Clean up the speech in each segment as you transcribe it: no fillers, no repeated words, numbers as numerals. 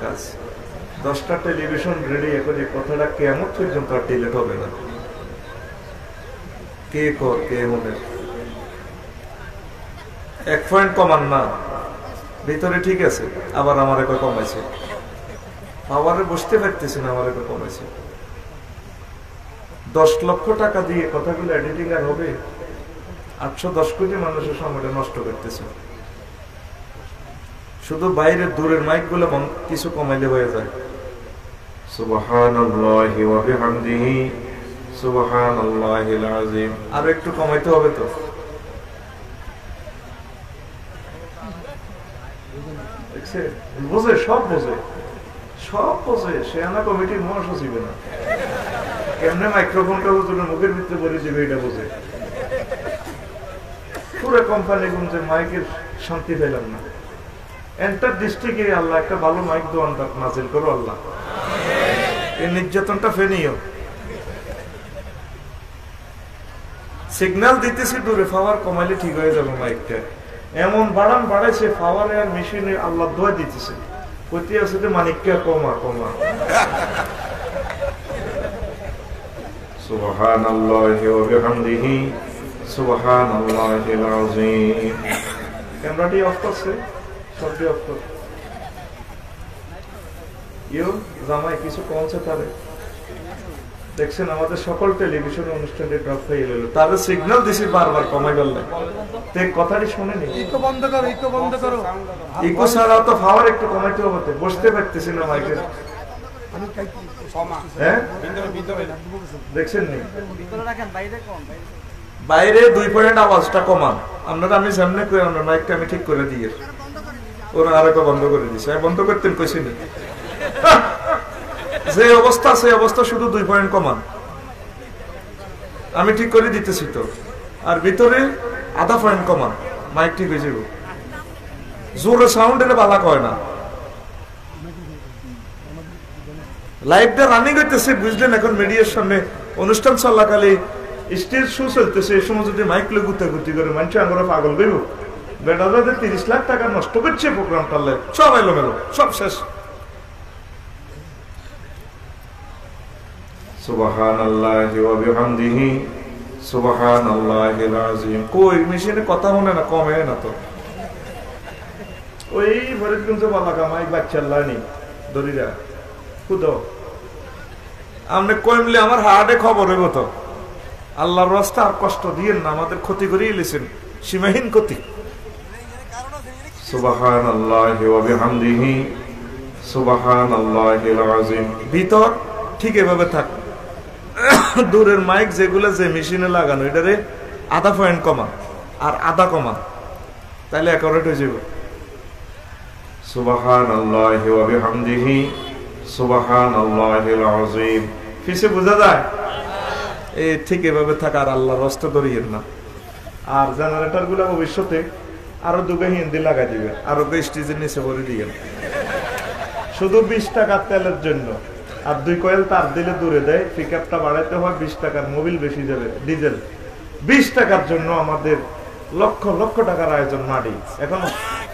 কাজ। 10টা television ready করে কথাটা কেমন পর্যন্ত আর ডিলেট হবে না। কে কর কে মনে 1 পয়েন্ট কমান না, ভিতরে ঠিক আছে, আবার আমার একবার কমাইছে, পাওয়ারে বসতে পারতেছি না, আমার একবার কমাইছে। 10 লক্ষ টাকা দিয়ে কথাগুলো এডিটিং আর হবে? 810 কোটি মানুষের সময়টা নষ্ট করতেছে। শুধু বাইরের দূরের মাইক গুলো কিছু কমাইলে হয়ে যায়। সুবহানাল্লাহি ওয়া বিহামদিহি সুবহানাল্লাহিল আযীম। আর একটু কমাইতে হবে তো। বোঝে, সব বোঝে, সব বোঝে। সে আনা কমিটির মহাসচিব না, কেমনে মাইক্রোফোনটা হুজুরের মুখের ভিতরে পড়ে যাবে এটা বোঝে। পুরো কোম্পানি গুনছে, মাইকের শান্তি পেলাম না। এন্টার ডিস্ট্রিক্টে আল্লাহ একটা ভালো মাইক দোয়ান নাজিল করো আল্লাহ, এই নির্যাতনটা ফেনিও। সিগন্যাল দিতেছি দূরে, পাওয়ার কমাইলে ঠিক হয়ে যাবে মাইকটা। এমন বাড়ান বাড়াইছে পাওয়ার আর মেশিনে, আল্লাহ দোয়া দিতেছে, কইতে আছে যে মানিককে কমা কমা। সুবহানাল্লাহি ওয়া বিহামদিহি সুবহানাল্লাহিল আযীম। ক্যামেরাটি অফ করছে, সবটি অফ কর। ইউ জামাই কিছু কমছে তারে দেখছেন, আমাদের সকল টেলিভিশন অনুষ্ঠানে ড্রপ হয়ে গেল, তাদের সিগন্যাল দিছি বারবার কমাই বললে তে কথাটি শুনেনি। ইকো বন্ধ করো, ইকো বন্ধ করো। ইকো ছাড়া তো পাওয়ার একটু কমাইতে হবে, বসতে পারতেছি না মাইকের। হ্যাঁ দেখছেন নি, বাইরে 2 পয়েন্ট আওয়াজটা কমান আপনারা। আমি সামনে করে আপনার মাইকটা আমি ঠিক করে দিয়ে ওরা আরেকটা বন্ধ করে দিছে। বন্ধ করতেন কইছি নি, যে অবস্থা সেই অবস্থা শুধু 2 পয়েন্ট কমান, আমি ঠিক করে দিতেছি তো। আর ভিতরে 0.5 পয়েন্ট কমান, মাইক ঠিক হয়ে যাবে। জোরে সাউন্ড এলে বালা কয় না। লাইভটা রানিং হইতেছে বুঝলেন, এখন মিডিয়ার সামনে অনুষ্ঠান চলাকালে স্টেজ শো চলতেছে, এই সময় যদি মাইক লে গুতাগুতি করে মানুষ আমরা পাগল গইব। বেটাদের 30 লাখ টাকা নষ্ট করছে প্রোগ্রামটার লাইভ, সব এলো মেলো, সব শেষ। সুবহানাল্লাহি ওয়া বিহামদিহি সুবহানাল্লাহিল আযীম। কই মেশিনে কথা মনে না, কমে না তো। ওই ফরিদগঞ্জ বালাকা মাইক বাচ্চাল্লা নি দরিরা খুদো আমনে কইমলে আমার হার্টে খবর হইব তো। আল্লাহর রাস্তা আর কষ্ট দিয়েন না, আমাদের ক্ষতি করিয়ে লিছেন, সীমাহীন ক্ষতি। সুবহানাল্লাহি ওয়া বিহামদিহি সুবহানাল্লাহিল আযীম। ভিতর ঠিক এভাবে থাক, দূরের মাইক যেগুলো যে মেশিনে লাগানো এটারে 0.5 পয়েন্ট কমা আর 0.5 কমা, তাহলে অ্যাকুরেট হয়ে যাবে। সুবহানাল্লাহি ওয়া বিহামদিহি সুবহানাল্লাহিল আযীম। কিসে বোঝা যায়? এই ঠিক এভাবে থাকা, আর আল্লাহর রাস্তা ধরিয়েন না। আর জেনারেটর গুলা ভবিষ্যতে আরো 2 হিন্দি লাগাই দিবে, আরো স্টেজের নিচে ভরে দিবেন, শুধু 20 টাকা তেলের জন্য। আর 2 কয়েল তার দিলে দূরে দেয়, পিকআপটা বাড়াইতে হয় 20 টাকার, মোবিল বেশি যাবে ডিজেল। 20 টাকার জন্য আমাদের লক্ষ লক্ষ টাকার আয়োজন মাটি। এখন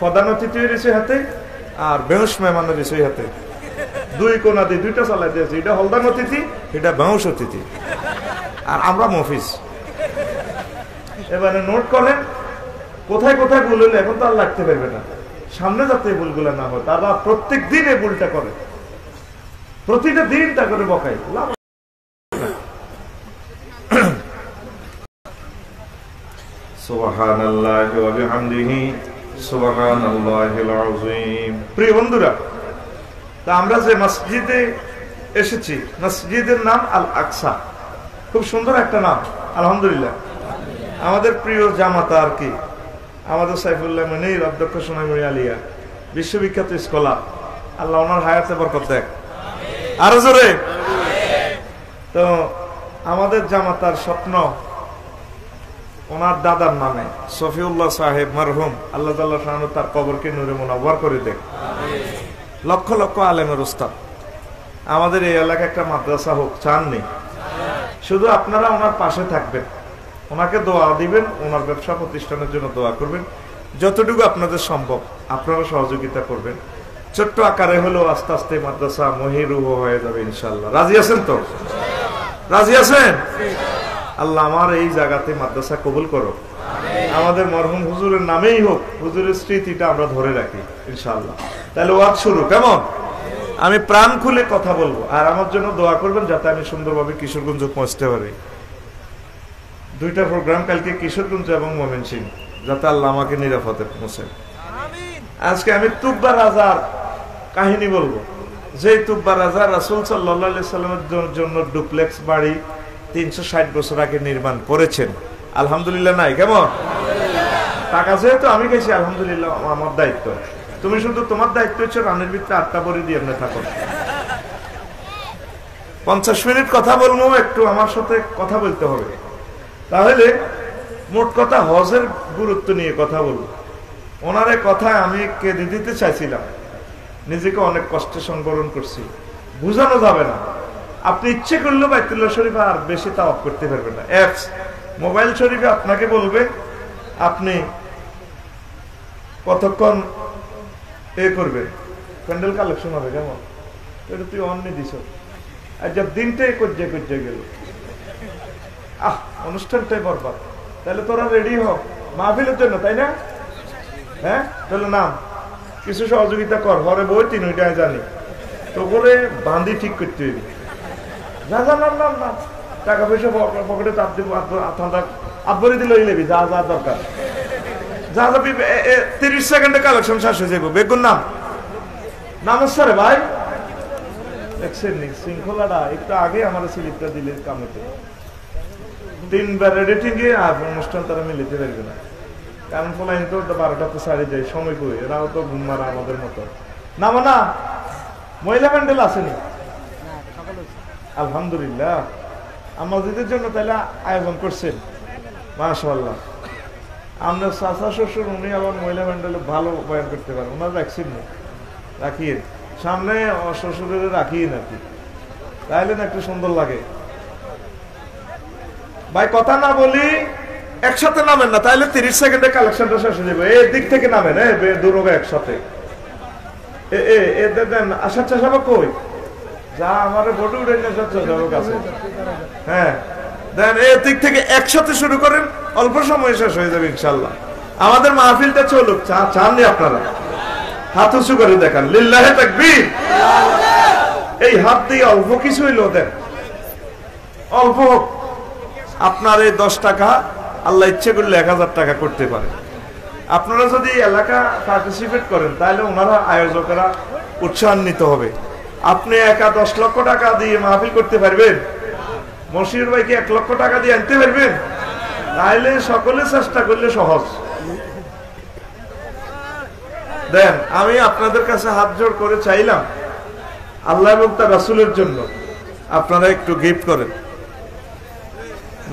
প্রধান অতিথি রয়েছে হাতে আর বেহুশ মেহমানের রয়েছে হাতে, 2 কোনা দিয়ে 2টা চালাই দিয়েছে। এটা হলদান অতিথি, এটা বেহুশ অতিথি, আর আমরা মফিজ। এবারে নোট করেন কোথায় কোথায় ভুল হলে, এখন তো আর লাগতে পারবে না, সামনে যাতে এই ভুলগুলো না হয়। তারা প্রত্যেক দিন এই ভুলটা করে, প্রতিটা দিন তা করে বকাই। সুবহানাল্লাহি ওয়া বিহামদিহি সুবহানাল্লাহিল আযীম। প্রিয় বন্ধুরা, তা আমরা যে মসজিদে এসেছি, মসজিদের নাম আল আকসা, খুব সুন্দর একটা নাম আলহামদুলিল্লাহ। আমাদের প্রিয় জামাতা আর কি, আমাদের সাইফুল্লাহ মনির অধ্যক্ষ সোনামণি আলিয়া, বিশ্ববিখ্যাত স্কলার, আল্লাহ ওনার হায়াতে বরকত দেখ আরো জোরে। তো আমাদের জামাতার স্বপ্ন ওনার দাদার নামে সফিউল্লাহ সাহেব মারহুম, আল্লাহ তাআলা তার কবরকে নূরে মুনাওয়ার করে দেখ। লক্ষ লক্ষ আলেমের উস্তাদ, আমাদের এই এলাকায় একটা মাদ্রাসা হোক চাননি, শুধু আপনারা ওনার পাশে থাকবেন, ওনাকে দোয়া দিবেন, ওনার ব্যবসা প্রতিষ্ঠানের জন্য দোয়া করবেন, যতটুকু আপনাদের সম্ভব আপনারা সহযোগিতা করবেন। ছোট্ট আকারে হলেও আস্তে আস্তে মাদ্রাসা মহিরুহ হয়ে যাবে ইনশাআল্লাহ। রাজি আছেন তো? রাজি আছেন? আল্লাহ আমার এই জায়গাতে মাদ্রাসা কবুল করো, আমাদের মরহুম হুজুরের নামেই হোক, হুজুরের স্মৃতিটা আমরা ধরে রাখি ইনশাআল্লাহ। তাহলে ওয়াজ শুরু কেমন? আমি প্রাণ খুলে কথা বলবো, আর আমার জন্য দোয়া করবেন যাতে আমি সুন্দরভাবে কিশোরগঞ্জ পৌঁছতে পারি। 2টা প্রোগ্রাম কালকে কিশোরগঞ্জ এবং ময়মনসিংহ, যাতে আল্লাহ আমাকে নিরাপদে পৌঁছে। আজকে আমি তুব্বা রাজার কাহিনী বলবো, যে তুব্বা রাজা রাসূল সাল্লাল্লাহু আলাইহি সাল্লামের জন্য ডুপ্লেক্স বাড়ি 360 বছর আগে নির্মাণ করেছেন। আলহামদুলিল্লাহ নাই কেমন? টাকা যেহেতু আমি গেছি, আলহামদুলিল্লাহ আমার দায়িত্ব। তুমি শুধু তোমার দায়িত্ব হচ্ছে রানের ভিতরে 8টা বড়ি দিয়ে এমনি থাকো। 50 মিনিট কথা বলবো, একটু আমার সাথে কথা বলতে হবে। তাহলে মোট কথা হজের গুরুত্ব নিয়ে কথা বলবো। ওনারে কথা আমি কেঁদে দিতে চাইছিলাম, নিজেকে অনেক কষ্টে সংবরণ করছি, বুঝানো যাবে না। আপনি ইচ্ছে করলেও বাইতুল্লাহ শরীফে আর বেশি তাওয়াফ করতে পারবেন না। অ্যাপস মোবাইল শরীফে আপনাকে বলবে আপনি কতক্ষণ করবেন, প্যান্ডেল কালেকশন হবে কেমন, এটা তুই অন্য দিছ, আর যা দিনটাই করছে গেল, অনুষ্ঠানটাই বরবাদ। তাহলে তোরা রেডি হ মাহফিলের জন্য, তাই না? হ্যাঁ, তাহলে নাম কিছু সহযোগিতা কর, ঘরে বই 3টায় জানি তো করে বান্ধি ঠিক করতে হইবে। যা যা নাম নাম নাম, টাকা পয়সা পকেটে চাপ দিব, আব্বরে দিলে লেবি যা যা দরকার, যা যাবি 30 সেকেন্ডে কালেকশন শেষ হয়ে যাবো। বেগুন নাম নমস্কার ভাই, দেখছেন শৃঙ্খলাটা একটু আগে আমার স্লিপটা দিলে কামেতে 3বার এডিটিং এ আর অনুষ্ঠান তারা মিলিতে পারবে না, কারণ ফলাইন তো 12টাতে সারি যায়, সময় কই, এরাও তো ঘুম মারা আমাদের মতো। নামো না, মহিলা প্যান্ডেল আসেনি আলহামদুলিল্লাহ, আমাদের জন্য তাহলে আয়োজন করছেন, মাশাআল্লাহ। আপনার চাচা শ্বশুর উনি আবার মহিলা প্যান্ডেলে ভালো বয়ান করতে পারেন, ওনার রাখছেন না, রাখিয়ে সামনে শ্বশুরের রাখিয়ে নাকি, তাইলে না একটু সুন্দর লাগে। ভাই কথা না বলি একসাথে নামেন না, তাইলে 30 সেকেন্ডে কালেকশনটা শেষ হয়ে যাবে। এই দিক থেকে নামেন, দুটো একসাথে দেন। আসার চেষ্টা কই যা আমার বডি উড়ে কাছে, হ্যাঁ দেন। এই দিক থেকে একসাথে শুরু করেন, অল্প সময় শেষ হয়ে যাবে ইনশাল্লাহ। আমাদের মাহফিলটা চলুক, চাননি আপনারা? হাত উঁচু করে দেখান, লিল্লাহে তাকবীর। এই হাত দিয়ে অল্প কিছু হইলো দেন, অল্প হোক। আপনার এই 10 টাকা আল্লাহ ইচ্ছে করলে 1000 টাকা করতে পারে। আপনারা যদি এলাকা পার্টিসিপেট করেন তাহলে ওনারা আয়োজকেরা উৎসাহান্বিত হবে। আপনি একা 10 লক্ষ টাকা দিয়ে মাহফিল করতে পারবেন? মশির ভাইকে 1 লক্ষ টাকা দিয়ে আনতে পারবেন? তাহলে সকলে চেষ্টা করলে সহজ। দেন, আমি আপনাদের কাছে হাত জোড় করে চাইলাম আল্লাহ এবং তার রাসূলের জন্য আপনারা একটু গিফট করেন।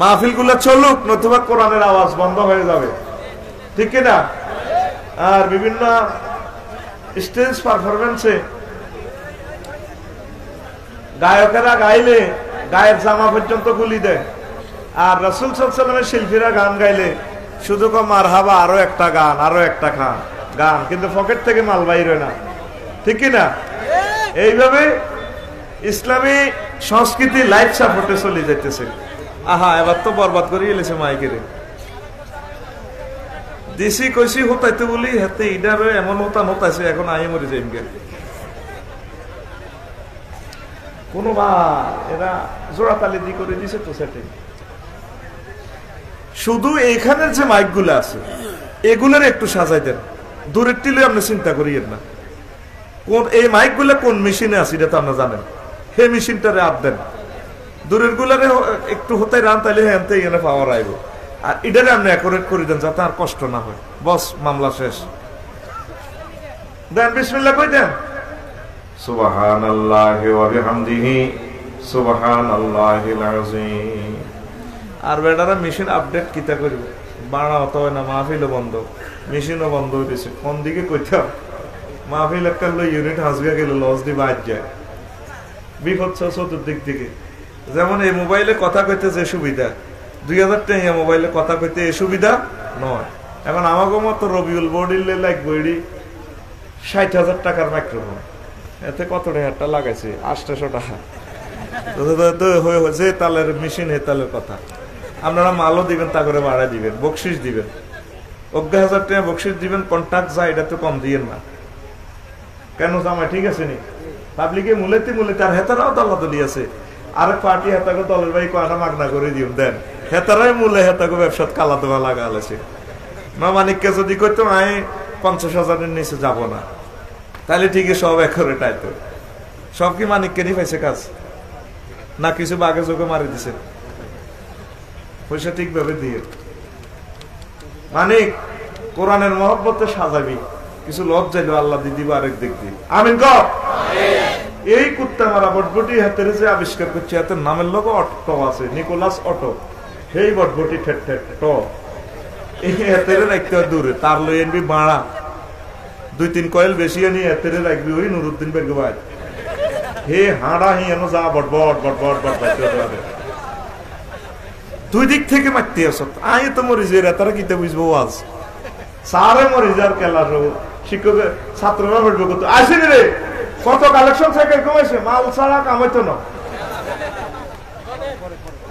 মাহফিল গুলা চলুক, নতুবা কোরআনের আওয়াজ বন্ধ হয়ে যাবে, ঠিক না? আর বিভিন্ন স্টেজ পারফরমেন্সে গায়কেরা গাইলে গায়ের জামা পর্যন্ত গুলি দেয়, আর রাসূল সাল্লাল্লাহু আলাইহি ওয়াসাল্লামের শিল্পীরা গান গাইলে শুধু মারহাবা, আরো একটা গান, আরো একটা গান, কিন্তু পকেট থেকে মাল বাইর হয় না, ঠিক না? এইভাবে ইসলামী সংস্কৃতি লাইফ সাপোর্টে চলে যাইতেছে। আহা, এবার তো বরবাদ করে এলেছে মাইকেরে দিছি কইছি হতাইতে বলি, হাতে ইডার এমন হতাইছে, এখন আই মরে যাই কোনো বা এরা জোড়াতালি দি করে দিছে তো সেটিং। শুধু এইখানের যে মাইক গুলো আছে এগুলোর একটু সাজাই দেন, দূরের টিলে আপনি চিন্তা করিয়েন না। কোন এই মাইক গুলো কোন মেশিনে আছে এটা তো আপনারা জানেন, সেই মেশিনটারে আপ দেন। দূরের গুলারে একটু হতাই রান, তাইলে হ্যান্তে এখানে পাওয়ার আইব। আর এটারে আপনি অ্যাকুরেট করে দেন যাতে আর কষ্ট না হয়। বস, মামলা শেষ। দেন, বিসমিল্লাহ কই দেন। সুবহানাল্লাহি ওয়া বিহামদিহি সুবহানাল্লাহিল আযীম। আর বেটারা মেশিন আপডেট কিতা করব, বাড়া হতো না, মাহফিলও বন্ধ, মেশিনও বন্ধ হইতেছে। কোন দিকে কইতাম, মাহফিল একটা ইউনিট হাসগা গেল, লস দি বাদ যায়, বিপদ চতুর্দিক থেকে। যেমন এই মোবাইলে কথা কইতে যে সুবিধা, 2000 টাকা মোবাইলে কথা কইতে এই সুবিধা নয়। এখন আমাকে মতো রবিউল বডিলে লাগবে, 60,000 টাকার মাইক্রোফোন, এতে কত টাকা লাগাইছে? 800 টাকা। যে তালের মেশিন হে তালের কথা। আপনারা মালও দিবেন, তা করে ভাড়া দিবেন, বকশিস দিবেন, 10,000 টাকা বকশিস দিবেন, কন্ট্রাক্ট যায়, এটা তো কম দিয়েন না কেন জামাই? ঠিক আছে নি পাবলিকে মূলেতে আর হেতারাও দলাদলি আছে, আরেক পার্টি হেতাকে দলের ভাই কয়টা মাগনা করে দিন দেন, হেতারাই মূলে হেতাকে ব্যবসাত কালা দোয়া লাগা আলেছে। মানিককে যদি করতো আমি 50,000-এর নিচে যাব না, তাহলে ঠিকই সব এক করে টাইতো। সব কি মানিককে নিয়ে পাইছে কাজ, না কিছু বাঘে চোখে মারি দিছে? পয়সা ঠিকভাবে দিয়ে মানিক কোরআনের মহব্বতে সাজাবি, কিছু লজ যাইলো আল্লাহ দিয়ে দিব আরেক দিক দিয়ে। আমিন ক। এই কুত্তা মারা বটবটি হাতের যে আবিষ্কার করছে, হাতের নামের লোক অটো আছে, নিকোলাস অটো, সেই বটবটি ঠেট ঠেট ট, এই হাতের রাখতে হয় দূরে, তার লই আনবি বাড়া 2-3 কয়েল বেশি আনি হাতের রাখবি ওই নুরুদ্দিন বেগ ভাই, হে হাঁড়া হি এনো যা বটবট বটবট বটবট, দুই দিক থেকে মারতে আস। আই তো মরি যে তারা কিতে বুঝবো আজ সারে মরি যার কেলা শিক্ষকের ছাত্ররা বলবে কত আসেনি রে, কত কালেকশন সাইকেল কমেছে, মাল ছাড়া কামাইতো না,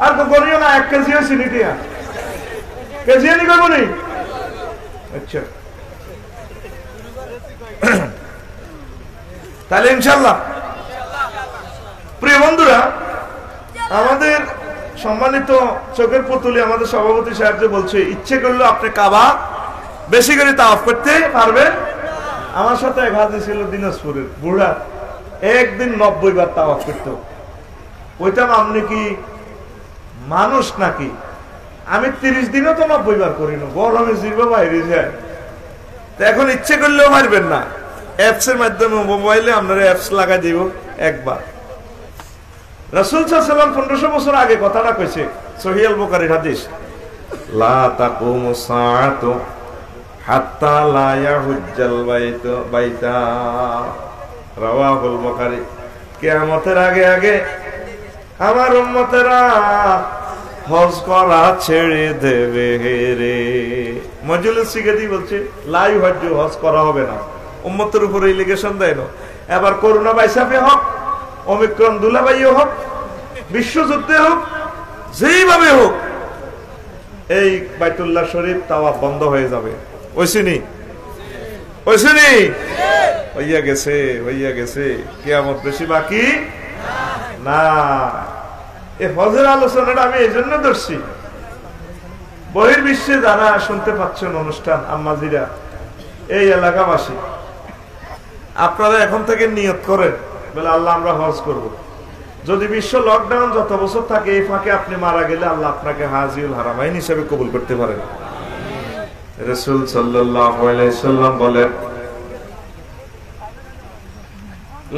আর তো করিও না 1 কেজি হয়েছে নিটিয়া কেজি নি করবো নি। আচ্ছা তাহলে ইনশাল্লাহ প্রিয় বন্ধুরা, আমাদের সম্মানিত চোখের পুতুলি আমাদের সভাপতি সাহেব যে বলছে, ইচ্ছে করলে আপনি কাবা বেশি করে তাওয়াফ করতে পারবেন। আমার সাথে এক হাজি ছিল দিনাজপুরের বুড়া, একদিন 90 বার তাওয়াফ করতো। ওইটাম আপনি কি মানুষ নাকি? আমি 30 দিনও তো 90 বার করি না, গরমে জিরবা বাইরে যায়। এখন ইচ্ছে করলেও পারবেন না, অ্যাপস এর মাধ্যমে মোবাইলে আপনারা অ্যাপস লাগাই দিব একবার। রাসূল সাল্লাল্লাহু আলাইহি ওয়াসাল্লাম 1500 বছর আগে কথাটা কইছে, সহিহ আল বুখারীর হাদিস, লা তাকুমু সাআতু হাত্তা লা ইয়াহুজ্জাল বাইতা, রাওয়াহুল বুখারী। কিয়ামতের আগে আগে আমার উম্মতেরা হজ করা ছেড়ে দেবে রে। মজলিস শিখাদি বলছে লা ইউহাজ্জু, হজ করা হবে না, উম্মতের উপরে ইলিগেশন দেয় না। এবার করোনা বাইসাফে হোক, ওমিক্রন দুলাবাইও হোক, বিশ্বযুদ্ধে হোক, যেইভাবে হোক, এই বাইতুল্লাহ শরীফ তাওয়াফ বন্ধ হয়ে যাবে। ওইসিনি হইয়া গেছে, কিয়ামত বেশি বাকি না। এই হজের আলোচনাটা আমি এই জন্য ধরছি, বহির্বিশ্বে যারা শুনতে পাচ্ছেন অনুষ্ঠান, আম্মাজিরা, এই এলাকাবাসী, আপনারা এখন থেকে নিয়ত করেন বলে আল্লাহ আমরা হজ করব। যদি বিশ্ব লকডাউন যত বছর থাকে, এই ফাঁকে আপনি মারা গেলে আল্লাহ আপনাকে হাজিউল হারামাইন হিসেবে কবুল করতে পারেন। রাসূল সাল্লাল্লাহু আলাইহি সাল্লাম বলেন,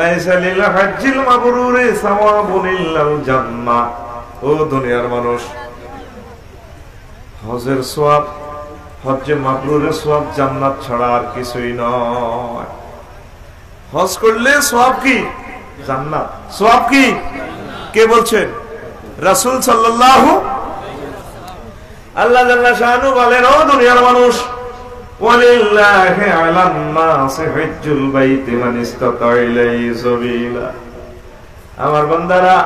লাইসা লিল হাজ্জিল মাবরুরি সাওয়াবুন ইল্লাল জান্নাহ। ও দুনিয়ার মানুষ, হজের সওয়াব, হজ্জে মাবরুরের সওয়াব জান্নাত ছাড়া আর কিছুই নয়। হজ করলে সওয়াব কি? জান্নাত। সওয়াব কি? কে বলছেন? রাসূল সাল্লাল্লাহু। আল্লাহ জাল্লা শানু বলেন, ও দুনিয়ার মানুষ, ওয়ালিল্লাহি আলান নাসি হজ্জুল বাইতি মান ইসতাতা ইলাইহি সাবিলা। আমার বান্দারা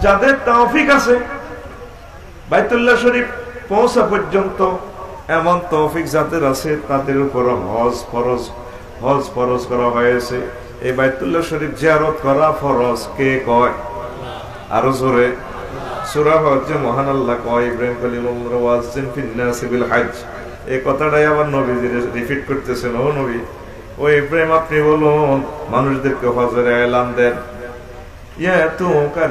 যাদের তৌফিক আছে বাইতুল্লাহ শরীফ পৌঁছা পর্যন্ত, এমন তৌফিক যাদের আছে, তাদের উপর হজ ফরজ করা হয়েছে। এই বাইতুল্লাহ শরীফ জিয়ারত করা ফরজ। কে কয়? আরো জোরে। সূরা হজ্জে মহান আল্লাহ কয়, ইব্রাহিম খলিলুল্লাহ ওয়াজ্জিন ফিন নাসি বিল হজ। এই কথাটাই আবার নবীজি রিপিট করতেছেন, ও নবী, ও ইব্রাহিম আপনি বলুন মানুষদেরকে হজের এলান দেন। ইয়াতুকা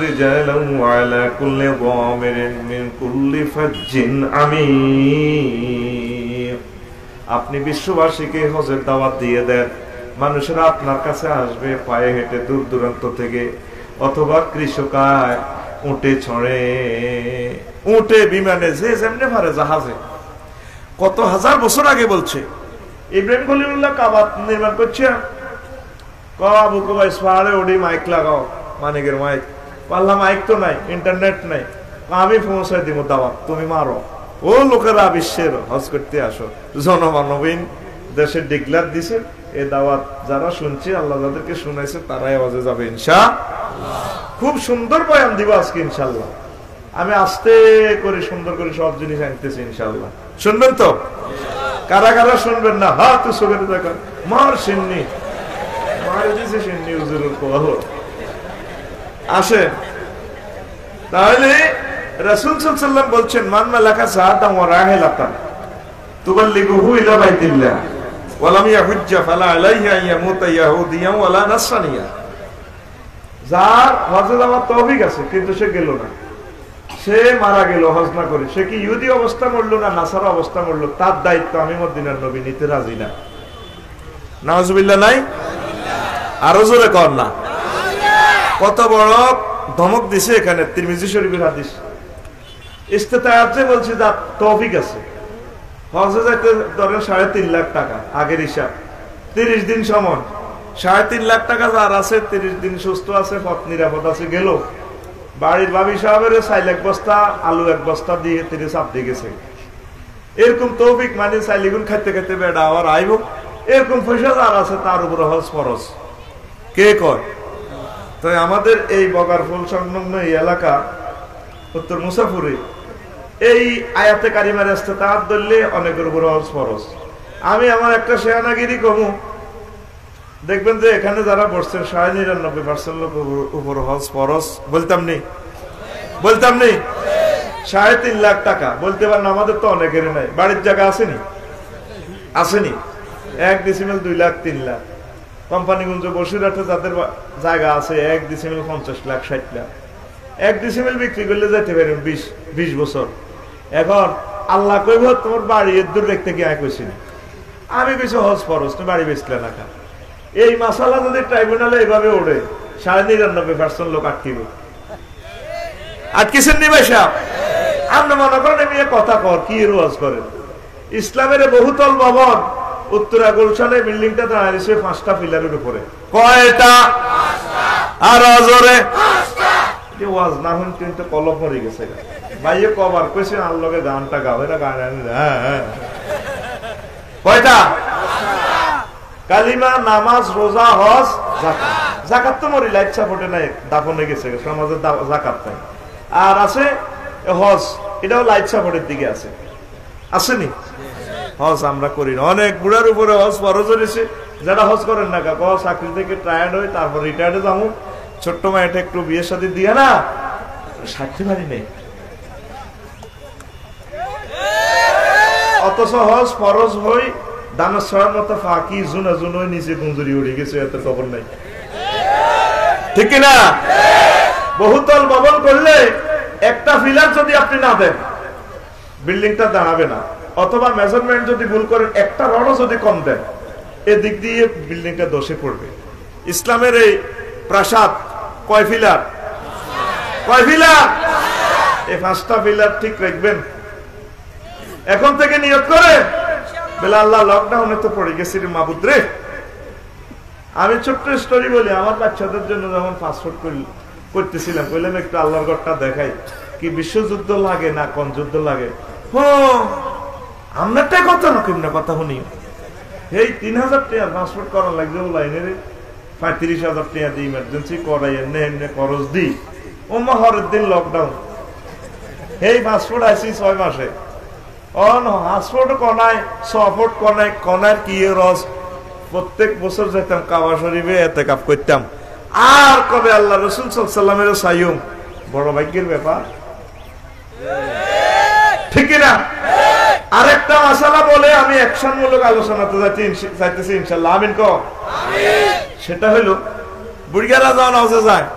রিজালান ওয়া আলা কুল্লি দামিরিন মিন কুল্লি ফাজ্জিন আমির। আপনি বিশ্ববাসীকে হজের দাওয়াত দিয়ে দেন, মানুষেরা আপনার কাছে আসবে পায়ে হেঁটে দূর দূরান্ত থেকে, অথবা কৃষকায়, উটে ছড়ে, উটে, বিমানে, যে যেমনে পারে, জাহাজে। কত হাজার বছর আগে বলছে। ইব্রাহিম খলিলুল্লাহ কাবা নির্মাণ করছে, আবু কুবাইস পাহাড়ে ওডি মাইক লাগাও, মানিকের মাইক। পাল্লা মাইক তো নাই, ইন্টারনেট নাই, আমি পৌঁছাই দিব দাওয়াত, তুমি মারো। ও লোকেরা বিশ্বের হজ করতে আসো, জনমানবীন দেশে ডিক্লার দিছে, এ দাওয়াত যারা শুনছে, আল্লাহ যাদেরকে শুনাইছে তারাই হজে যাবে ইনশাআল্লাহ। খুব সুন্দর বয়ান দিব আজকে ইনশাআল্লাহ। আমি আস্তে করে সুন্দর করে সব জিনিস আনতেছি ইনশাআল্লাহ। শুনবেন তো? কারা কারা শুনবেন না হাত উঁচু করে দেখেন। মার সিন্নি মারে দিছে সিন্নি হুজুরের কোয়ালো আসে। তাহলে রাসূল সাল্লাল্লাহু আলাইহি ওয়াসাল্লাম বলছেন, মান মালাকা সাআতান ওয়া রাহিলাতান তুবাল্লিগুহু ইলা বাইতিল্লাহ ওয়া লাম ইয়াহুজ্জা ফালা আলাইহি আন ইয়ামুতা ইয়াহুদিয়ান ওয়া লা নাসরানিয়া। যার হজে যাওয়ার তৌফিক আছে কিন্তু সে গেল না, সে মারা গেল হজ না করে, সে কি ইহুদি অবস্থা মরলো না নাসারা অবস্থা মরলো, তার দায়িত্ব আমি মদিনার নবী নিতে রাজি না। নাউজুবিল্লাহ নাই? আরো জোরে কর না। কত বড় ধমক দিছে এখানে, তিরমিজি শরীফের হাদিস। ইস্তেতায়াতে বলছে যার তৌফিক আছে, হজে যাইতে ধরেন 3.5 লাখ টাকা আগের হিসাব, 30 দিন সময়, 3.5 লাখ টাকা যার আছে, 30 দিন সুস্থ আছে, পথ নিরাপদ আছে, গেল বাড়ির ভাবি সাহেবের 4 লাখ বস্তা আলু 1 বস্তা দিয়ে তিনি চাপ দিয়ে গেছে। এরকম তৌফিক মানে 4 লিগুন খাইতে খাইতে বেড়া আবার আইব, এরকম পয়সা যার আছে তার উপর হজ ফরজ। কে কয়? তাই আমাদের এই বগারফুল সংলগ্ন এই এলাকা উত্তর মুসাফুরে এই আয়াতে কারিমার ইস্তেতাআত ধরলে অনেকের উপর হজ ফরজ। আমি আমার একটা শেয়ানাগিরি কমু, দেখবেন যে এখানে যারা বসছেন 99% লোকের উপর হজ ফরজ। বলতাম নি 3.5 লাখ টাকা বলতে পারেন, আমাদের তো অনেকের নাই, বাড়ির জায়গা আসেনি 1 ডিসিমেল 2 লাখ 3 লাখ। কোম্পানিগঞ্জ বসিরহাটে যাদের জায়গা আছে 1 ডিসিমেল 50 লাখ 60 লাখ। 1 ডিসিমেল বিক্রি করলে যেতে পারেন 20 বছর। এখন আল্লাহ কইব তোমার বাড়ি দূর দেখতে কি কইছি না, আমি কইছি হজ ফরজ, তুমি বাড়ি বেচলে না খা। এই মাসালা যদি ট্রাইব্যুনালে এভাবে ওঠে 99% লোক আটকেছেন নি ভাই সাহেব? আপনি মনে করেন আমি কথা কর কি রোয়াজ করেন। ইসলামের বহুতল ভবন উত্তরা গুলশানে বিল্ডিংটা দাঁড়িয়েছে 5টা পিলারের উপরে। কয়টা? আর অজরে ওয়াজ না হন কিন্তু কলম পড়ে গেছে ভাইয়ে কবার কইছে আল্লাহকে গানটা গাও, এটা গান কয়টা? কালিমা, নামাজ, রোজা, হজ, যাকাত। যাকাত তো মরি লাইট সাপোর্টে নাই, দাফনে গেছে সমাজে যাকাত নাই। আর আছে হজ, এটাও লাইট সাপোর্টের দিকে আছে, আসেনি? হজ আমরা করি না। অনেক বুড়ার উপরে হজ ফরজ হয়েছে, যারা হজ করেন না কাকা চাকরি থেকে টায়ার্ড হয়ে তারপর রিটায়ার্ডে যাবো, ছোট্ট মায়েটা একটু বিয়ের সাথে দিয়ে না সাথে পারি নেই, অথচ হজ ফরজ হই দানের ছড়ার মতো ফাঁকি জুনা জুন হয়ে নিচে গুঞ্জুরি উড়ে গেছে, এত খবর নাই, ঠিক না? বহুতল ভবন করলে একটা ফিলার যদি আপনি না দেন বিল্ডিংটা দাঁড়াবে না, অথবা মেজারমেন্ট যদি ভুল করেন একটা রডও যদি কম দেন, এদিক দিয়ে বিল্ডিংটা দোষে পড়বে। ইসলামের এই প্রাসাদ কয় ফিলার? এই 5টা ফিলার ঠিক রাখবেন। এখন থেকে নিয়ত করে বলে আল্লাহ লকডাউনে তো পড়ে গেছি রে মাবুদ রে। আমি ছোট্ট স্টোরি বলি, আমার বাচ্চাদের জন্য যখন পাসপোর্ট করতেছিলাম বললাম একটু আল্লাহর ঘরটা দেখাই, কি বিশ্বযুদ্ধ লাগে না কোন যুদ্ধ লাগে। আমরা কথা না কেমন কথা শুনি, এই 3000 টাকা পাসপোর্ট করা লাগবে ও লাইনে রে, 35,000 টাকা দিয়ে ইমার্জেন্সি করাই এমনি খরচ দিই। ও হরের দিন লকডাউন, এই পাসপোর্ট আইসি 6 মাসে। পাসপোর্ট কনায় 6 ফুট কনার কি রস, প্রত্যেক বছর যেতাম কাবা শরীফে এতেকাফ করতাম। আর কবে আল্লাহ রাসূল সাল্লাল্লাহু আলাইহি ওয়াসাল্লামের সাইয়ুম, বড় ভাগ্যের ব্যাপার, ঠিক না? আরেকটা মাসালা বলে আমি অ্যাকশনমূলক আলোচনাতে যাইতেছি ইনশাআল্লাহ, আমিন কও। সেটা হলো বুড়িয়ারা যখন হজে যায়,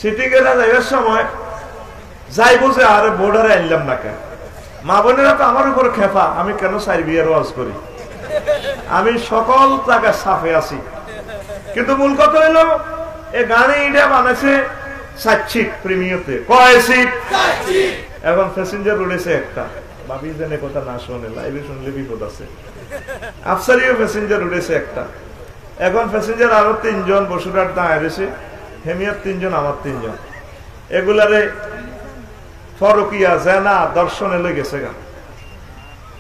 সিটিগেরা যাইবার সময় যাই বুঝে আরে বর্ডারে আনলাম না কেন, মা বোনেরা তো আমার উপর খেপা, আমি কেন 4 বিয়ের ওয়াজ করি, আমি সকল জায়গায় সাফে আছি। কিন্তু মূল কথা হলো এই গাড়ি ইন্ডিয়া বানাইছে 7 সিট প্রিমিয়ামতে, কয় সিট? এখন প্যাসেঞ্জার উড়েছে একটা, ভাবি জানে কথা না শুনে, লাইভে শুনলে বিপদ আছে। আফসারিও প্যাসেঞ্জার উড়েছে একটা, এখন প্যাসেঞ্জার আরো 3 জন বসুরহাট দাঁড়িয়ে রয়েছে, হেমিয়ার 3 জন, আমার 3 জন। এগুলারে ফরকিয়া জেনা দর্শনে লই গেছে গা।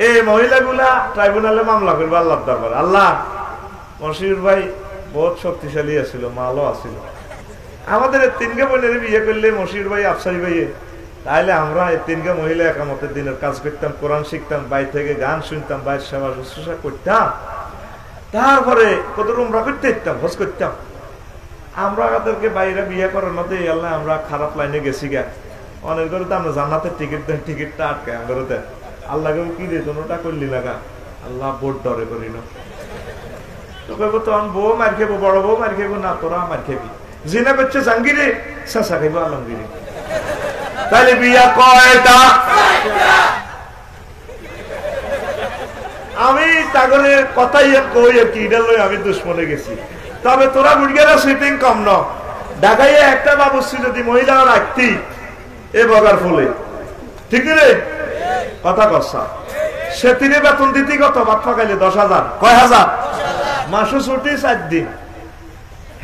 এই মহিলাগুলা ট্রাইব্যুনালে মামলা করবে আল্লাহর দরবারে, আল্লাহ মশিউর ভাই বহুত শক্তিশালী আছিল, মালও আছিল, আমাদের তিনকে বোনের বিয়ে করলে মশিউর ভাই আফসারি ভাইয়ে, তাইলে আমরা এই তিনকে মহিলা একামতের দিনের কাজ করতাম, কোরআন শিখতাম, বাইরে থেকে গান শুনতাম, বাইরের সেবা শুশ্রূষা করতাম, তারপরে কত উমরা করতে যেতাম, হজ করতাম। আমরা তাদেরকে বাইরে বিয়ে করার মধ্যে আল্লাহ আমরা খারাপ লাইনে গেছি গা, অনেক করে তো আমরা জান্নাতের টিকিট দেন, টিকিটটা আটকায় আমাদের আল্লাহকে কি রে তোটা করলি লাগা, আল্লাহ বোর্ড ডরে করি না তো কইব তখন বউ মার খেবো, বড় বউ মার খেবো, না তোরা মার খেবি, জিনা করছে জাঙ্গিরে শেষা খাইবো আলমগিরি। তাহলে বিয়া কয়টা? আমি তাগরে কথাই কই আর কি, এটা লই আমি দুশ্মনে গেছি। তবে তোরা বুড়িয়ারা সিটিং কম ন, ঢাকায় একটা বাবুসি যদি মহিলা রাখতি এ বগার ফুলে, ঠিক রে কথা কসা, সে তিনি বেতন দিতি কত বাপ্পা খাইলে 10,000, কয় হাজার মাসে ছুটি 4 দিন,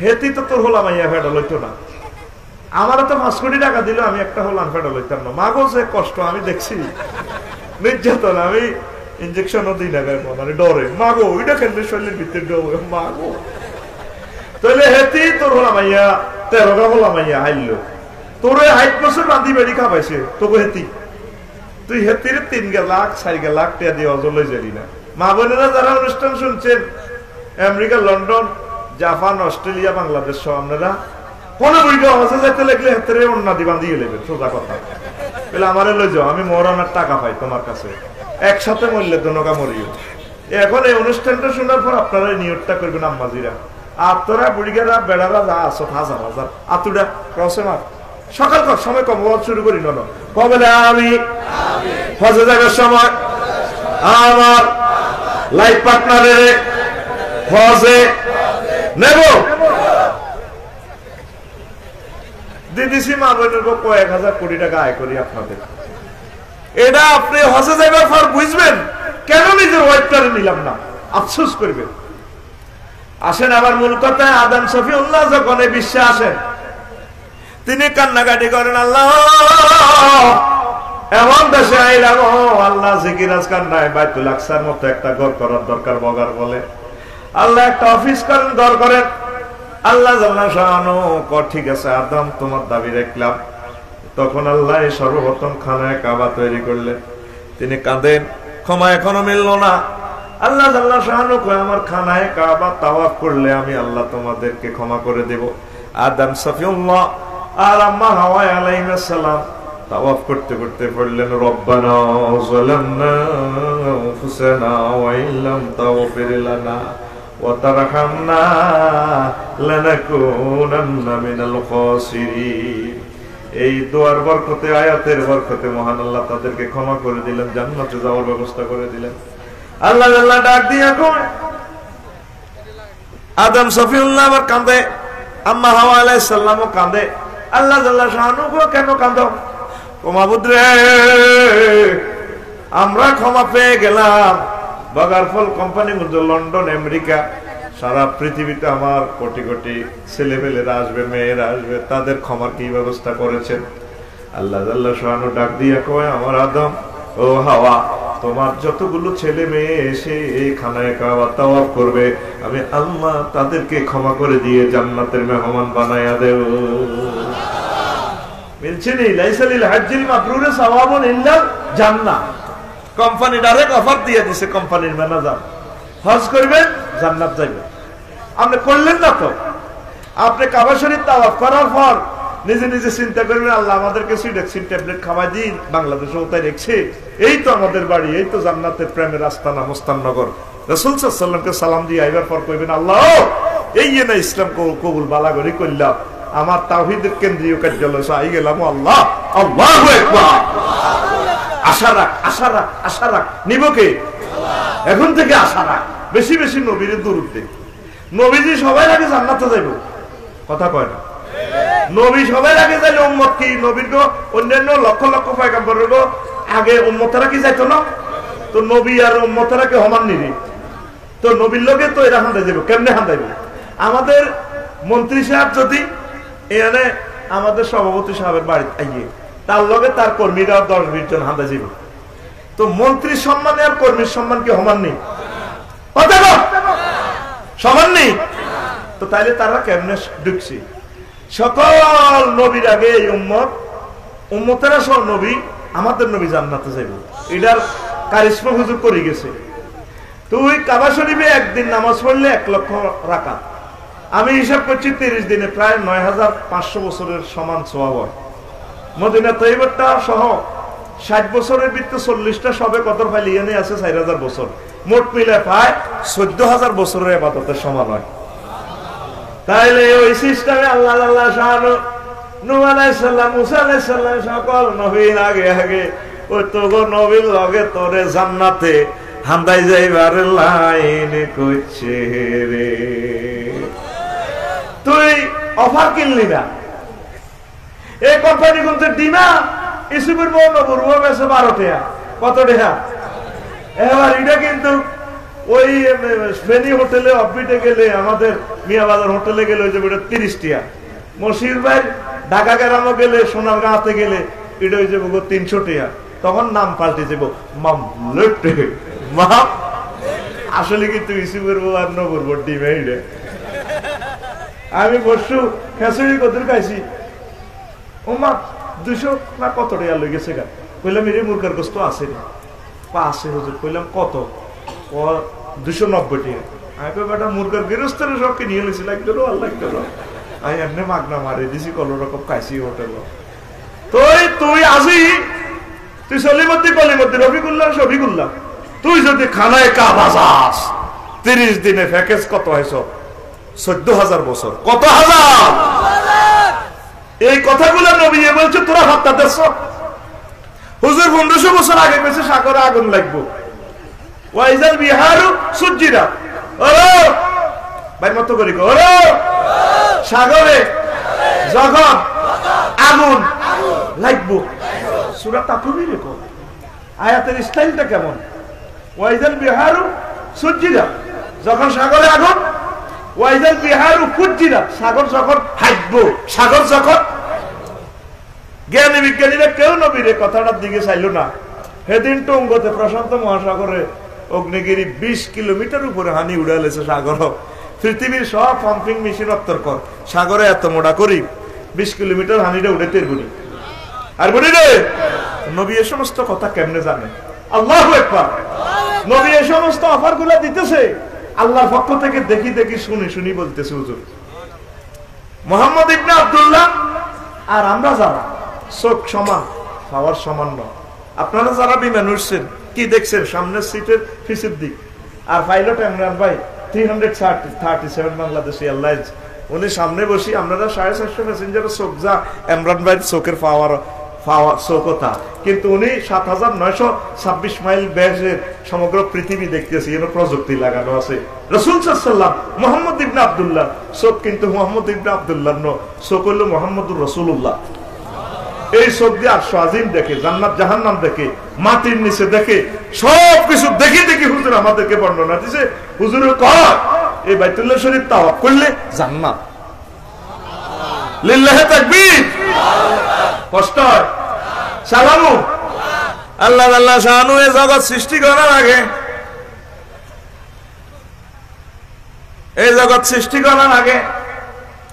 হেতি তো তোর হলাম ইয়া ফেডা লইতো না। আমারও তো 5 কোটি টাকা দিল, আমি একটা হলাম ফেডা লইতাম না। মাগো যে কষ্ট আমি দেখছি, নির্যাতন, আমি ইঞ্জেকশনও দিই না মানে ডরে, মাগো ওইটা খেললে শরীরের ভিতরে ডরে, মাগো তাহলে হেতি তোর হলাম ইয়া 13 হলাম ইয়া হাইল, তোর 8 বছর বাঁধি বেড়ি খাবাইছে তোকে হেতি, তুই হেতির 3 লাখ 4 লাখ টাকা দিয়ে অজলে যাবি না। মা বোনেরা যারা অনুষ্ঠান শুনছেন, America, London, Japan, Australia, Bangladesh সহ আপনারা কোন বুড়িকে হজে যাইতে লাগলে হেতরে অন্য দিবান দিয়ে নেবেন, সোজা কথা বলে আমারে লই যাও, আমি মরানোর টাকা পাই তোমার কাছে, একসাথে মরলে দনকা মরিও। এখন এই অনুষ্ঠানটা শোনার পর আপনারা নিয়তটা করবেন আম্মাজিরা, আর তোরা বুড়িগারা বেড়ারা যা আছো হাজার হাজার আতুডা ক্রসে মার, সকাল কর সময় কম শুরু করি না কবে আমি হজে যাবার সময় আমার লাইফ পার্টনারের হজে নেব দিদিসি, মা বোনের কয়েক হাজার কোটি টাকা আয় করি আপনাদের। এটা আপনি হজে যাইবার পর বুঝবেন কেন নিজের ওয়াইফটারে নিলাম না, আফসোস করবেন। আসেন আবার মূল কথায়, আদম শফিউল্লাহ যখন এই বিশ্বে আসেন তিনি কান্নাকাটি করেন, আল্লাহ এমন দেশে আইলাম, আল্লাহ জিকির আজকার নাই, বাইতুল আকসার মতো একটা ঘর করার দরকার, বগার বলে আল্লাহ একটা অফিস করেন, ঘর করেন। আল্লাহ ঠিক আছে আদম তোমার দাবি রাখলাম। তখন আল্লাহ সর্বপ্রথম খানায় কাবা তৈরি করলেন, তিনি কাঁদেন, ক্ষমা এখনো মিলল না। আল্লাহ আমার খানায় কাবা তাওয়াফ করলে আমি আল্লাহ তোমাদেরকে ক্ষমা করে দেব। আদম শফিউল্লাহ আর আম্মা হাওয়া আলাইহিস সালাম তাওয়াফ করতে করতে পড়লেন, রব্বানা যালামনা আনফুসানা ওয়া ইল্লাম তাগফির লানা ওয়া তারহামনা লানাকুনান্না মিনাল খাসিরিন। এই দোয়ার বরকতে, আয়াতের বরকতে মহান আল্লাহ তাদেরকে ক্ষমা করে দিলেন, জান্নাতে যাওয়ার ব্যবস্থা করে দিলেন। আল্লাহ আল্লাহ ডাক দিয়া কয়, আদম শফিউল্লাহ আবার কাঁদে, আম্মা হাওয়া আলাইহিস সালামও কাঁদে। আল্লাহ জাল্লাহু শানুহু কেন কাঁদো? মাবুদ রে, আমরা ক্ষমা পেয়ে গেলাম, বাগারফল কোম্পানি, লন্ডন, আমেরিকা, সারা পৃথিবীতে আমার কোটি কোটি ছেলেমেয়েরা আসবে, মেয়েরা আসবে, তাদের ক্ষমার কি ব্যবস্থা করেছেন? আল্লাহ জাল্লাহু শানুহু ডাক দিয়া কয়, আমার আদম ও হাওয়া, তোমার যতগুলো ছেলে মেয়ে এসে এই খানায় কাবা তাওয়াফ করবে, আমি আল্লাহ তাদেরকে ক্ষমা করে দিয়ে জান্নাতের মেহমান বানায়া দেব। মিলছে নি? লাইসা লিল হাজ্জিল মাবরুরে সাওয়াবুন ইল্লাল জান্নাহ। কোম্পানি ডাইরেক্ট অফার দিয়ে দিছে, কোম্পানির ম্যানেজার, হজ করবেন জান্নাত যাবেন। আপনি করলেন না তো, আপনি কাবা শরীফ তাওয়াফ করার পর নিজে নিজে চিন্তা করবেন, আল্লাহ আমাদেরকে সিডেক্সিন ট্যাবলেট খাওয়াই দিন, বাংলাদেশে ওটাই রেখছে, এই তো আমাদের বাড়ি, এই তো জান্নাতের প্রেমের আস্তানা মুস্তাননগর। রাসূল সাল্লাল্লাহু আলাইহি ওয়াসাল্লামকে সালাম দিয়ে আইবার পর কইবেন, আল্লাহ এই না ইসলাম কবুল বালাগরি করলাম, আমার তাওহীদের কেন্দ্রীয় কার্যালয় আই গেলাম, আল্লাহ আল্লাহু আকবার। আশা রাখ, আশা রাখ, আশা রাখ, নিব কে? এখন থেকে আশা রাখ, বেশি বেশি নবীর দুরূদ দে। নবীজি সবাই আগে জান্নাতে যাইব, কথা কয় না? নবী সবাই আগে যাইলে উম্মত কি? নবীর গো অন্যান্য লক্ষ লক্ষ পয়গম্বরের গো আগে উম্মতেরা কি যাইতো না? তো নবী আর উম্মতেরা কে সমান নিবি? তো নবীর লোকে তো এরা হান্দাই যাবে, কেমনে হান্দাইবে? আমাদের মন্ত্রী সাহেব যদি এখানে আমাদের সভাপতি সাহেবের বাড়িতে আইয়ে তার লগে তার কর্মীরা 10-20 জন হাঁদা যাব। তো মন্ত্রীর সম্মানে আর কর্মীর সম্মান কি সমান নেই? সমান নেই। তো তাইলে তারা কেমনে ঢুকছে? সকল নবীর আগে এই উম্মতেরা সব নবী, আমাদের নবী জান্নাতে যাইব, এটার কারিশমা হুজুর করে গেছে। তুই কাবা শরীফে একদিন নামাজ পড়লে 1 লক্ষ রাকাত, আমি হিসাব করছি 30 দিনে প্রায় 9500 বছরের সমান সওয়াব হয়। মদিনা তৈয়বাটা সহ 60 বছরের ভিতরে 40টা সবে কদর ফাইলে এনে আছে 4000 বছর, মোট মিলে প্রায় 14000 বছরের ইবাদতের সমান হয়। তাইলে ওই সিস্টেমে আল্লাহ শাহানু নূহ আলাইহিস সালাম, মুসা আলাইহিস সালাম সকল নবীর আগে আগে ওই তো গো নবীর লগে তোরে জান্নাতে হান্দাই যাইবার লাইন কইছে রে। তুই অফার কিনলি না, এই কোম্পানি কিন্তু ডিমা ইসুবের বউ নবুর বউ বেছে 12 টাকা, কত টাকা? এবার এটা কিন্তু ওই ফেনী হোটেলে অফবিটে গেলে, আমাদের মিয়াবাজার হোটেলে গেলে ওই যে 30 টাকা, মশির ভাই ঢাকা গ্রামে গেলে, সোনার গাঁতে গেলে এটা হয়ে যাবো 300 টাকা। তখন নাম পাল্টে যাবো মাম। আসলে কিন্তু ইসুবের বউ আর নবুর বউ ডিমে। আমি পরশু খেসুড়ি কদুর খাইছি, ও মা 200 না কত টাকা লই গেছে গা। কইলাম এর মুরগার গোস্ত আছে না? আছে হুজুর। কইলাম কত? ও 290 টাকা। আমি কই বেটা মুরগার গৃহস্থের সব কিনে নিয়েছি, লাগতো আমি এমনি মাগনা মারি দিছি, কোন রকম খাইছি হোটেল। তুই আসি, তুই সলিমদ্দি কলিমদ্দি রফিকুল্লাহ, তুই যদি খানায় কা বাজাস 30 দিনে প্যাকেজ কত হয়েছ? 14,000 বছর। কত হাজার? এই কথাগুলো নবী বলছে, তোরা হত্যা দেশ। হুজুর 1500 বছর আগে পেয়েছে সাগরে আগুন লাগবো, ওয়াইজাল বিহারু সুজ্জিরা, ভাই মতো করি সাগরে যখন আগুন লাগবো। সূরা তাকুবীর আয়াতের স্টাইলটা কেমন? ওয়াইজাল বিহারু সুজ্জিরা, যখন সাগরে আগুন, ওয়াইজাল বিহারু ফুজ্জিরা, সাগর যখন হাইবো, সাগর যখন। জ্ঞানী বিজ্ঞানীরা কেউ নবীর কথাটার দিকে চাইল না। সেদিন টঙ্গতে প্রশান্ত মহাসাগরে অগ্নিগিরি 20 কিলোমিটার উপরে হানি উড়ালেছে সাগর। পৃথিবীর সব পাম্পিং মেশিন অত্তরকর, সাগরে এত মোটা করি 20 কিলোমিটার হানিটা উড়ে তেরবুনি। আর বলি রে, নবী এ সমস্ত কথা কেমনে জানে? আল্লাহু আকবার। নবী এ সমস্ত অফার গুলা দিতেছে আল্লাহর পক্ষ থেকে, দেখি দেখি শুনি বলতেছে হুজুর। মুহাম্মদ ইবনে আব্দুল্লাহ আর আমরা যারা চোখ সমান, পাওয়ার সমান নয়। আপনারা যারা বিমান উঠছেন কি দেখছেন? সামনের সিটের পিছের দিক। আর পাইলট ইমরান ভাই 337 বাংলাদেশি এয়ারলাইন্স, উনি সামনে বসি। আপনারা 450 প্যাসেঞ্জারের চোখ যা, ইমরান ভাইয়ের চোখের পাওয়ার চোখতা, কিন্তু উনি 7926 মাইল ব্যাসের সমগ্র পৃথিবী দেখতেছি। এর প্রযুক্তি লাগানো আছে। রাসূল সাল্লাল্লাহু মুহাম্মদ ইবনে আব্দুল্লাহ চোখ কিন্তু মুহাম্মদ ইবনে আব্দুল্লাহ ন, চোখ হলো মুহাম্মদুর রাসূলুল্লাহ। এই চোখ দিয়ে আরশ আজিম দেখে, জান্নাত জাহান্নাম দেখে, মাটির নিচে দেখে, সবকিছু দেখে দেখে হুজুর আমাদেরকে বর্ণনা দিয়েছে। হুজুরের কয় এই বাইতুল্লাহ শরীফ তাওয়াফ করলে জান্নাত। লিল্লাহি তাকবীর। কষ্ট হয় সালামু আল্লাহ শাহানু এ জগৎ সৃষ্টি করার আগে, এই জগৎ সৃষ্টি করার আগে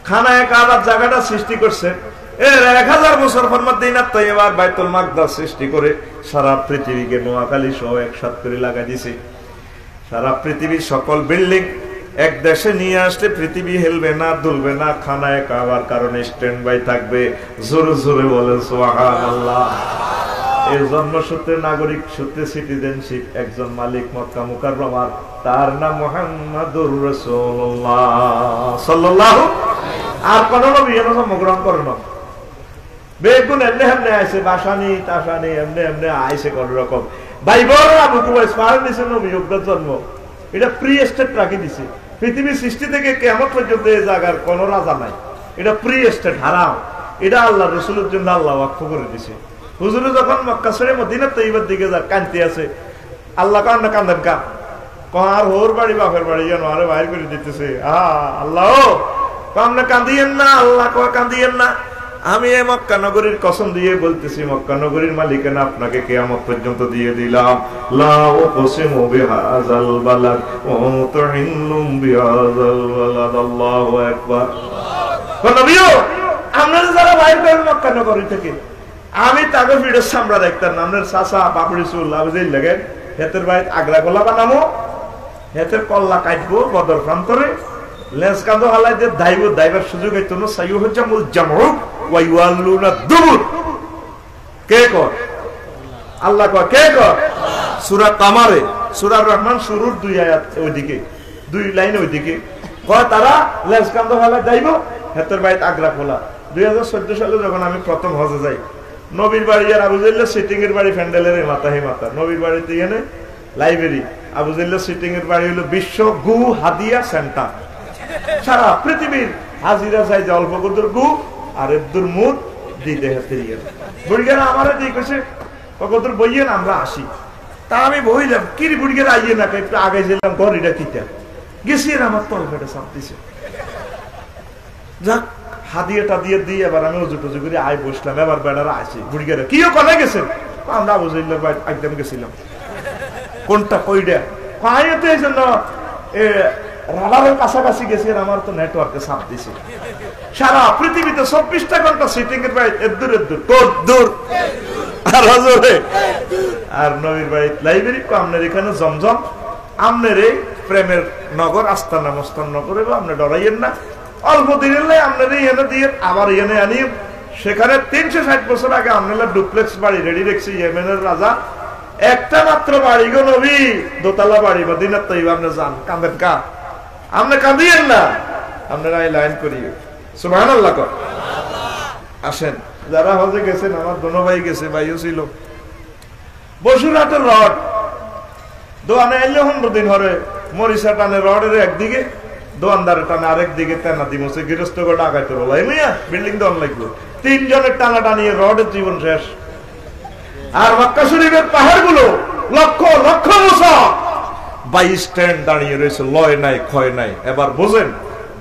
খানায়ে কাবার জায়গাটা সৃষ্টি করছে। এর 1000 বছর পর মদিনা তৈয়বার বাইতুল মাকদাস সৃষ্টি করে সারা পৃথিবীকে নোয়াখালী সহ একসাথ করে লাগাই দিয়েছে। সারা পৃথিবীর সকল বিল্ডিং এক দেশে নিয়ে আসলে পৃথিবী হেলবে না, দুলবে না, খানায় কাবার কারণে স্ট্যান্ড বাই থাকবে। জোরে জোরে বলেন সুবহানাল্লাহ। এই জন্মসূত্রে, নাগরিক সূত্রে সিটিজেনশিপ একজন মালিক মক্কা মুকাররমার, তার নাম মুহাম্মাদুর রাসূলুল্লাহ সাল্লাল্লাহু। আর কোন নবী এর জন্মগ্রহণ করে না। বেগুন এমনি এমনি আইছে, বাসানি তাসানি এমনি এমনি আইছে কোন রকম। ভাই বড় আবু কুবাইস পাহাড় দিছে নবী যোগ্য জন্ম। এটা প্রি স্টেট রাখি দিছে। পৃথিবীর সৃষ্টি থেকে কিয়ামত পর্যন্ত এই জায়গার কোন রাজা নাই। এটা প্রি স্টেট, হারাম। এটা আল্লাহ রাসূলের জন্য আল্লাহ ওয়াকফ করে দিছে। হুজুরে যখন মক্কা ছেড়ে মদিনা তৈয়বার দিকে যা কাঁদতে আছে, আল্লাহ কান্না কান্দেন কা আর হোর বাড়ি বাপের বাড়ি যেন আরে বাইর করে দিতেছে। আল্লাহ কান্না কান্দিয়েন না, আল্লাহ কান্দিয়েন না। আমি এই মক্কা নগরীর কসম দিয়ে বলতেছি, মক্কা নগরীর মালিকানা আপনাকে কিয়ামত পর্যন্ত দিয়ে দিলাম। লা উকসিমু বিহাযাল বালাদ ওয়া মুতাহিল্লুম বিহাযাল বালাদ। আল্লাহু আকবার। নবীও আপনারা যারা বাইরে করেন মক্কা নগরী থেকে, আমি তাকে ভিডিওর সামনে দেখতাম না। আপনার চাচা বাপড়ি চুল আবুজাইল লাগে হেতের বাইরে আগ্রা গোলা বানাবো, হেতের কল্লা কাটবো বদর প্রান্তরে, লেন্স কান্দ হালাই দিয়ে দাইবার সুযোগ হইতো না। সাইয়ু হচ্ছে মূল জামরুক ওয়া ইউআল্লুনা দুবুর। কে কর? আল্লাহ কয়। কে কর? সূরা কামারে, সূরা রহমান শুরুর 2 আয়াত ওইদিকে, 2 লাইন ওইদিকে কয় তারা লেন্স কান্দ হালাই দাইব হেতের বাইরে আগ্রা খোলা। 2014 সালে যখন আমি প্রথম হজে যাই, নবীর বাড়ি আর আবুজাইল্লাহ সিটিং এর বাড়ি প্যান্ডেলের মাথা হে মাথা। নবীর বাড়িতে এনে লাইব্রেরি, আবুজাইল্লাহ সিটিং এর বাড়ি হলো বিশ্ব গু হাদিয়া সেন্টার। সারা পৃথিবীর হাজিরা চাই যে অল্প কদর গু আর এদুর মুদ দিতে হাতে বুড়িগারা আমার দিয়ে কেছে কদর বইয়েন আমরা আসি। তা আমি বইলাম কি বুড়িগারা আইয়ে না, একটু আগে যেলাম গড়িটা কিটা গেছি, আমার তল ফেটে চাপ দিছে। যাক হাদিয়াটা দিয়ে দিয়ে এবার আমি উজু টুজু করে আয় বসলাম। এবার বেড়ারা আসি, বুড়িগারা কিও কোথায় গেছেন? আমরা আবুজাইল্লাহ ভাই একদম গেছিলাম। কোনটা কইডা? পাইতে এই জন্য রাডারের কাছাকাছি গেছি, আমার তো নেটওয়ার্কে চাপ দিছে। সারা পৃথিবীতে 24টা ঘন্টা সিটিং এর বাইরে এদুর এদুর দূর আর হজরে আর নবীর বাড়ি লাইব্রেরি। আপনার এখানে জমজম, আপনার এই প্রেমের নগর আস্তানা মস্তান নগর, আপনি ডরাইয়েন না। অল্প দিনের লাই আপনার এনে দিয়ে আবার এনে আনি। সেখানে 360 বছর আগে আপনার ডুপ্লেক্স বাড়ি রেডি রেখেছি ইয়েমেনের রাজা। একটা মাত্র বাড়ি গো নবী, দোতলা বাড়ি, মদিনার তৈবা। আপনি যান, কাঁদেন কা? আপনি কাঁদিয়েন না, আপনারা এই লাইন করি সুবহানাল্লাহ কর। আসেন যারা হজে গেছেন, আমার দোনো ভাই গেছে, ভাইও ছিল। বসুরহাটের রড দোয়ানে এলে 15 দিন হরে মরিচা টানে রডের একদিকে, দোয়ানদারে টানে আরেক দিকে, তেনা দিমছে গৃহস্থ করে ডাকাইতে বলাই মিয়া বিল্ডিং দোয়ান লাগলো। 3 জনের টানা টানিয়ে রডের জীবন শেষ। আর মক্কা শরীফের পাহাড় গুলো লক্ষ লক্ষ বছর 22 স্ট্যান্ড দাঁড়িয়ে রয়েছে, লয় নাই ক্ষয় নাই। এবার বোঝেন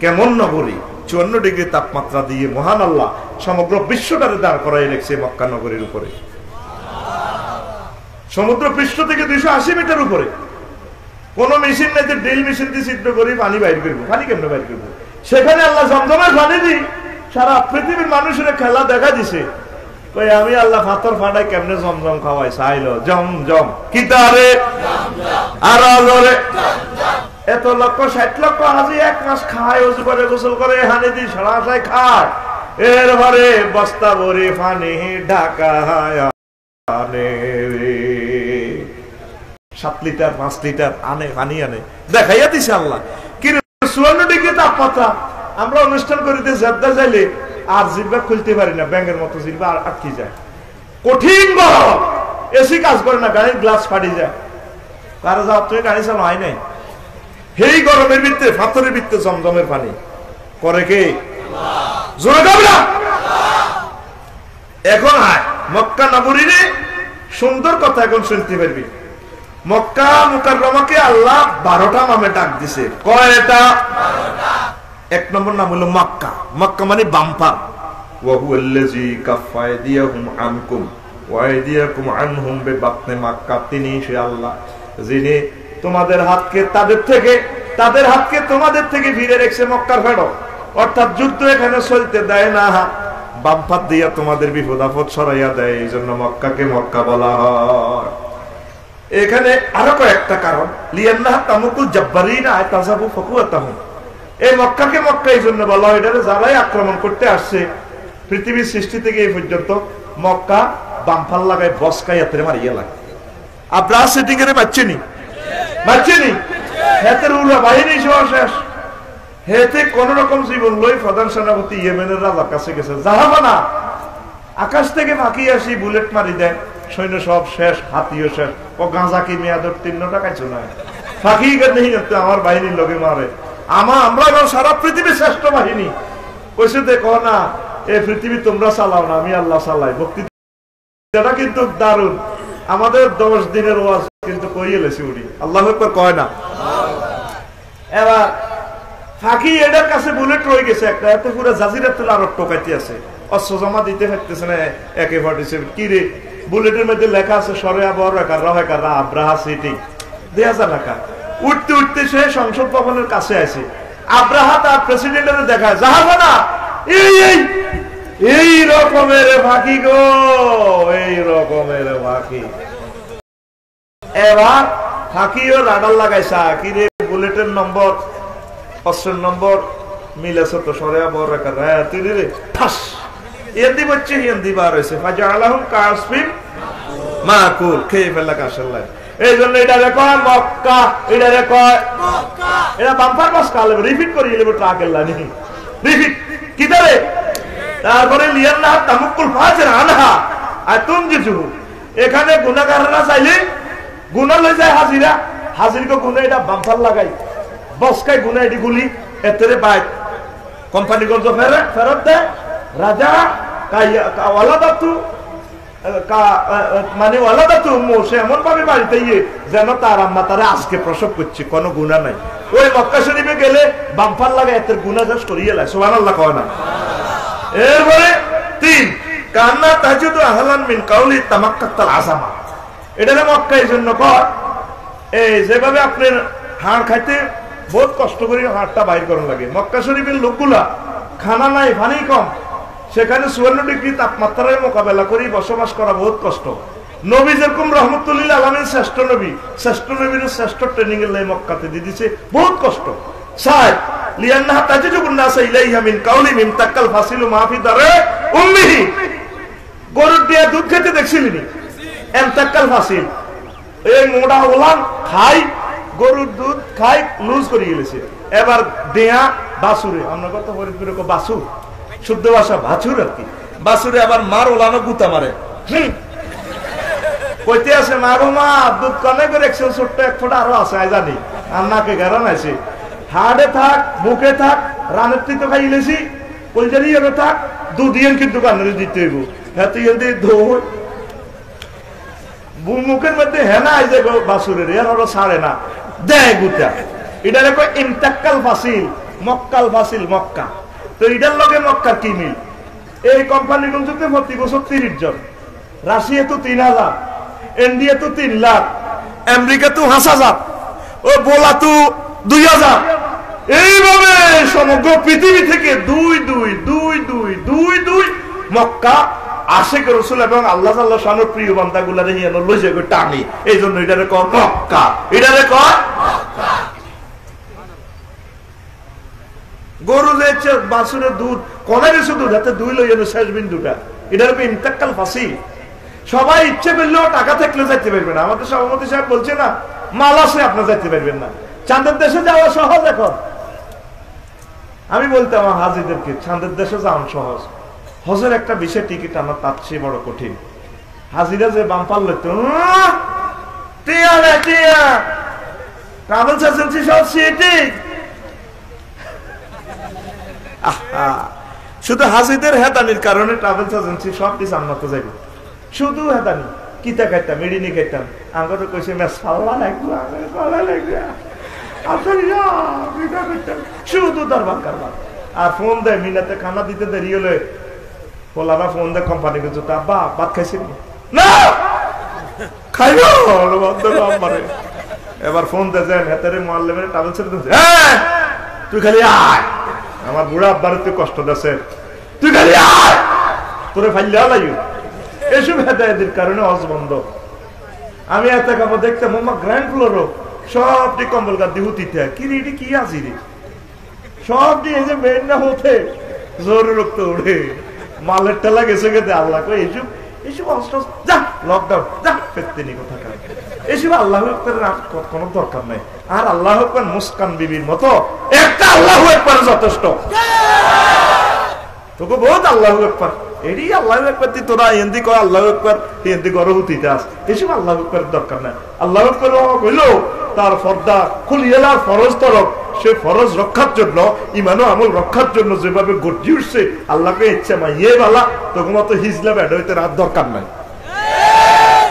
কেমন নগরী, 54 ডিগ্রি তাপমাত্রা দিয়ে মহান আল্লাহ সমগ্র বিশ্বটারে দাঁড় করাই রেখেছে মক্কা নগরীর উপরে। সমুদ্র পৃষ্ঠ থেকে 280 মিটার উপরে। কোন মেশিন নাই যে ড্রিল মেশিন দিয়ে ছিদ্র করে পানি বাইর করবো। পানি কেমনে বাইর করবো? সেখানে আল্লাহ জমজমের পানি দিয়ে সারা পৃথিবীর মানুষের খেলা দেখা দিছে। আমি আল্লাহ পাথর ফাটাই কেমনে জমজম খাওয়াই চাইল। জমজম কিতারে আর এত লক্ষ 60 লক্ষ হাজি 1 মাস খায়, ওযু করে গোসল করে, হানি দি সরাসায় খায়। এরপরে বস্তা ভরে পানি ঢাকা আনে, 7 লিটার 5 লিটার আনে পানি আনে, দেখাইয়া দিছে আল্লাহ। কি 54 ডিগ্রি তাপমাত্রা। আমরা অনুষ্ঠান করিতে জেদ্দা যাইলে আর জিব্বা খুলতে পারি না, ব্যাঙের মতো জিব্বা আর আটকে যায়। কঠিন গরম, এসি কাজ করে না, গাড়ির গ্লাস ফাটি যায়। কারো যাও তুই গাড়ি চালানো হয় নাই। এই গরমের ভিতরে পাথরের ভিতরে জমজমের পানি করে কে? জোরে গাবলা। এখন আয় মক্কা নগরীরে সুন্দর কথা এখন শুনতে পারবি। মক্কা মুকাররমাকে আল্লাহ 12টা নামে ডাক দিছে। কয়টা? 1 নম্বর নাম হলো মক্কা। মক্কা মানে বাম্পার। ওয়া হুয়াল্লাযী কাফফা আইদিয়াহুম আনকুম ওয়া আইদিয়াকুম আনহুম বিবাতনি মক্কা। তিনি সে আল্লাহ যিনি তোমাদের হাতকে তাদের হাতকে তোমাদের থেকে ফিরে রেখেছে মক্কার ফেরত। অর্থাৎ যুদ্ধ এখানে চলতে দেয় না, বাম্পার দিয়া তোমাদের বিপদ আপদ সরাইয়া দেয়। এই জন্য মক্কাকে মক্কা বলা হয়। এখানে আরো কয়েকটা কারণ। লিয়ান্নাহা তামুকুল জাব্বারিনা আতাযাবু ফাকুয়াতাহুম। এই মক্কাকে মক্কা এই জন্য বলা হয়, এটারে যারাই আক্রমণ করতে আসছে পৃথিবীর সৃষ্টি থেকে এই পর্যন্ত মক্কা বাম্পার লাগায় বসকায়াতে মারিয়া লাগে। আপনারা সেটিং এর বাচ্চেনি হেতের উড়া বাহিনী সহ শেষ। হেতে কোন রকম জীবন লই প্রধান সেনাপতি ইয়েমেনের রাজার কাছে গেছে। জাহাবানা আকাশ থেকে ফাঁকি আসি বুলেট মারি দেয়, সৈন্য সব শেষ, হাতিও শেষ। ও গাঁজা কি মেয়াদর 3 টাকা চলে ফাঁকি নেই, আমার বাহিনীর লোকে মারে। আমরা সারা পৃথিবীর শ্রেষ্ঠ বাহিনী। কইছে দেখো না, এই পৃথিবী তোমরা চালাও না, আমি আল্লাহ চালাই। বক্তৃতা কিন্তু দারুণ। আমাদের 10 দিনের ওয়াজ কিন্তু কইয়ে লেছি উনি, আল্লাহু আকবার কয় না। এবার ফাঁকি এটার কাছে বুলেট রয়ে গেছে একটা, এত পুরো জাজিরাতুল আরব টোকাইতে আছে। অস্ত্র জমা দিতে পারতেছে না AK-47 কি রে বুলেটের মধ্যে লেখা আছে সরেয়া বড় কাররা আব্রাহা সিটি 2000 টাকা উঠতে উঠতে সে সংসদ ভবনের কাছে আসে আব্রাহা তার প্রেসিডেন্টের দেখায় যাবে না এই রকমের ফাঁকি গো এই রকমের ফাঁকি এবার ফাঁকিও রাডার লাগাইছা কি রে বুলেটের নম্বর অস্ত্রের নম্বর মিলেছে তো সরেয়া বড় কাররা তুই রে ঠাস এন্দি বচ্চে হিন্দি বার হয়েছে ফাজালাহুম কাসফিন মাকুল খেয়ে ফেললা কাশাল্লাহ এই জন্য এটা কয় মক্কা এটা কয় মক্কা এটা বাম্পার বাস কালে রিপিট করি এলে ট্রাকের লানি রিপিট কি ধরে তারপরে লিয়ান্না তামুকুল ফাজর আনহা আর তুমজিজু এখানে গুনাহগাররা চাইলে গুনাহ লই যায় হাজিরা হাজিরকে গুনাহ এটা বাম্পার লাগাই বসকাই গুনাহ এডি গুলি এতরে বাইক কোম্পানি গঞ্জ ফেরত দেয় রাজা ওয়ালাদাতু মানে ওয়ালাদাতু সে এমন ভাবে বাড়িতে যেন তার আম্মা তারা আজকে প্রসব করছে কোনো গুনাহ নাই ওই মক্কা শরীফে গেলে বাম্পার লাগা এত গুনাহ জাস করিয়ে লাই সুবহানাল্লাহ কয় না এরপরে 3 কান্না তাজুদু আহলান মিন কাউলি তামাক্কাতাল আযামা এটা মক্কা এই জন্য কয় এই যেভাবে আপনি হাড় খাইতে বহুত কষ্ট করে হাড়টা বাইর করার লাগে মক্কা শরীফের লোকগুলা খানা নাই পানি কম সেখানে 54 ডিগ্রি তাপমাত্রায় মোকাবেলা করে বসবাস করা বহুত কষ্ট নবী যেরকম রহমতুল্লিল আলামিন শ্রেষ্ঠ নবীর শ্রেষ্ঠ ট্রেনিং এর লাই মক্কাতে দিয়ে দিছে বহুত কষ্ট সাহেব লিয়ান্নাহা তাজিদুন নাস ইলাইহা মিন কাউলি মিন তাকাল ফাসিলু মাফি দারে উম্মিহি গরুর দিয়ে দুধ খেতে দেখছিলেন এম তাকাল ফাসিল এই মোড়া ওলান খাই গরুর দুধ খাই লুজ করে গেছে এবার দেয়া বাসুরে আমরা কত ফরিদপুরে বাসুর শুদ্ধ ভাষা বাছুর আর কি বাছুরে আবার মার ওলানো গুতা মারে কইতে আছে মারো মা দুধ কনে করে 100 ছোট্ট এক ফোঁটা আরো আছে আই জানি আর নাকে গারান আছে হাড়ে থাক মুখে থাক রানের তুই তো খাইলেছি কলজারি এর থাক দুদিন কিন্তু কানে দিতে হইব হ্যাঁ তুই এতে ধোয় মুখের মধ্যে হেনা আই যে বাছুরের এর আরো ছাড়ে না দেয় গুতা এটা দেখো ইমতাক্কাল ফাসিল মক্কাল ফাসিল মক্কা তো এটার লগে মক্কার কি মিল এই কোম্পানিগুলোতে প্রতি বছর 30 জন রাশিয়া তো 3000 ইন্ডিয়া তো 3 লাখ আমেরিকা তো 5000 ও বোলা তো 2000 এইভাবে সমগ্র পৃথিবী থেকে 2 মক্কা আশিক রাসূল এবং আল্লাহ তাআলা শানের প্রিয় বান্দাগুলা নিয়ে লই যায় টানি এইজন্য এটারে কয় মক্কা এটারে কয় মক্কা গরু লেছে বাছুরের দুধ কোনে গেছে দুধ হাতে দুই লই এনে শেষ বিন্দুটা এটার উপর ইন্তাকাল ফাসি সবাই ইচ্ছে করলেও টাকা থাকলে যাইতে পারবে না আমাদের সভাপতি সাহেব বলছে না মাল আছে আপনারা যাইতে পারবেন না চাঁদের দেশে যাওয়া সহজ এখন আমি বলতাম আমার হাজিদেরকে চাঁদের দেশে যাওয়া সহজ হজের একটা বিশেষ টিকিট আমার তার চেয়ে বড় কঠিন হাজিরা যে বাম্পার লইতো ট্রাভেলস এজেন্সি সব সিটি শুধু হাজিদের হেদানির কারণে ট্রাভেলস এজেন্সি সব কিছু আমরা তো যাইব শুধু হেদানি কিতা খাইতাম মেডিনি খাইতাম আমার তো কইছে মেস ফাল্লা লাগবে শুধু দরবার কারবার আর ফোন দেয় মিনাতে খানা দিতে দেরি হলে পোলারা ফোন দেয় কোম্পানি কে জুতা আব্বা ভাত খাইছি না খাইও এবার ফোন দেয় যায় হেতারে মোয়াল্লেমের ট্রাভেলস এজেন্সি তুই খালি আয় আমার বুড়া আব্বার তুই কষ্ট দেছে তুই খালি আয় তোরে ফাইলে লাগবে এসব হেদায়েতের কারণে হজ বন্ধ আমি এত কাপড় দেখতাম আমার গ্র্যান্ড ফ্লোরও সবটি কম্বল গাদি হুতিতে কি রে এটি কি আজি রে সব দিয়ে যে মেন না হতে জোর রক্ত উড়ে মালের টেলা গেছে গেছে আল্লাহ কই এইসব যা লকডাউন যা পেত্তেনি কথা কার এইসব আল্লাহু আকবারের কোনো দরকার নাই আর আল্লাহু আকবার মুসকান বিবির মতো একটা আল্লাহু আকবার যথেষ্ট তোকে বহুত আল্লাহু আকবার এডি আল্লাহু আকবার দি তোরা হিন্দি কয় আল্লাহু আকবার হিন্দি করো হুতিতে আস এইসব আল্লাহু আকবারের দরকার নাই আল্লাহু আকবার কইলো তার পর্দা খুলিয়েলা ফরজ তরক সে ফরজ রক্ষার জন্য ইমান ও আমল রক্ষার জন্য যেভাবে গর্জি উঠছে আল্লাহকে ইচ্ছা মাইয়ে বালা তখন মতো হিজলা ব্যাড হইতে রাত দরকার নাই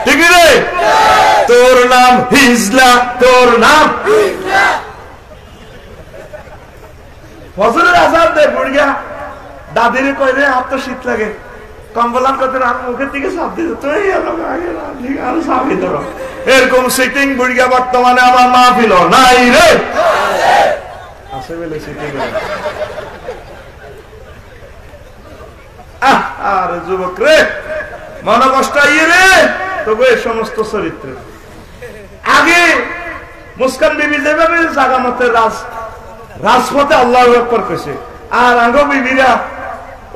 ঠিক রে তোর নাম হিজলা তোর নাম হিজলা ফজরের আযান দে বুড়িয়া দাদিরে কইলে হাত তো শীত লাগে, কম্বলার কথা আর মুখের দিকে চাপ দিতে তুই আরো চাপি ধরো। এরকম সিটিং বুড়িয়া বর্তমানে আমার মাহফিল নাই রে, আছে বলে সিটিং। আরে যুবক রে, মন কষ্ট ইয়ে রে, তবে এই সমস্ত চরিত্র আগে মুস্কান বিবি যেভাবে জাগা মতে রাজপথে আল্লাহু আকবার কইছে, আর আঙ্গ বিবিরা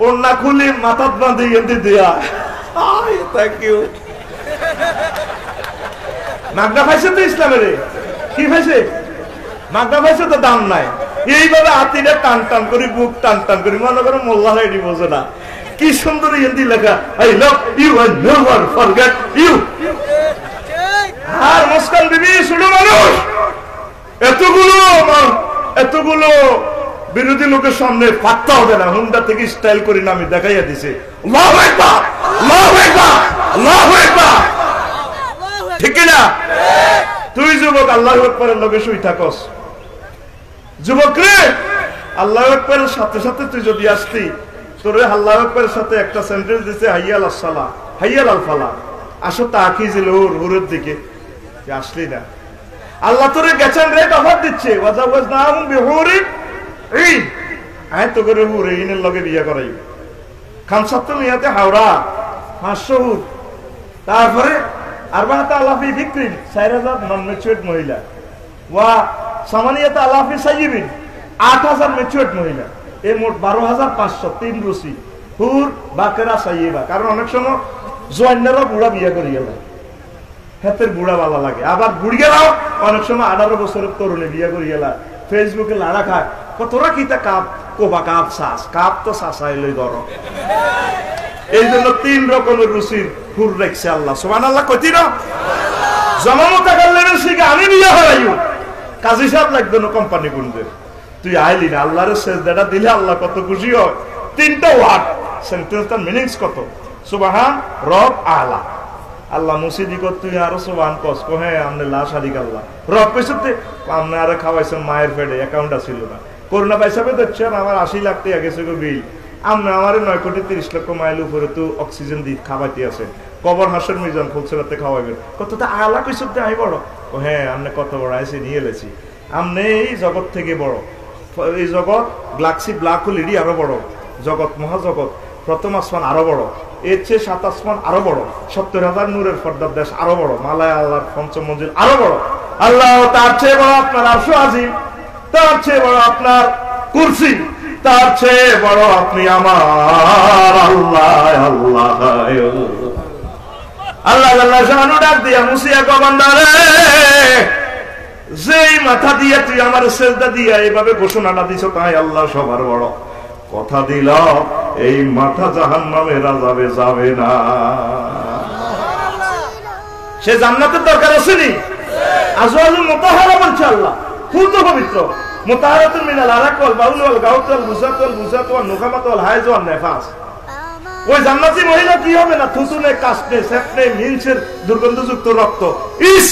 ওড়না খুলি মাথাত বাঁধি এতে দেয়া থ্যাংক ইউ। মাগনা পাইছে তো ইসলামের, কি পাইছে? মাগনা পাইছে তো দাম নাই। এইভাবে হাতিটা টান টান করি, বুক টান টান করি, মনে করো মোল্লা লাইডি বোঝে না কি সুন্দর হিন্দি লেখা, I love you I never forget you. আর মুস্কান বিবি ছোট মানুষ, এতগুলো বিরোধী লোকের সামনে পাত্তা হবে না, হুন্ডা থেকে স্টাইল করি না আমি দেখাইয়া দিছে, আল্লাহু আকবার আল্লাহু আকবার আল্লাহু আকবার, ঠিক না? তুই যুবক আল্লাহু আকবারের লগে শুই থাকস, যুবক রে আল্লাহু আকবারের সাথে সাথে তুই যদি আসতি, তোরে আল্লাহু আকবারের সাথে একটা সেন্টেন্স দিছে, হাইয়া আলাস সালাহ হাইয়া আল ফালাহ, আসো তাকিজিল হুরের দিকে, আসলি না। আল্লাহ তোরে গেছেন রেট অফার দিচ্ছে, ওয়াজাওয়াজনাহুম বিহুরিন ঈন, আয় তো করে হুরে ইনের লগে বিয়া করাই, খামসাত মিয়াতে হাওড়া 500 হুর, তারপরে আরবাহাত আলাফি বিক্রিন 4000 নন ম্যাচুয়ার্ড মহিলা, ওয়া সামানিয়াত আলাফি সাইয়িবিন 8000 ম্যাচুয়ার্ড মহিলা, এই মোট 12500 তিন রুসি হুর বাকেরা সাইয়িবা। কারণ অনেক সময় জোয়ান্নারা বুড়া বিয়া করি গেল, হাতের বুড়া ভালো লাগে, আবার বুড়ি গেলাও অনেক সময় 18 বছরের তরুণী বিয়া করি গেলা, ফেসবুকে লাড়া খায়, কতরা কিতা কাপ কোবা কাপ শ্বাস কাপ তো শ্বাসাইলই গরম। এই জন্য 3 রকমের রুচির হুর রাখছে আল্লাহ, সুবহানাল্লাহ কইতি না? জমামতা করলেন শিখে আমি বিয়া হরাইও, কাজী সাহেব লাগবে না কোম্পানি গুনদের, তুই আইলি না, আল্লাহর সেজদাটা দিলে আল্লাহ কত খুশি হয়। 3টা ওয়ার্ড সেন্টেন্সটার মিনিংস কত? সুবহান রব আলা, আল্লাহ মুসিদি কর, তুই আরো সুবহান কস কো, হ্যাঁ আমনে লা শারিক আল্লাহ, রব কইছতে আমনে আরে খাওয়াইছেন মায়ের পেটে, অ্যাকাউন্ট ছিল না, করোনা পয়সাবে দেখছেন আমার 80 লাখ টাকা গেছে গো বিল, আমনে আমারে 9 কোটি 30 লক্ষ মাইল উপরে তো অক্সিজেন দি খাওয়াইতে আছে, কবর হাসর মিজান ফুলসরাতে খাওয়াইবেন, কতটা আলা কইছতে আই বড়, ও হ্যাঁ আমনে কত বড় আইছে নিয়ে এলেছি, আমনে এই জগৎ থেকে বড়, এই জগৎ গ্যালাক্সি ব্ল্যাক হোল এডি আরো বড় জগৎ, মহাজগৎ, প্রথম আসমান আরো বড়, এর চেয়ে 7 আসমান আরো বড়, 70,000 নূরের পর্দার দেশ আরো বড়, মালায় আল্লাহর পঞ্চম মঞ্জিল আরো বড়, আল্লাহ তার চেয়ে বড় আপনার আরশ আজিম, তার চেয়ে বড় আপনার কুরসি, তার চেয়ে বড় আপনি আমার আল্লাহ। আল্লাহ আল্লাহ আল্লাহ শানু ডাক দিয়া মুসিয়া গবান্দারে, যেই মাথা দিয়া তুই আমার সেজদা দিয়া এইভাবে ঘোষণাটা দিছ, তাই আল্লাহ সবার বড়, কথা দিল এই মাথা জাহান্নামে যাবে যাবে না, সে জান্নাতের দরকার আসেনি। আজওয়াজুল মুতাহহারা বলছে আল্লাহ, পূর্ণ পবিত্র, মুতাহহারাতুন মিনাল আরাক ওয়াল বাউল ওয়াল গাউত ওয়াল বুসাত ওয়াল নুখামাত ওয়াল হায়জ ওয়াল নেফাস। ওই জান্নাতি মহিলা কি হবে না, থুতুনে কাশনে সেপনে মিনসের দুর্গন্ধযুক্ত রক্ত, ইস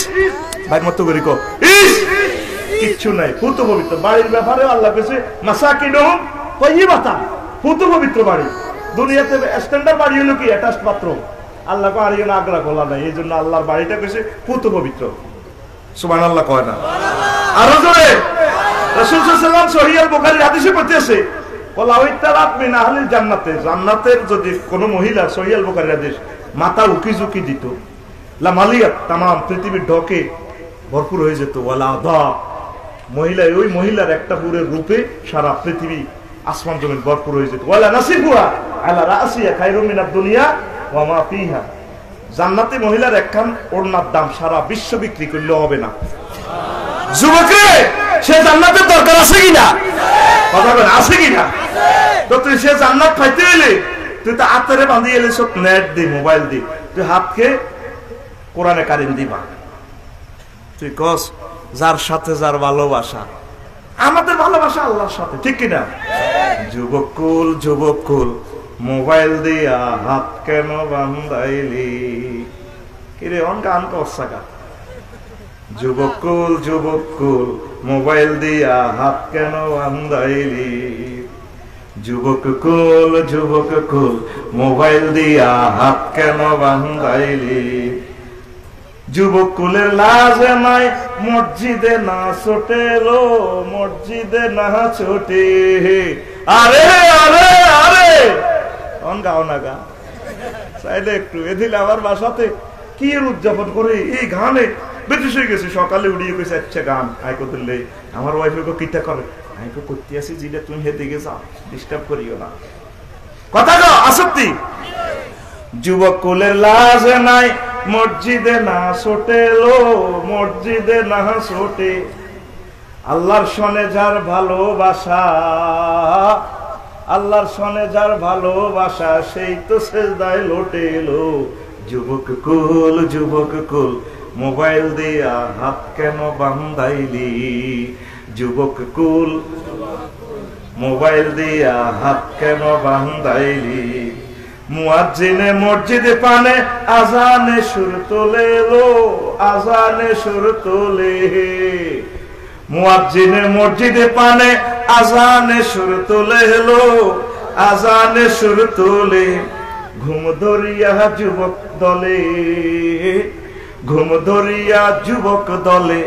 ভাই মত করি কো, ইস কিচ্ছু নাই, পূর্ণ পবিত্র। বাড়ির ব্যাপারে আল্লাহ কইছে মাসাকিনুহুম তাইয়্যিবাতান, পূর্ণ পবিত্র বাড়ি। দুনিয়াতে স্ট্যান্ডার্ড বাড়ি হলো কি অ্যাটাচড বাথরুম, আল্লাহ কো আরিয়া আগ্রা খোলা নাই, এই জন্য আল্লাহর বাড়িটা কইছে পূর্ণ পবিত্র, সুবহানাল্লাহ কয় না? আরো জোরে রাসূল সাল্লাল্লাহু আলাইহি ওয়াসাল্লাম সহিহ আল বুখারীর হাদিসে বলতেছে, ওয়ালা ইত্তারাত মিন আহলিল জান্নাতে, জান্নাতের যদি কোন মহিলা, সহিহ আল বুখারীর হাদিস, মাথা উকি ঝুঁকি দিত, লা মালিয়াত তামাম পৃথিবীর ঢকে ভরপুর হয়ে যেত, ওয়ালা আদা মহিলা, ওই মহিলার একটা পুরের রূপে সারা পৃথিবী আসমান জমিন ভরপুর হয়ে যেত, ওয়ালা নাসিফুহা আলা রাসিয়া খায়রুম মিনাদ দুনিয়া ওয়া মা ফিহা, জান্নাতি মহিলার একখান ওড়নার দাম সারা বিশ্ব বিক্রি করলেও হবে না। যুবকরে সে জান্নাতের দরকার আছে কিনা, কথা বলেন আছে কিনা? তো তুই সে জান্নাত পাইতে এলে তুই তো হাতেরে বাঁধি এলে সব নেট দি, মোবাইল দি, তুই হাতকে কোরআনে কারিম দিবা, তুই কস যার সাথে যার ভালোবাসা, আমাদের ভালোবাসা আল্লাহর সাথে, ঠিক কিনা? যুবকুল যুবকুল মোবাইল দিয়া হাত কেন বান্ধাইলি, কিরে অন গান করছাকা, যুবকুল যুবকুল মোবাইল দিয়া হাত কেন বান্ধাইলি, যুবক কুল মোবাইল দিয়া হাত কেন বান্ধাইলি? যুবক কুলের লাজে নাই মসজিদে না ছোটেলো, মসজিদে না ছোটে। আরে আরে আরে অন গাও না গা চাইলে একটু এদিলে আমার বাসাতে কি উদযাপন করে এই গানে ব্রিটিশ হয়ে গেছে। সকালে উড়িয়ে গেছে আচ্ছা গান আইকো তুললে আমার ওয়াইফে কিটা করে আইকো করতে আসি জিলে তুমি হে দিকে যাও, ডিস্টার্ব করিও না। কথা গো আসক্তি। যুবক কুলের লাজে নাই মসজিদে না ছোটেলো, মসজিদে না ছোটে। আল্লাহর সনে যার ভালোবাসা, আল্লাহর সনে যার ভালোবাসা সেই তো সেজদায় লোটেলো। যুবক কুল মোবাইল দিয়া হাত কেন বান্ধাইলি? যুবক কুল মোবাইল দিয়া হাত কেন বান্ধাইলি? মুয়াজ্জিনে মসজিদে পানে আজানে সুর তোলে লো, আজানে সুর তোলে। মুয়াজ্জিনে মসজিদে পানে আজানে সুর তোলে লো, আজানে সুর তোলে। ঘুম ধরিয়া যুবক দলে, ঘুম ধরিয়া যুবক দলে,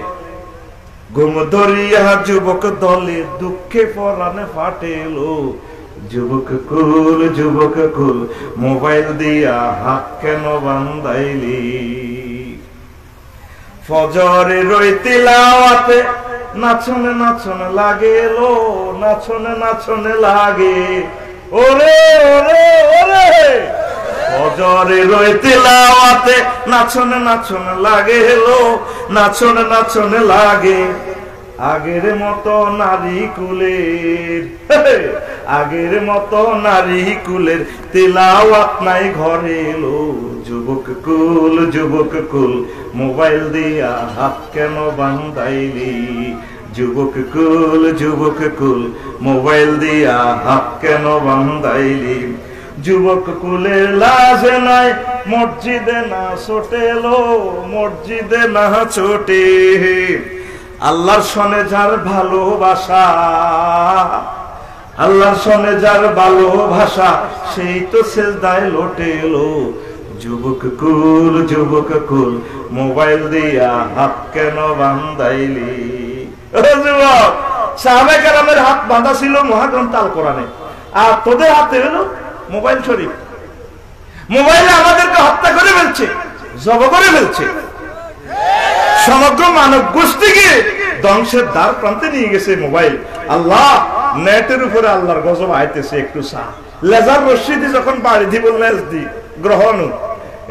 ঘুম ধরিয়া যুবক দলে দুঃখে পরাণে ফাটেলো। যুবক কুল মোবাইল দিয়া হাত কেন বান্ধাইলি? ফজরে রই তিলাওয়াতে নাচনে নাচনে লাগে লো, নাচনে নাচনে লাগে। ওরে ওরে ওরে ফজরে রই তিলাওয়াতে নাচনে নাচনে লাগে লো, নাচনে নাচনে লাগে। আগের মতো নারী কুলের, আগের মতো নারী কুলের তিলাওয়াত নাই ঘরে এলো। যুবক কুল মোবাইল দিয়া হাত কেন বান্ধাইলি? যুবক কুল মোবাইল দিয়া হাত কেন বান্ধাইলি? যুবক কুলের লাজে নাই মসজিদে না ছোটেলো, মসজিদে না ছোটে। আল্লাহর সনে যার ভালোবাসা, আল্লাহর সনে যার ভালোবাসা সেই তো সেজদায় লোটেলো। যুবক কুল মোবাইল দিয়া হাত কেন বান্ধাইলি? যুবক সাহাবায়ে কেরামের হাত বাঁধা ছিল মহাগ্রন্থ আল কোরআনে, আর তোদের হাতে হলো মোবাইল শরীফ। মোবাইলে আমাদেরকে হত্যা করে ফেলছে, জব করে ফেলছে। সমগ্র মানব গোষ্ঠীকে ধ্বংসের দ্বার প্রান্তে নিয়ে গেছে মোবাইল। আল্লাহ নেটের উপরে আল্লাহর গজব আইতেছে একটু সা লেজার রশ্মি যখন বাড়ি দিব লেজ দি গ্রহণ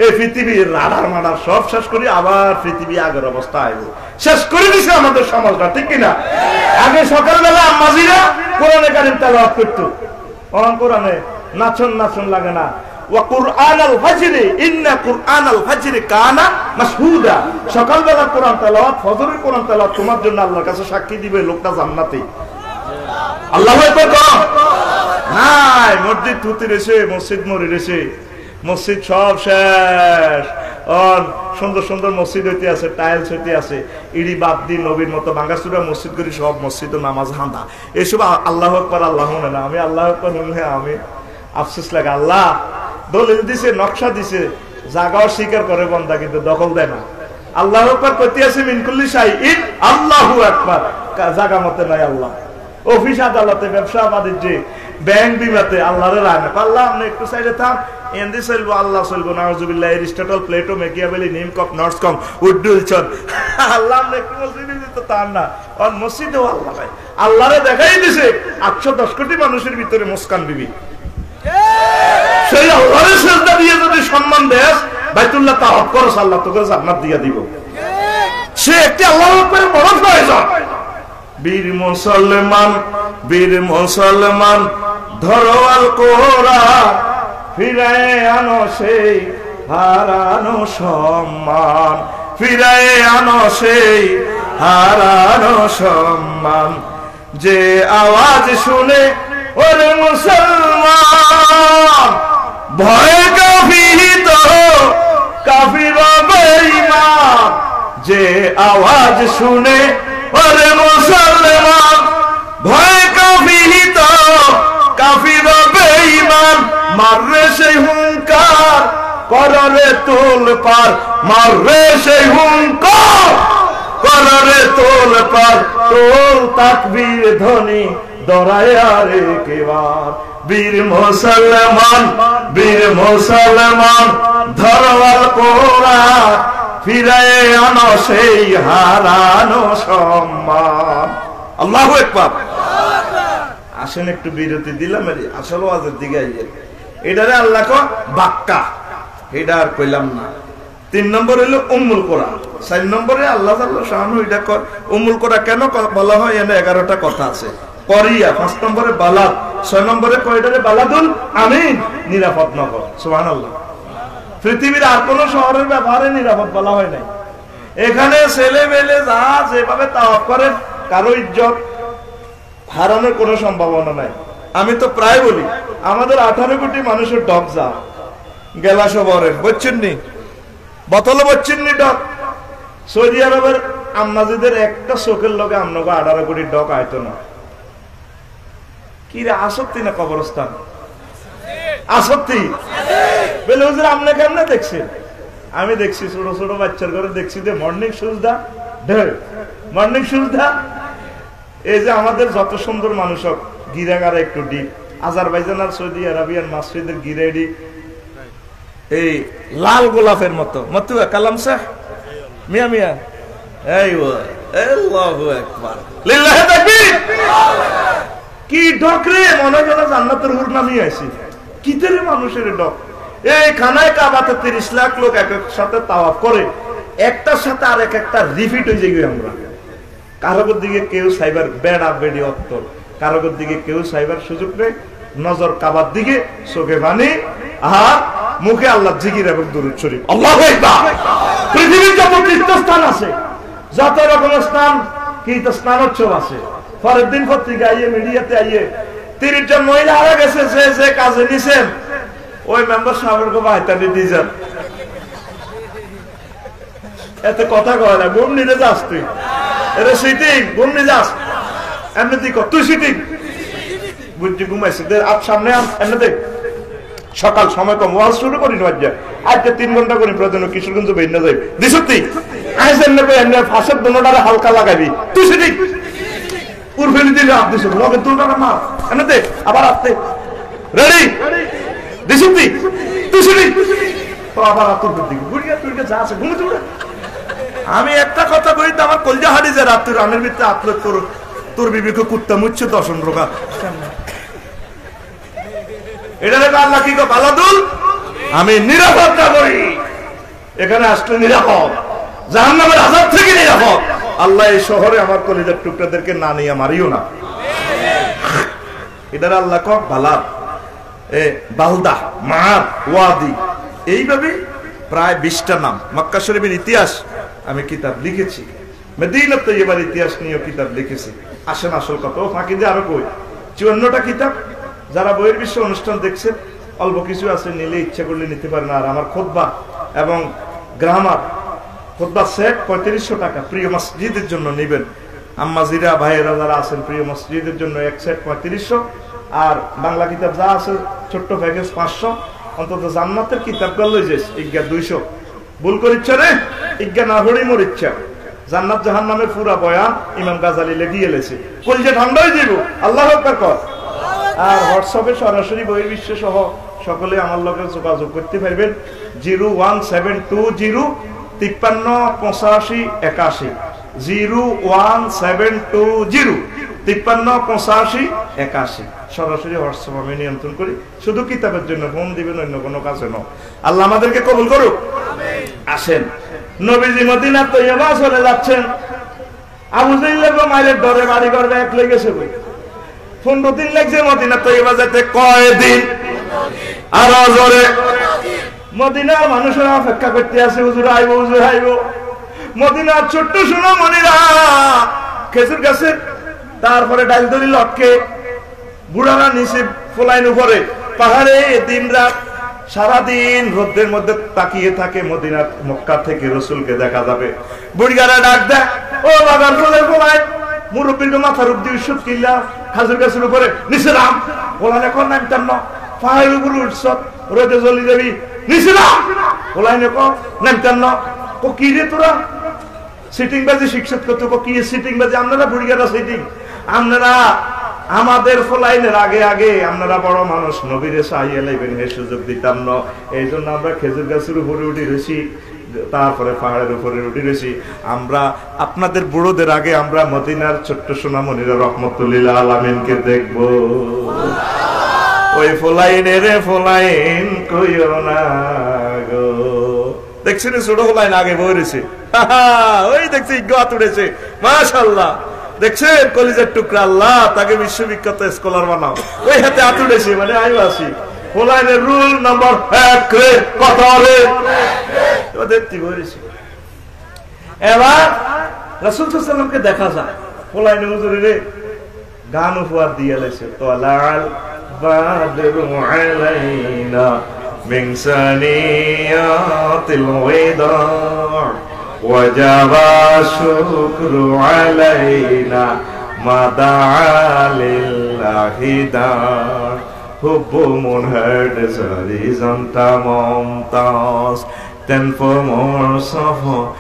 এই পৃথিবীর রাডার মাডার সব শেষ করি আবার পৃথিবী আগের অবস্থা আইব। শেষ করে দিছে আমাদের সমাজটা, ঠিক কিনা? আগে সকালবেলা আম্মাজিরা কোরআনে কারিম তেলাওয়াত করতো, অন কোরআনে নাচন নাচন লাগে না। সকালবেলা কোরআন তেলাওয়াত, ফজরের কোরআন তেলাওয়াত তোমার জন্য আল্লাহর কাছে সাক্ষী দিবে লোকটা জান্নাতে। আল্লাহু আকবার কর। নাই মসজিদ থুতি রেছে, মসজিদ মরে রেছে, মসজিদ সব শেষ। সুন্দর সুন্দর মসজিদ হইতে আছে, টাইলস হইতে আছে, ইড়ি বাদ দিয়ে নবীর মতো ভাঙ্গাচুরা মসজিদ করি সব মসজিদ নামাজ হান্দা এসব। আল্লাহু আকবার আল্লাহ না, আমি আল্লাহু আকবার শুনলে আমি আফসোস লাগে। আল্লাহ দলিল দিছে, নকশা দিছে, জাগাও স্বীকার করে বন্দা কিন্তু দখল দেয় না। আল্লাহু আকবার কইতে আছে মিন কুল্লি শাইইন আল্লাহু আকবার, জাগা মতে নাই আল্লাহ। অফিস আদালতে, ব্যবসা বাণিজ্যে, ব্যাংক বিমাতে আল্লাহরে রায় না। আল্লাহ আপনি একটু সাইডে থাম, এন্দি চলবো, আল্লাহ চলবো। নাউজুবিল্লাহ, এরিস্টটল, প্লেটো, মেকিয়াভেলি, নিমকপ, নর্সকম, উড্ডুলচন। আল্লাহ আপনি একটু মসজিদে দিত তার না, অন মসজিদেও আল্লাহ নাই। আল্লাহরে দেখাই দিছে 810 কোটি মানুষের ভিতরে মুস্কান বিবি। সেই আল্লাহরে সেজদা দিয়ে যদি সম্মান দেস, বাইতুল্লাহ তাওয়াফ করস, আল্লাহ তোকে জান্নাত দিয়া দিব। সে একটি আল্লাহর উপরে বড় প্রয়োজন। বীর মুসলমান, বীর মুসলমান ধরো আল কোরআন, ফিরায়ে আনো সেই হারানো সম্মান, ফিরায়ে আনো সেই হারানো সম্মান। যে আওয়াজ শুনে ওরে মুসলমান ভয় কাঁপিত, কাফির বেঈমান। যে আওয়াজ শুনে ওরে মুসলমান ভয় কাঁপিত, কাফির কররে তোল পার মাররে সেই হুঙ্কার কররে তোল পার তোল তাকবীর ধ্বনি দরায়া রে কেবার বীর মুসলমান ধরওয়াল কোরআন ফিরায়ে আনো সেই হারানো সম্মান। আল্লাহু আকবার। আসেন একটু বিরতি দিলাম, আসল ওয়াজের দিকে আইয়ে এটারে আল্লাহ কো বাক্কা, এটা আর কইলাম না। 3 নম্বর হলো উম্মুল কোরআন, 4 নম্বরে আল্লাহ তাআলা শানু এটা কয় উম্মুল কোরআন কেন বলা হয়, এনে 11টা কথা আছে। করিয়া 5 নম্বরে বালাদ, 6 নম্বরে কয়টারে বালাদুল আমিন, নিরাপদ নগর। সুবহানাল্লাহ। পৃথিবীর আর কোন শহরের ব্যাপারে নিরাপদ বলা হয় নাই। এখানে ছেলে মেলে যা যেভাবে তাওয়াফ করে কারো ইজ্জত হারানোর কোনো সম্ভাবনা নাই। আমি তো প্রায় বলি আমাদের 18 কোটি মানুষের ডক যা গেলা শহরের বুঝছেন নি, বোতলে বুঝছেন নি ডক। সৌদি আরবের আম্মাজিদের একটা চোখের লগে আমনগো 18 কোটি ডক আইতো না। কি রে আসক্তি না কবরস্থান? আসক্তি বলে হুজুর আপনি কেমনে দেখছেন? আমি দেখছি ছোট ছোট বাচ্চার ঘরে দেখছি যে মর্নিং সুজদা ঢের, মর্নিং সুজদা। এই যে আমাদের যত সুন্দর মানুষ হোক গিরাগারা একটু ডিপ, আজারবাইজান আর সৌদি আরবিয়ান মসজিদের গিরেডি এই লাল গোলাপের মতো মতুয়া কালাম সাহ মিয়া মিয়া এই আল্লাহু আকবার লিল্লাহি তাকবীর। কি ডক রে, মনে হয় জান্নাতের হুর নামি আইছি। কিতের মানুষের ডক। এই খানায় কাবাতে 30 লাখ লোক এক সাথে তাওয়াফ করে, একটার সাথে আর একটা রিপিট হয়ে যাই। আমরা কারোর দিকে কেউ সাইবার বেড়া বেড়ি অত্তর, কারোর দিকে কেউ সাইবার সুযোগ নেই। নজর কাবার দিকে, চোখে বাণী আর মুখে আল্লাহ জিকির এবং দুরূদ শরীফ। আল্লাহু আকবার। পৃথিবীর যত তীর্থস্থান আছে, যত রকমের স্থান স্নানোৎসব আছে, পরের দিন পত্রিকা আইয়ে মিডিয়াতে আইয়ে 30 জন মহিলা হারা গেছে যে কাজে নিছেন, ওই মেম্বার সাহেবের কো ভাইতালি দিয়েছেন। এতে কথা কয় না, ঘুম নিতে যাস তুই, এরে সিটিং ঘুম নিয়ে যাস, এমনি তুই তুই সিটিং বুঝছি ঘুমাইছি আপ সামনে এমনি সকাল সময় কম ওয়াজ শুরু করি না, আজকে 3 ঘন্টা করি প্রয়োজন কিশোরগঞ্জ বের না যাই দিসতি আইসেন নেবে এমনি ফাঁসের দোনোটারে হালকা লাগাবি, তুই সিটিং উর্ফেলি দিলে আপনি শুধু লগে দুটারে মার এমনি আবার আপনি রেডি দিসতি তুই সিটিং আবার আতুর দিকে গুড়িয়া তুই যা আছে ঘুমে উড়ে। আমি একটা কথা কই, তো আমার কলজা হাড়ি যে রাত তুই রানের ভিতরে আপলোড করো, তোর বিবেকে কুত্তা মুচ্ছে 10 রোগা। এটা দেখো আল্লাহ কি বালাদুল আমি নিরাপদ করি, এখানে আসলে নিরাপদ, জাহান্নামের আযাব থেকে নিরাপদ। আল্লাহ এই শহরে আমার কলিজার টুকরাদেরকে না নিয়ে মারিও না। এটা আল্লাহ কক বালাদ এ বালদা মার ওয়াদি, এইভাবে প্রায় 20টা নাম। মক্কা শরীফের ইতিহাস আমি কিতাব লিখেছি, মদিনা তৈয়বার ইতিহাস নিয়ে কিতাব লিখেছি। আসেন আসল কথা, ও ফাঁকি দিয়ে আরো কই 54টা কিতাব। যারা বইয়ের বিশ্ব অনুষ্ঠান দেখছেন, অল্প কিছু আছে, নিলে ইচ্ছা করলে নিতে পারেন। আর আমার খুতবা এবং গ্রামার খুতবা সেট 3500 টাকা, প্রিয় মসজিদের জন্য নেবেন। আম্মাজিরা ভাইয়েরা যারা আছেন প্রিয় মসজিদের জন্য এক সেট 3500, আর বাংলা কিতাব যা আছে ছোট্ট প্যাকেজ 500। অন্তত জান্নাতের কিতাবগুলো লই যাস ইজ্ঞা 200। ভুল করিচ্ছ রে, ইজ্ঞা না হলেই মোর ইচ্ছা। জান্নাত জাহান্নামের পুরা বয়ান ইমাম গাজালি লিখে এলেছে, কলজে ঠান্ডা হয়ে যাইব। আল্লাহু আকবার কর। আর হোয়াটসঅ্যাপে সরাসরি বইয়ের বিশ্ব সহ সকলে আমার লগে যোগাযোগ করতে পারবেন। 01720 5385 81 01720 5385 81 সরাসরি হোয়াটসঅ্যাপ আমি নিয়ন্ত্রণ করি। শুধু কিতাবের জন্য ফোন দিবেন, অন্য কোনো কাজে নয়। আল্লাহ আমাদেরকে কবুল করুক। আসেন, নবীজি মদিনা তৈয়বা চলে যাচ্ছেন, আবু জাহেল মাইলের ডরে বাড়ি করবে এক লেগেছে বই 15 দিন লাগছে মদিনা তৈয়বা যেতে। কয়দিন? আরো জোরে। মদিনার মানুষেরা অপেক্ষা করতে আছে, হুজুর আইব হুজুর আইব। মদিনার ছোট্ট সোনা মনিরা খেজুর গাছের, তারপরে ডাল দড়ি লটকে, বুড়ারা নিচে ফলাইন উপরে পাহাড়ে দিন রাত সারাদিন রোদ্রের মধ্যে তাকিয়ে থাকে। মদিনা মক্কা থেকে রসুলকে দেখা যাবে। বুড়িগারা ডাক দেয়, ও বাবার ফলের ফলাই মুরব্বীর মাথার উপর দিয়ে সুদ কিল্লা খাজুর গাছের উপরে নিচে নাম বলান, এখন নামতাম না, পাহাড়ের উপর উঠছ, রোদে জ্বলি যাবি, নিচে না ফলাইনে কো নামতেন না কো কি রে তোরা সিটিং বাজি শিক্ষক করতে কো কি সিটিং বাজি আপনারা বুড়িগারা সিটিং আপনারা আমাদের ফলাইনের আগে আগে আপনারা বড় মানুষ নবীরে চাইয়ে লাইবেন হে সুযোগ দিতাম না এই জন্য আমরা খেজুর গাছের উপরে উঠে রয়েছি তারপরে পাহাড়ের উপরে উঠে রয়েছি আমরা আপনাদের বুড়োদের আগে আমরা মদিনার ছোট্ট সোনামণিরা রহমতুল্লাহ আলামিনকে দেখবো ওই ফলাইনের ফলাইন কইও না গো দেখছেন ছোট ফলাইন আগে বইরেছে ওই দেখছি গাত উড়েছে মাশাআল্লাহ দেখছেন কলিজার টুকরা আল্লাহ তাকে বিশ্ববিখ্যাত স্কলার বানাও ওই হাতে হাত উড়েছে মানে আইও আসি ফলাইনের রুল নাম্বার 1 রে কথা রে তো দেখতে বইরেছে এবার রাসূল সাল্লাল্লাহু আলাইহি ওয়াসাল্লামকে দেখা যায় ফলাইন হুজুরে গান উপহার দিয়ে লাইছে তালাল বাদরু আলাইনা মিন সানিয়াতিল ওয়াদা ওয়াজাবা শুকরু আলাইনা মাদালিল্লাহি দা হুব্বু মুনহাদ সারিজান্তা Mumtaz then for more suffer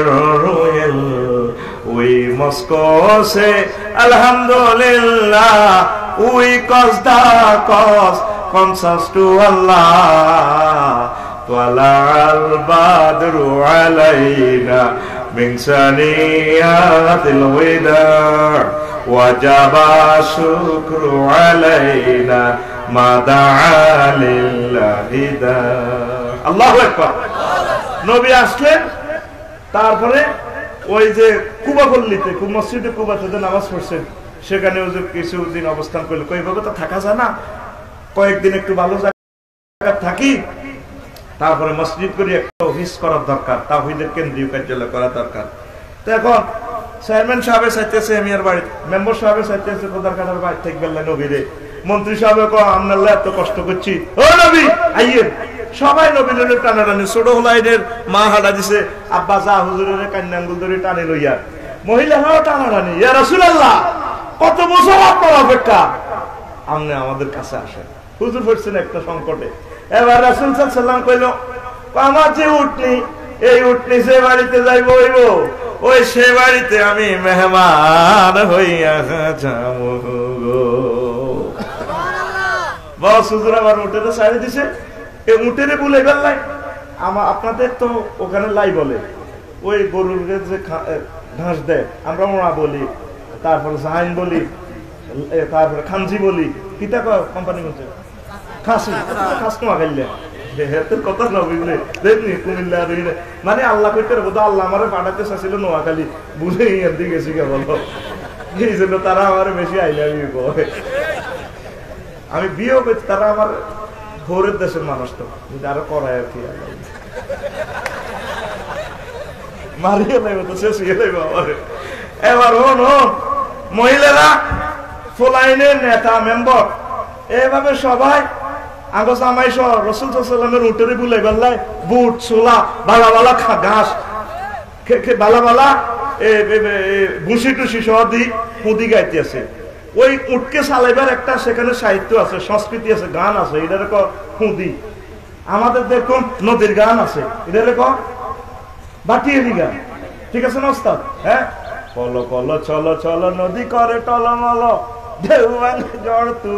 royal we must go say alhamdulillah we cause the cause conscious to Allah wala al badru alayna min saniyatil wida wajaba shukru alayna mada'a lillahi da Allahu akbar নবী আসলেন তারপরে ওই যে কুবা পল্লীতে মসজিদে কুবাতে নামাজ পড়ছেন সেখানে ওই যে কিছুদিন অবস্থান করলে কইভাবে তো থাকা যায় না কয়েকদিন একটু ভালো জায়গা থাকি তারপরে মসজিদ করে একটা অফিস করার দরকার তাওহীদের কেন্দ্রীয় কার্যালয় করা দরকার তো এখন চেয়ারম্যান সাহেব চাইতেছে এমিয়ার বাড়ি মেম্বার সাহেব চাইতেছে খোদার কাটার বাড়ি থেকে বেললেন নবীরে মন্ত্রী সাহেব আমরা এত কষ্ট করছি ও নবী আইয়েন সবাই নবীনের টানাটানি ছোট হলাইনের মা হাঁটা দিছে আব্বা যা হুজুরের কান্নাঙ্গুল ধরে টানে লইয়া মহিলারাও টানাটানি ইয়া রাসূলুল্লাহ কত বছর আপনার অপেক্ষা আপনি আমাদের কাছে আসেন হুজুর পড়ছেন একটা সংকটে এবার রাসূল সাল্লাল্লাহু আলাইহি ওয়াসাল্লাম কইল আমার যে উটনি এই উটনি যে বাড়িতে যাইব হইব ওই সে বাড়িতে আমি মেহমান হইয়া যাবো গো বস হুজুর আবার উঠে ছাড়ি দিছে এই উটেরে বলে বেললাই আপনাদের তো ওখানে লাই বলে ওই গরুর যে ঘাস দেয় আমরা ওরা বলি তারপরে জাহাইন বলি তারপরে খানজি বলি কিতা কোম্পানি বলছে খাসি খাস তোমা খাইলে কথা নবী বলে দেখনি কুমিল্লা মানে আল্লাহ কইতে বোধ আল্লাহ আমার পাঠাতে চাইছিল নোয়াখালী বুঝে এদিকে গেছি কে বলো এই জন্য তারা আমার বেশি আইলামি কয় আমি বিয়েও করছি তারা আমার ভোরের দেশের মানুষ তো আরো করায় আর কি মারিয়ে নেবে তো শেষ হয়ে যাবে আমার এবার হন মহিলারা ফলাইনের নেতা মেম্বার এভাবে সবাই আগো জামাই সহ রাসূল সাল্লাল্লাহু আলাইহি ওয়াসাল্লামের উটেরে বুলাই বেল্লাই বুট ছোলা বালা বালা ঘাস বালা বালা ভুসি টুসি সহ দি মুদি গাইতে আছে ওই উটকে চালাইবার একটা সেখানে সাহিত্য আছে সংস্কৃতি আছে গান আছে এটারে ক হুদি আমাদের দেখুন নদীর গান আছে এটারে ক বাটিয়ালি গান ঠিক আছে না ওস্তাদ হ্যাঁ কল কল চলো চলো নদী করে টলমল ঢেউ ভাঙে ঝড় তু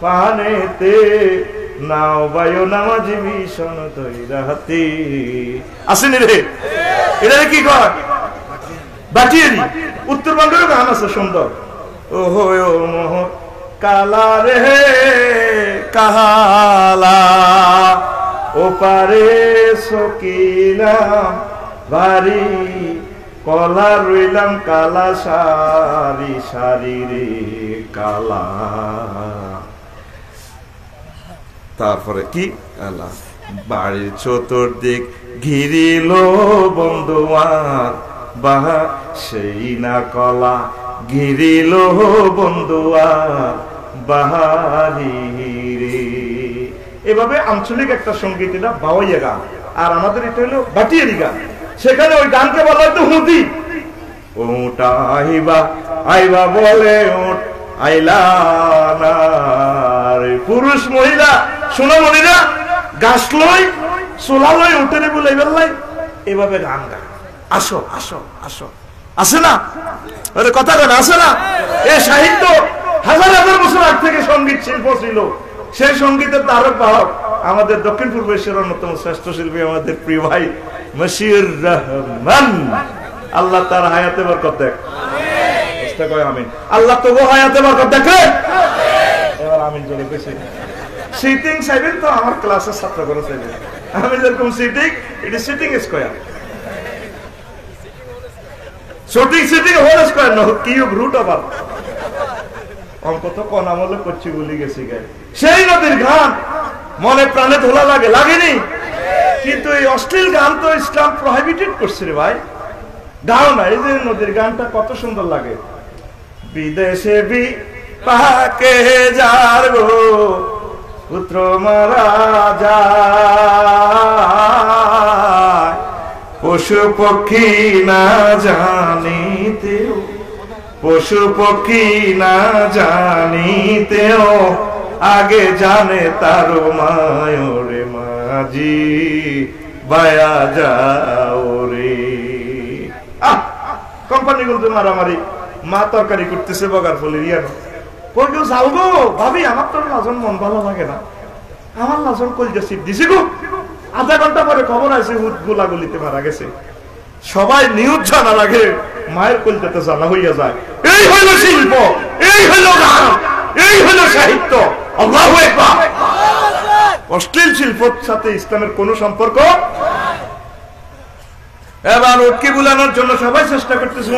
পানেতে নাও বায়ু নামাজি ভীষণ তৈরাহাতি আসেনি রে এটারে কি কর বাটিয়ালি উত্তরবঙ্গের গান আছে সুন্দর ওহো মোহ কালা রে কালা ওপারে সকিলাম বাড়ি কলা রইলাম কালা সারি সারি রে কালা তারপরে কি কালা বাড়ির চতুর্দিক ঘিরিল বন্ধুয়ার বাহা সেই না কলা ঘিরিল বন্ধুয়ার বাহারি রে এভাবে আঞ্চলিক একটা সঙ্গীত এটা বাউইয়া গান আর আমাদের এটা হলো বাটিয়ারি গান সেখানে ওই গানকে বলা হয়তো হুদি ওটা আইবা আইবা বলে ওট আইলা না রে পুরুষ মহিলা সোনামণিরা গাছ লই সোলালয় উঠে রে বলে বেল্লাই এভাবে গান গায়, আসো আসো আসো, আসে না? কথা কেন আসে না? এই সাহিত্য হাজার হাজার বছর আগ থেকে সঙ্গীত শিল্প ছিল। সেই সঙ্গীতের ধারক বাহক আমাদের দক্ষিণ পূর্ব এশিয়ার অন্যতম শ্রেষ্ঠ শিল্পী আমাদের প্রিয় ভাই মশিউর রহমান। আল্লাহ তার হায়াতে বরকত দেখ। আমিন। আল্লাহ তো হায়াতে বরকত দেখে। এবার আমিন জোরে বেশি। সিটিং চাইবেন তো আমার ক্লাসের ছাত্র করে চাইবেন। আমি যেরকম sitting, it is sitting square. Sitting whole square না, কিউব রুট ওভার। অঙ্ক তো কোন আমলে করছি বলি গেছি গায়ে। সেই নদীর গান মনে প্রাণে ধোলা লাগে, লাগেনি? কিন্তু এই অশ্লীল গান তো ইসলাম প্রহিবিটেড করছে রে ভাই। গাও না, এই যে নদীর গানটা কত সুন্দর লাগে। বিদেশে পাকে যার গো পুত্র মারা যায়, পশু পক্ষী না জানিতেও, পশু পক্ষী না জানিতেও আগে জানে তার মায়রে মাঝি বায়া যাও রে। কোম্পানি গুলো মারামারি, মা তরকারি করতেছে বগার ফুলের ইয়ার কই কেউ যাও গো ভাবি, আমার তোর লাজন মন ভালো লাগে না, আমার লাজন কলজা সিপ দিছি গো। আধা ঘন্টা পরে খবর আছে গোলাগুলিতে মারা গেছে। সবাই নিউজ জানার আগে মায়ের কলজাতে জানা হইয়া যায়। এই হইল শিল্প, এই হইল গান, এই হইল সাহিত্য। আল্লাহু আকবার। অশ্লীল শিল্পের সাথে ইসলামের কোন সম্পর্ক। এবার উটকি বুলানোর জন্য সবাই চেষ্টা করতেছে,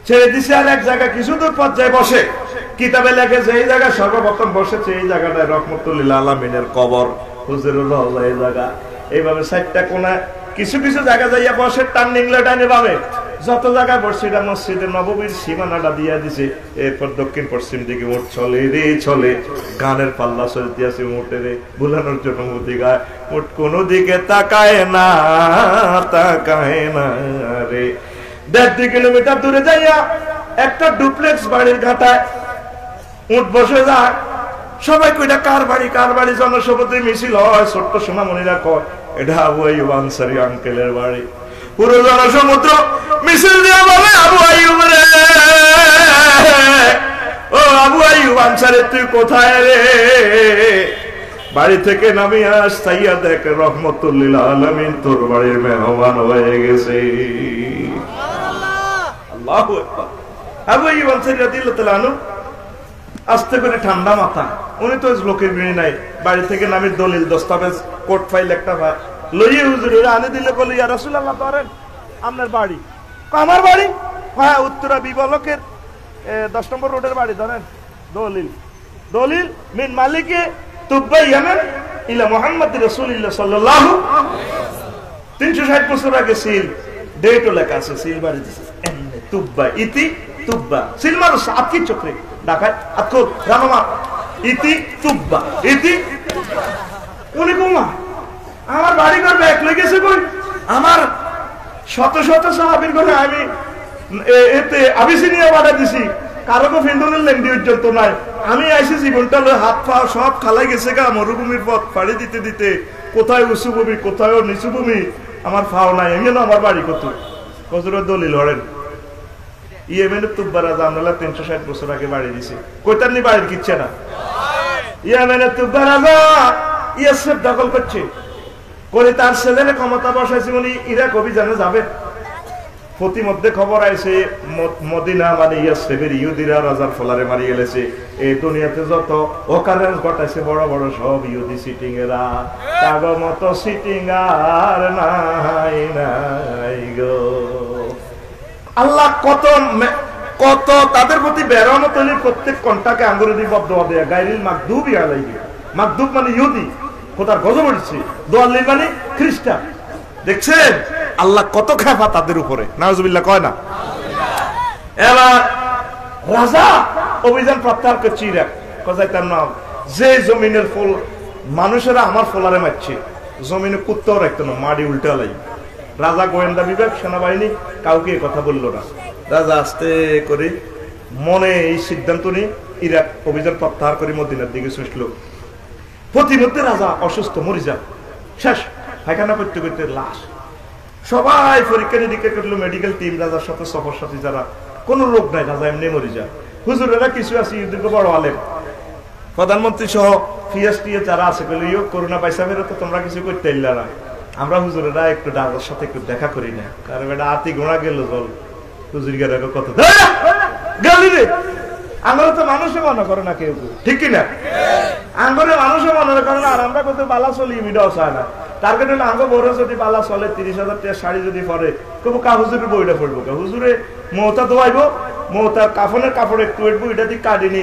ছেড়ে দিছে আর এক জায়গায় কিছু দূর পর্যায়ে বসে কিতাবে লেখে যে এই জায়গায় সর্বপ্রথম বসেছে এই জায়গাটায় রহমতুল্লাহ আলামিনের কবর, হুজুরুল হল্লা এই জায়গা। এইভাবে 4টা কোণা কিছু কিছু জায়গা যাইয়া বসে, টার্নিং ডাইনে বামে যত জায়গায় বসছে এটা মসজিদে নববীর সীমানাটা দিয়া দিছে। এরপর দক্ষিণ পশ্চিম দিকে উঠ চলে রে চলে, গানের পাল্লা চলতে আছে উঠে রে ভুলানোর জন্য মুদি গায়। উঠ কোন দিকে তাকায় না, তাকায় না রে। 1.5 কিলোমিটার দূরে যাইয়া একটা ডুপ্লেক্স বাড়ির ঘাটায় উঠ বসে যায়। সবাই কইটা কার বাড়ি কার বাড়ি, জনসভাতে মিছিল হয়। ছোট্ট সোনামণিরা কয় এটা আবু আইয়ুব আনসারী আঙ্কেলের বাড়ি। পুরো জনসমুদ্র মিছিল দিয়ে বলে আবু আইয়ুব রে, ও আবু আইয়ুব আনসারী তুই কোথায় রে? বাড়ি থেকে নামি আস, তাইয়া দেখ রহমতুল্লিল আলামিন তোর বাড়ির মেহমান হয়ে গেছে। আল্লাহু আকবার। আবু আইয়ুব আনসারী রাদিয়াল্লাহু তাআলা আনহু আস্তে করে ঠান্ডা মাথা, উনি তো লোকের বিড়ি নাই, বাড়ি থেকে নামি দলিল দস্তাবেজ কোর্ট ফাইল একটা লইয়ে হুজুর আনে দিলে বলে ইয়া রাসূলুল্লাহ ধরেন আপনার বাড়ি। আমার বাড়ি? হ্যাঁ, উত্তরা বিবলকের 10 নম্বর রোডের বাড়ি। ধরেন দলিল, দলিল মিন মালিকে তুব্বা ইয়ামান ইলা মুহাম্মদ রাসূলুল্লাহ সাল্লাল্লাহু 360 বছর আগে সিল, ডেটও লেখা আছে, সিল বাড়ি দিছে এমনি তুব্বা ইতি তুব্বা সিল মারো সাতকি চক্রে ঢাকায় আতকো রামমা ইতি তুব্বা ইতি। উনি কোমা আমার বাড়ি ঘর ব্যাগ লেগেছে কই, আমার শত শত সাহাবীর ঘরে আমি এতে আবিসিনিয়া বাড়া দিছি, কারো কো ফিন্ডনের লেন্ডি পর্যন্ত নাই। আমি আইছি জীবনটা হাত পা সব খালাই গেছে গা, মরুভূমির পথ পাড়ি দিতে দিতে কোথায় উঁচু ভূমি কোথায় নিচু ভূমি, আমার ফাও নাই। এমনি আমার বাড়ি কত হযরত দলিল হরেন ইয়েমেনের তুব্বা রাজা আমরা 360 বছর আগে বাড়ি দিছে। কইতার নি বাড়ির কিচ্ছে না, ইয়েমেনের তুব্বা রাজা ইয়াসরিব দখল করছে করে তার ছেলের ক্ষমতা বসাইছে, উনি ইরাক অভিযানে যাবে। প্রতিমধ্যে খবর আইছে মদিনা মানে ইয়াসরিবের ইহুদিরা রাজার ফলারে মারি গেলেছে। এই দুনিয়াতে যত অকারেন্স ঘটাইছে বড় বড় সব ইহুদি সিটিং এরা, তাগো মতো সিটিং আর নাই নাই গো। আল্লাহ কত কত তাদের প্রতি বেরহমতলি প্রত্যেক কণ্টাকে আঙ্গুরে দিয়ে বদদোয়া দেয়া। গায়রিল মাগদুবি আলাইহিম, মাগদুব মানে ইহুদি, খোদার গজব হচ্ছে, দোয়াল্লিল মানে খ্রিস্টান। দেখছেন আল্লাহ কত খেপা তাদের উপরে, নাউজুবিল্লাহ কয় না। এবার রাজা অভিযান প্রত্যাহার করছে ইরাক, কজাইতাম না যে জমিনের ফুল মানুষেরা আমার ফলারে মারছে, জমিনে কুত্তাও রাখতো না, মাটি উল্টা লাই। রাজা গোয়েন্দা বিভাগ সেনাবাহিনী কাউকে কথা বললো না। রাজা আস্তে করে মনে এই সিদ্ধান্ত নিয়ে ইরাক অভিযান প্রত্যাহার করে মদিনার দিকে ছুটল। প্রতিমধ্যে রাজা অসুস্থ, মরে যান, শেষ পায়খানা করতে করতে লাশ। সবাই পরীক্ষা নিরীক্ষা করলো, মেডিকেল টিম, রাজার সাথে সফর সাথী যারা, কোনো রোগ নাই, রাজা এমনি মরে যায়। হুজুরেরা কিছু আছে ইউদ্দিকে বড় আলেম, প্রধানমন্ত্রী সহ পিএসটি যারা আছে, বলে ইয়ে করোনা পয়সা ফেরত তো তোমরা কিছু করতে ইল্লা না, আমরা হুজুরেরা একটু রাজার সাথে একটু দেখা করি না, কারণ এটা আতি গোড়া গেল জল হুজুর গেলে কত গালি রে। আঙ্গরে তো মানুষে মনে করে না কেউ, ঠিক কিনা? আঙ্গরে মানুষে মনে করে না, আর আমরা কত বালা চলি মিডাও চায় না। টার্গেট হলো আঙ্গ বড় যদি বালা চলে 30,000 টাকা শাড়ি যদি পরে, কবু কা হুজুরের বইটা পড়বো, হুজুরে মৌতা দোয়াইবো, মৌতার কাফনের কাপড় একটু উঠবো, এটা দিয়ে কাটিনি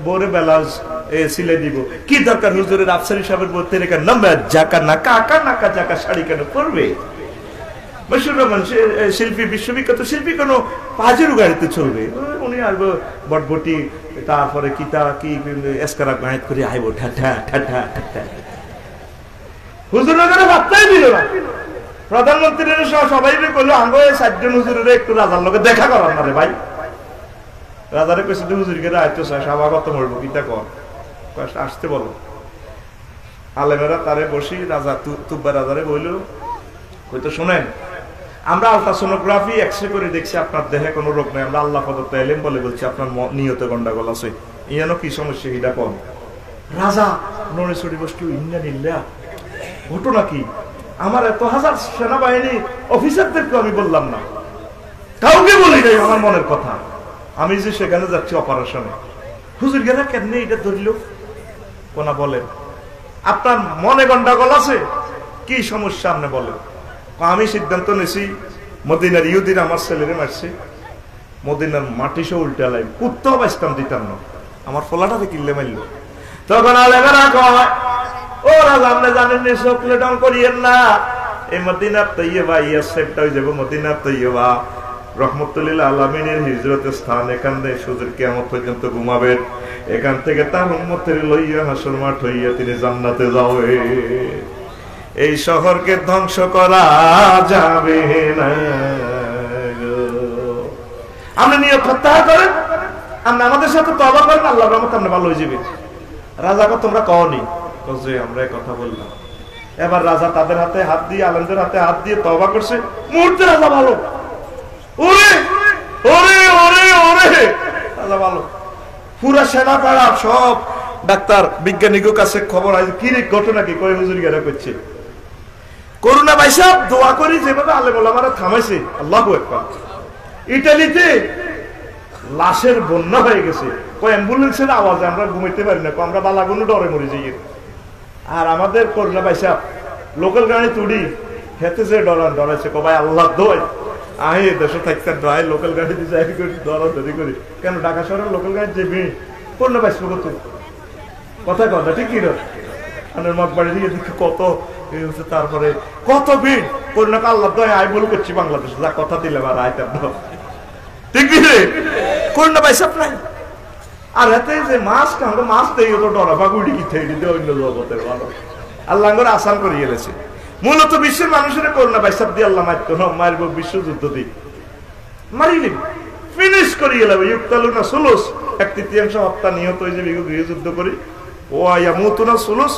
বরে ব্লাউজ সিলে দিব, কি দরকার হুজুরের আফসারি সাহেবের বলতে রেখে নাম্বার জাকা নাকা আকা নাকা জাকা শাড়ি কেন পরবে? মশহুর রহমান শিল্পী, বিশ্ববিখ্যাত শিল্পী কোন পাজেরু গাড়িতে চলবে, উনি আসবো বটবটি, তারপরে কিতা কি এসকারা গাঁয়েত করে আইব ঠাঠা ঠাঠা ঠাঠা। হুজুরের ভাবতেই দিল না। প্রধানমন্ত্রীর সবাই কইলো আঙ্গ 7 হুজুরের একটু রাজার লোকে দেখা করার না রে ভাই। রাজারে কইছে হুজুর গেলে আইতো সভাগত মরবো, কিতা কর, আসতে বলো। আলেমেরা তারে বসি, রাজা তুব্বা রাজারে বললো, হয়তো শোনেন, আমরা আলট্রাসোনোগ্রাফি এক্সরে করে দেখছি আপনার দেহে কোনো রোগ নাই, আমরা আল্লাহ প্রদত্ত এলেম বলে বলছি আপনার নিয়তে গন্ডাগোল আছে, ইয়ানো কি সমস্যা এটা কম। রাজা নড়ে চড়ে বসলো, ইন্ডিয়ান ইল্লা ঘটনা কি? আমার এত হাজার সেনাবাহিনী অফিসারদেরকে আমি বললাম না, কাউকে বলি নাই আমার মনের কথা, আমি যে সেখানে যাচ্ছি অপারেশনে। হুজুর গেলা কেন এটা ধরল? কোনা বলেন আপনার মনে গন্ডাগোল আছে, কি সমস্যা আপনি বলেন। আমি সিদ্ধান্ত নিয়েছি, মদিনার ইহুদিরা আমার ছেলেরে মারছে, মদিনার মাটি সে উল্টে লাই, কুত্তাও বাঁচতাম দিতাম না, আমার ফলাটাতে কিনলে মারল। তখন আলেমেরা কয়, ও রাজা আপনি জানেন নি চকলেট অন করিয়েন না, এই মদিনার তৈয়বা ইয়া সেটটা হয়ে যাবো মদিনার তৈয়বা, রহমতুল্লাহ আলামিনের হিজরতের স্থান, এখান থেকে সুদের কিয়ামত পর্যন্ত ঘুমাবেন, এখান থেকে তার উম্মতের লইয়া হাসর মাঠ হইয়া তিনি জান্নাতে যাবে। এই শহরকে ধ্বংস করা যাবে না। আপনি নিয়ত প্রত্যাহার করেন, আপনি আমাদের সাথে তওবা করেন, আল্লাহর রহমতে আপনি ভালো হয়ে যাবে। রাজাকে তোমরা কওনি, যে আমরা কথা বললাম। এবার রাজা তাদের হাতে হাত দিয়ে, আলেমদের হাতে হাত দিয়ে তওবা করছে, মুহূর্তে রাজা ভালো। ওরে ওরে ওরে ওরে রাজা ভালো। পুরা সেনা পাড়া সব ডাক্তার বিজ্ঞানীদের কাছে খবর আছে, কি রে ঘটনা কি? কয় হুজুর গেরা করছে করোনা ভাইসা দোয়া করি, যেভাবে আলেম ওলামারা থামাইছে, আল্লাহু আকবার। ইটালিতে লাশের বন্যা হয়ে গেছে, কয় অ্যাম্বুলেন্সের আওয়াজে আমরা ঘুমাইতে পারি না, আমরা বালাগুলো ডরে মরে যাই। আর আমাদের করোনা ভাইসা লোকাল গাড়ি তুড়ি হেতে যে ডরাইছে, কয় ভাই আল্লাহ দোয় আহে দেশে থাকতে ডরাই, লোকাল গাড়ি দিয়ে যাই করি দরাদরি করি, কেন ঢাকা শহরের লোকাল গাড়ি যে ভিড়, করোনা ভাইস কত কথা কথা ঠিক কি মগ বাড়ি দিয়ে দেখি কত, তারপরে কত ভিড়, করোনা আল্লাহ দোয় আয় বল করছি বাংলাদেশে, যা কথা দিলে আর আইতাম না, ঠিক রে করোনা ভাইসাপ নাই। আর এতে যে মাছ আমরা মাছ দেই তো ডরা বাগুড়ি কি থেকে দিতে অন্য জগতের ভালো আল্লাহ করে আসান করে গেলেছে। মূলত বিশ্বের মানুষের করোনা ভাইসাপ দিয়ে আল্লাহ মারতো না, মারব বিশ্বযুদ্ধ দিয়ে মারিনি, ফিনিশ করে গেলাম। ইউক্তালু না সুলুস, 1/3 হত্যা নিহত হয়ে যাবে গৃহযুদ্ধ করি, ও ইয়ামুতু না সুলুস,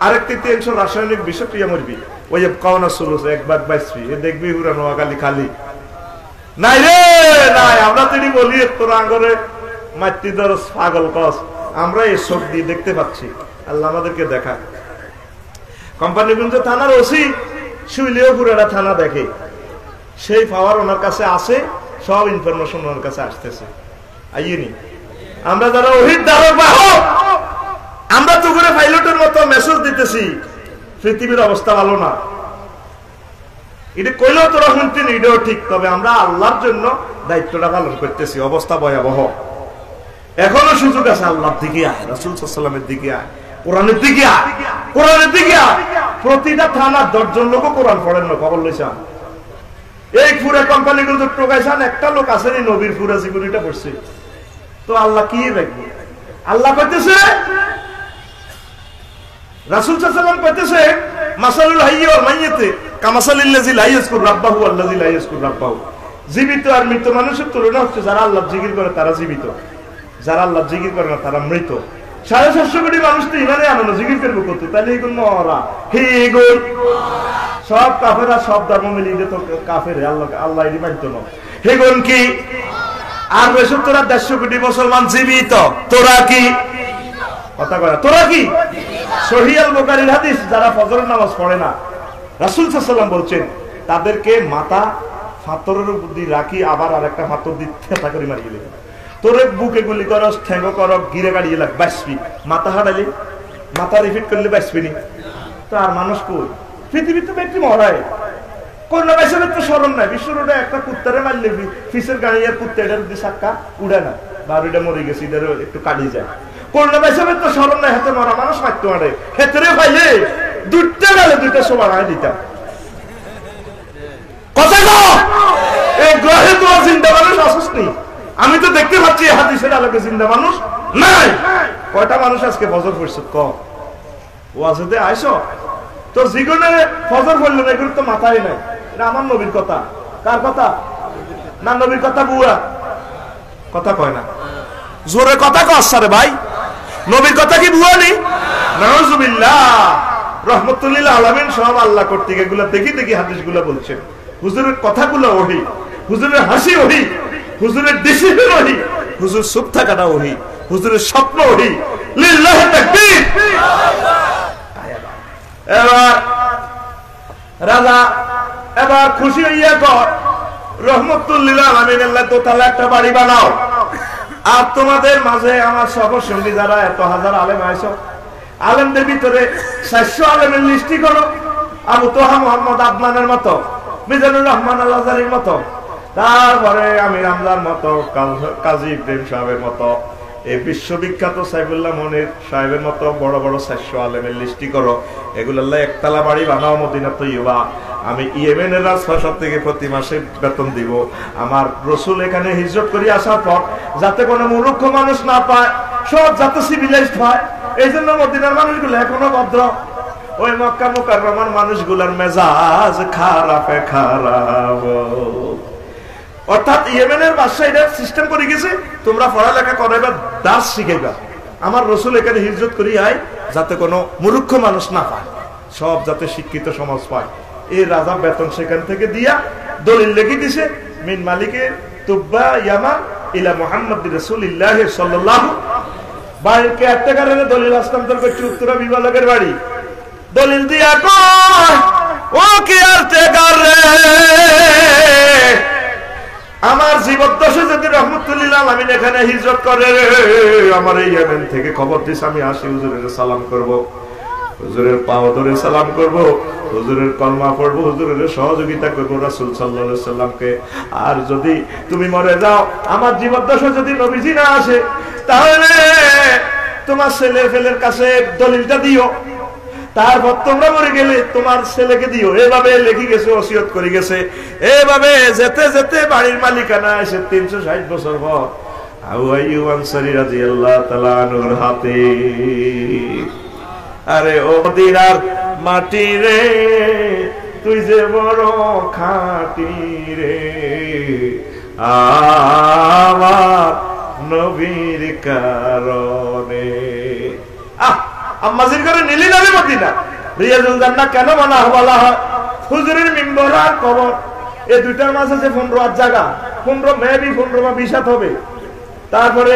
আর 1/3 রাসায়নিক বিষক্রিয়া মরবি, ওই কাওনা সুলুস 1/2 বাঁচবি। এ দেখবি হুরা নোয়াখালী খালি নাই রে নাই। আমরা তিনি বলি তোরা আঙ্গরে মাতৃ দরস পাগল কস, আমরা এই চোখ দিয়ে দেখতে পাচ্ছি, আল্লাহ আমাদেরকে দেখা। কোম্পানিগঞ্জ থানার ওসি শুইলেও পুরাটা থানা দেখে, সেই পাওয়ার ওনার কাছে আসে, সব ইনফরমেশন ওনার কাছে আসতেছে। আইনি আমরা যারা ওহির দ্বারক বাহক, আমরা তো করে পাইলটের মতো মেসেজ দিতেছি পৃথিবীর অবস্থা ভালো না, এটা কইলেও তো রহমতি এটাও ঠিক, তবে আমরা আল্লাহর জন্য দায়িত্বটা পালন করতেছি। অবস্থা ভয়াবহ, এখনো সুযোগ আছে, আল্লাহর দিকে আয়, রাসূল সাল্লাল্লাহু আলাইহি ওয়াসাল্লামের দিকে আয়, কোরআনের দিকে আয়, কোরআনের দিকে আয়। প্রতিটা থানার 10 জন লোক কোরআন পড়েন না, খবর লইছান। এই পুরো কোম্পানিগুলো তো টোকাইছান, একটা লোক আসেনি নবীর পুরা জীবনীটা পড়ছে, তো আল্লাহ কি রাখবে? আল্লাহ কইতেছে, রাসূল সাল্লাল্লাহু আলাইহি ওয়াসাল্লাম কইতেছে, মাসালুল হাইয়্যি ওয়াল মাইয়্যিতি কামাসালিল্লাযী লা ইয়াযকুরু রাব্বাহু ওয়াল্লাযী লা ইয়াযকুরু রাব্বাহু। জীবিত আর মৃত মানুষের তুলনা হচ্ছে, যারা আল্লাহর জিকির করে তারা জীবিত, যারা আল্লাহর জিকির করে না তারা মৃত। 750 কোটি মানুষ তো ইমানে আনো না, জিকির করবো করতে, তাহলে এগুলো মরা হে এগুল সব কাফেরা, সব ধর্ম মিলিয়ে তো কাফের, আল্লাহ আল্লাহ এটি মানতো না। হেগুন কি? আর বেশি তোরা 150 কোটি মুসলমান জীবিত, তোরা কি কথা কয়? তোরা কি? সহিহ আল বুখারীর হাদিস, যারা ফজরের নামাজ পড়ে না, রাসূল সাল্লাল্লাহু আলাইহি ওয়াসাল্লাম বলছেন তাদেরকে মাথা ফাতরের উপর দিয়ে রাখি, আবার আরেকটা ফাতর দিয়ে থেতা করে মারিয়ে দিলেন। তোরে বুকে গুলি করস, ঠ্যাঙ্গ করক, গিরে গাড়িয়ে লাগ, বাঁচবি। মাথা হারাইলে, মাথা রিপিট করলে বাঁচবি নি। তো আর মানুষ কই? পৃথিবীতে ব্যক্তি মরায় কোন বাইসের তো স্মরণ নাই। বিশ্ব রোডে একটা কুত্তারে মারলে ফিসের গাড়ি আর কুত্তা এটার দিয়ে চাক্কা উড়ে না, বারোটা মরে গেছে, এটারও একটু কাটিয়ে যায়। কোন বাইসের তো স্মরণ নাই, হাতে মরা মানুষ মারতে পারে, হেতরে পাইলে দুইটা গেলে দুইটা সবার আয় দিতাম। কথা কও, এই গ্রহে তো জিন্দা মানুষ আসুসনি। আমি তো দেখতে পাচ্ছি হাদিসের আলোকে জিন্দা মানুষ নাই। কয়টা মানুষ আজকে ফজর পড়ছে ক ওয়াজেতে আইছো? তোর জীবনে ফজর পড়লো না, এগুলো তো মাথায় নাই। এটা আমার নবীর কথা। কার কথা? না নবীর কথা বুয়া কথা কয় না, জোরে কথা কচ্ছে রে ভাই। নবীর কথা কি বুয়া নেই? নাউজুবিল্লাহ। রহমতুল আলামিন সব আল্লাহ কর্তৃক এগুলা দেখি দেখি হাদিসগুলো বলছেন। হুজুরের কথাগুলো ওহি, হুজুরের হাসি ওহি, হুজুরের ডিসিশন ওহি, হুজুর চুপ থাকাটা ওহি, হুজুরের স্বপ্ন ওহি। লিল্লাহি তাকবীর। এবার রাজা এবার খুশি হইয়া কর, রহমতুল আলামিন আল্লাহ তো তাহলে একটা বাড়ি বানাও, আর তোমাদের মাঝে আমার সফর সঙ্গী যারা এত হাজার আলেম আইছো, আলেমদের ভিতরে 400 আলেমের লিস্টি করো। আবু তোহা মোহাম্মদ আদনানের মতো, মিজানুর রহমান আল আজহারীর মতো, তারপরে আমির হামজার মতো, কাজী ইব্রাহিম সাহেবের মতো, এই বিশ্ববিখ্যাত সাইফুল্লাহ মনির সাহেবের মতো বড় বড় 400 আলেমের লিস্টি করো। এগুলো একতলা বাড়ি বানাও মদিনা তৈয়বা। আমি ইয়েমেনের রাজপ্রাসাদ থেকে প্রতি মাসে বেতন দিব। আমার রসুল এখানে হিজরত করে আসার পর যাতে কোনো মূর্খ মানুষ না পায়, সব যাতে সিভিলাইজড হয়, এই জন্য মদিনার মানুষগুলো এখনো ভদ্র। ওই মক্কা মুকাররমার মানুষগুলোর মেজাজ খারাপে খারাপ। অর্থাৎ ইয়েমেনের বাদশা এটা সিস্টেম করে গেছে, তোমরা পড়ালেখা করাইবা, দাস শিখাইবা। আমার রসুল এখানে হিজরত করি আয় যাতে কোনো মূর্খ মানুষ না পায়, সব যাতে শিক্ষিত সমাজ পায়। এই রাজা বেতন সেখান থেকে দিয়া দলিল লিখে দিছে, মিন মালিকে তুব্বা ইয়ামা ইলা মুহাম্মদ রাসূলুল্লাহ সাল্লাল্লাহু বাড়িকে একটা কারণে দলিল হস্তান্তর করছে উত্তরা বিভাগের বাড়ি। দলিল দিয়া কয়, ও কি আর টেকার রে, আমার জীবদ্দশা যদি রহমতুল আলামিন এখানে হিজরত করে, আমার এই ইয়েমেন থেকে খবর দিস, আমি আসি হুজুরের সালাম করব, হুজুরের পাও ধরে সালাম করব, হুজুরের কলমা পড়বো, হুজুরের সহযোগিতা করবো রাসূল সাল্লাল্লাহু আলাইহি সাল্লামকে। আর যদি তুমি মরে যাও, আমার জীবদ্দশা যদি নবীজি না আসে, তাহলে তোমার ছেলে ফেলের কাছে দলিলটা দিও, তারপর তোমরা মরে গেলে তোমার ছেলেকে দিও। এভাবে লিখে গেছে, ওসিয়ত করে গেছে। এভাবে যেতে যেতে বাড়ির মালিকানা এসে 360 বছর পর আবু আইয়ুব আনসারী রাদিয়াল্লাহু তাআলা আনহুর হাতে। আরে ও মদিনার মাটি রে, তুই যে বড় খাঁটি রে, আমার নবীর কারণে। আম্মাজির করে নিলি না রে মদিনা। রিয়াজুল জান্নাহ কেন বলা হয়? হুজুরের মিম্বর আর কবর, এই দুইটার মাঝে যে 15 জায়গা, 15 মেবি 15 বা 20 হবে। তারপরে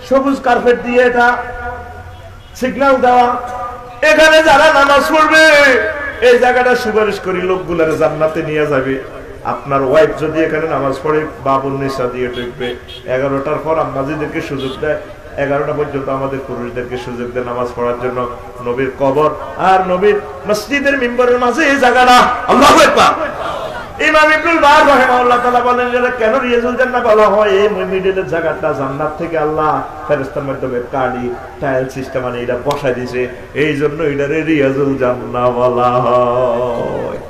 সবুজ কার্পেট দিয়ে এটা সিগন্যাল দেওয়া, এখানে যারা নামাজ পড়বে এই জায়গাটা সুপারিশ করি লোকগুলার জান্নাতে নিয়ে যাবে। আপনার ওয়াইফ যদি এখানে নামাজ পড়ে, বাবুল নিসা দিয়ে ঢুকবে। 11টার পর আম্মাজিদেরকে সুযোগ দেয়, 11টা পর্যন্ত আমাদের পুরুষদেরকে সুযোগ দেয় নামাজ পড়ার জন্য। নবীর কবর আর নবীর মসজিদের মিম্বরের মাঝে এই জায়গাটা। আল্লাহু আকবার। ইমাম ইবনুল বার রাহিমাহুল্লাহ তাআলা বলেন, যে কেন রিয়াজুল জান্নাহ বলা হয়? এই মিডলের জায়গাটা জান্নাত থেকে আল্লাহ ফেরেশতার মাধ্যমে কালি টাইল সিস্টেম মানে এটা বসাই দিয়েছে, এই জন্য এটারে রিয়াজুল জান্নাহ বলা হয়।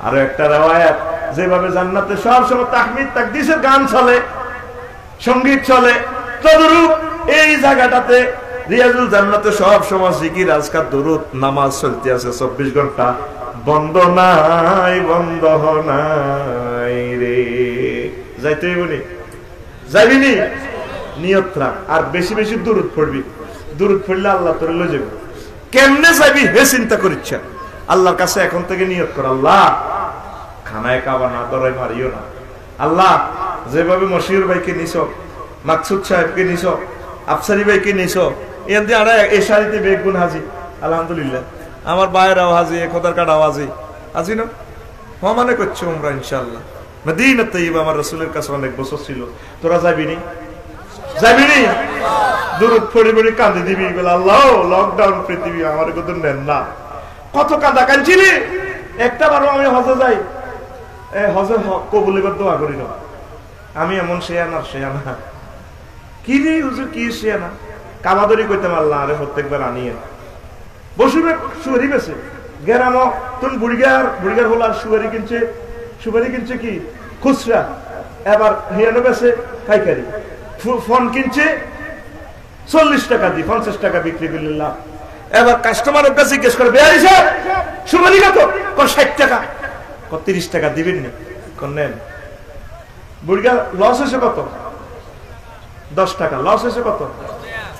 আর একটা riwayat, যেভাবে জান্নাতে সব সময় তাহমিদ তাকদীসের গান চলে, সঙ্গীত চলে, তদরূপ এই জায়গাটাতে রিয়াজুল জান্নাতে সব সময় জিকির, আজকার, দুরূদ, নামাজ চলতে আছে 24 ঘন্টা। বন্ধ নাই, বন্ধ নাই রে। যাইতেই বলি, যাইবি নি, নিয়ত রাখ, আর বেশি বেশি দুরূদ পড়বি। দূরত পড়লে আল্লাহ তোর লয়ে যাবে। কেমনে যাবি হে চিন্তা করিচ্ছা। আল্লাহর কাছে এখন থেকে নিয়ত কর, আল্লাহ খানায় কাবা না দরাই মারিও না। আল্লাহ যেভাবে মশিউর ভাইকে নিছ, মাকসুদ সাহেবকে নিছ, আফসারি ভাইকে নিছ, এখান থেকে আড়া এ শাড়িতে বেগুন হাজি, আলহামদুলিল্লাহ আমার বাইরাও হাজি, খোদার কাটাও হাজি, হাজি না মানে করছো আমরা ইনশাআল্লাহ। মদিনা তাইয়্যিবা আমার রাসূলের কাছে অনেক বছর ছিল। তোরা যাবি নি? যাবি নি? দুরূদ পড়ে পড়ে কাঁদে দিবি, বলে আল্লাহ লকডাউন পৃথিবী আমার কত নেন না। কত কাঁদা কাঁদছিলি। একটা বারও আমি হজে যাই, হজে কবুল এবার দোয়া করি না। আমি এমন শেয়ানা শেয়ানা কি রে হুজুর, কি শেয়ানা কাবাদরি কইতে আল্লাহ আরে প্রত্যেকবার আনিয়ে বসুবে সুয়ারি বেছে গেরাম তুমি বুড়িগার হল আর সুয়ারি কিনছে কি খুচরা, এবার হিয়ানো বেছে পাইকারি, ফোন কিনছে 40 টাকা দিয়ে 50 টাকা বিক্রি করলাম। এবার কাস্টমারের কাছে জিজ্ঞেস করে বেয়ারি সাহেব সুয়ারি কত? 60 টাকা। 30 টাকা দিবেন না? নেন। বুড়িগার লস হয়েছে কত? 10 টাকা। লস হয়েছে কত?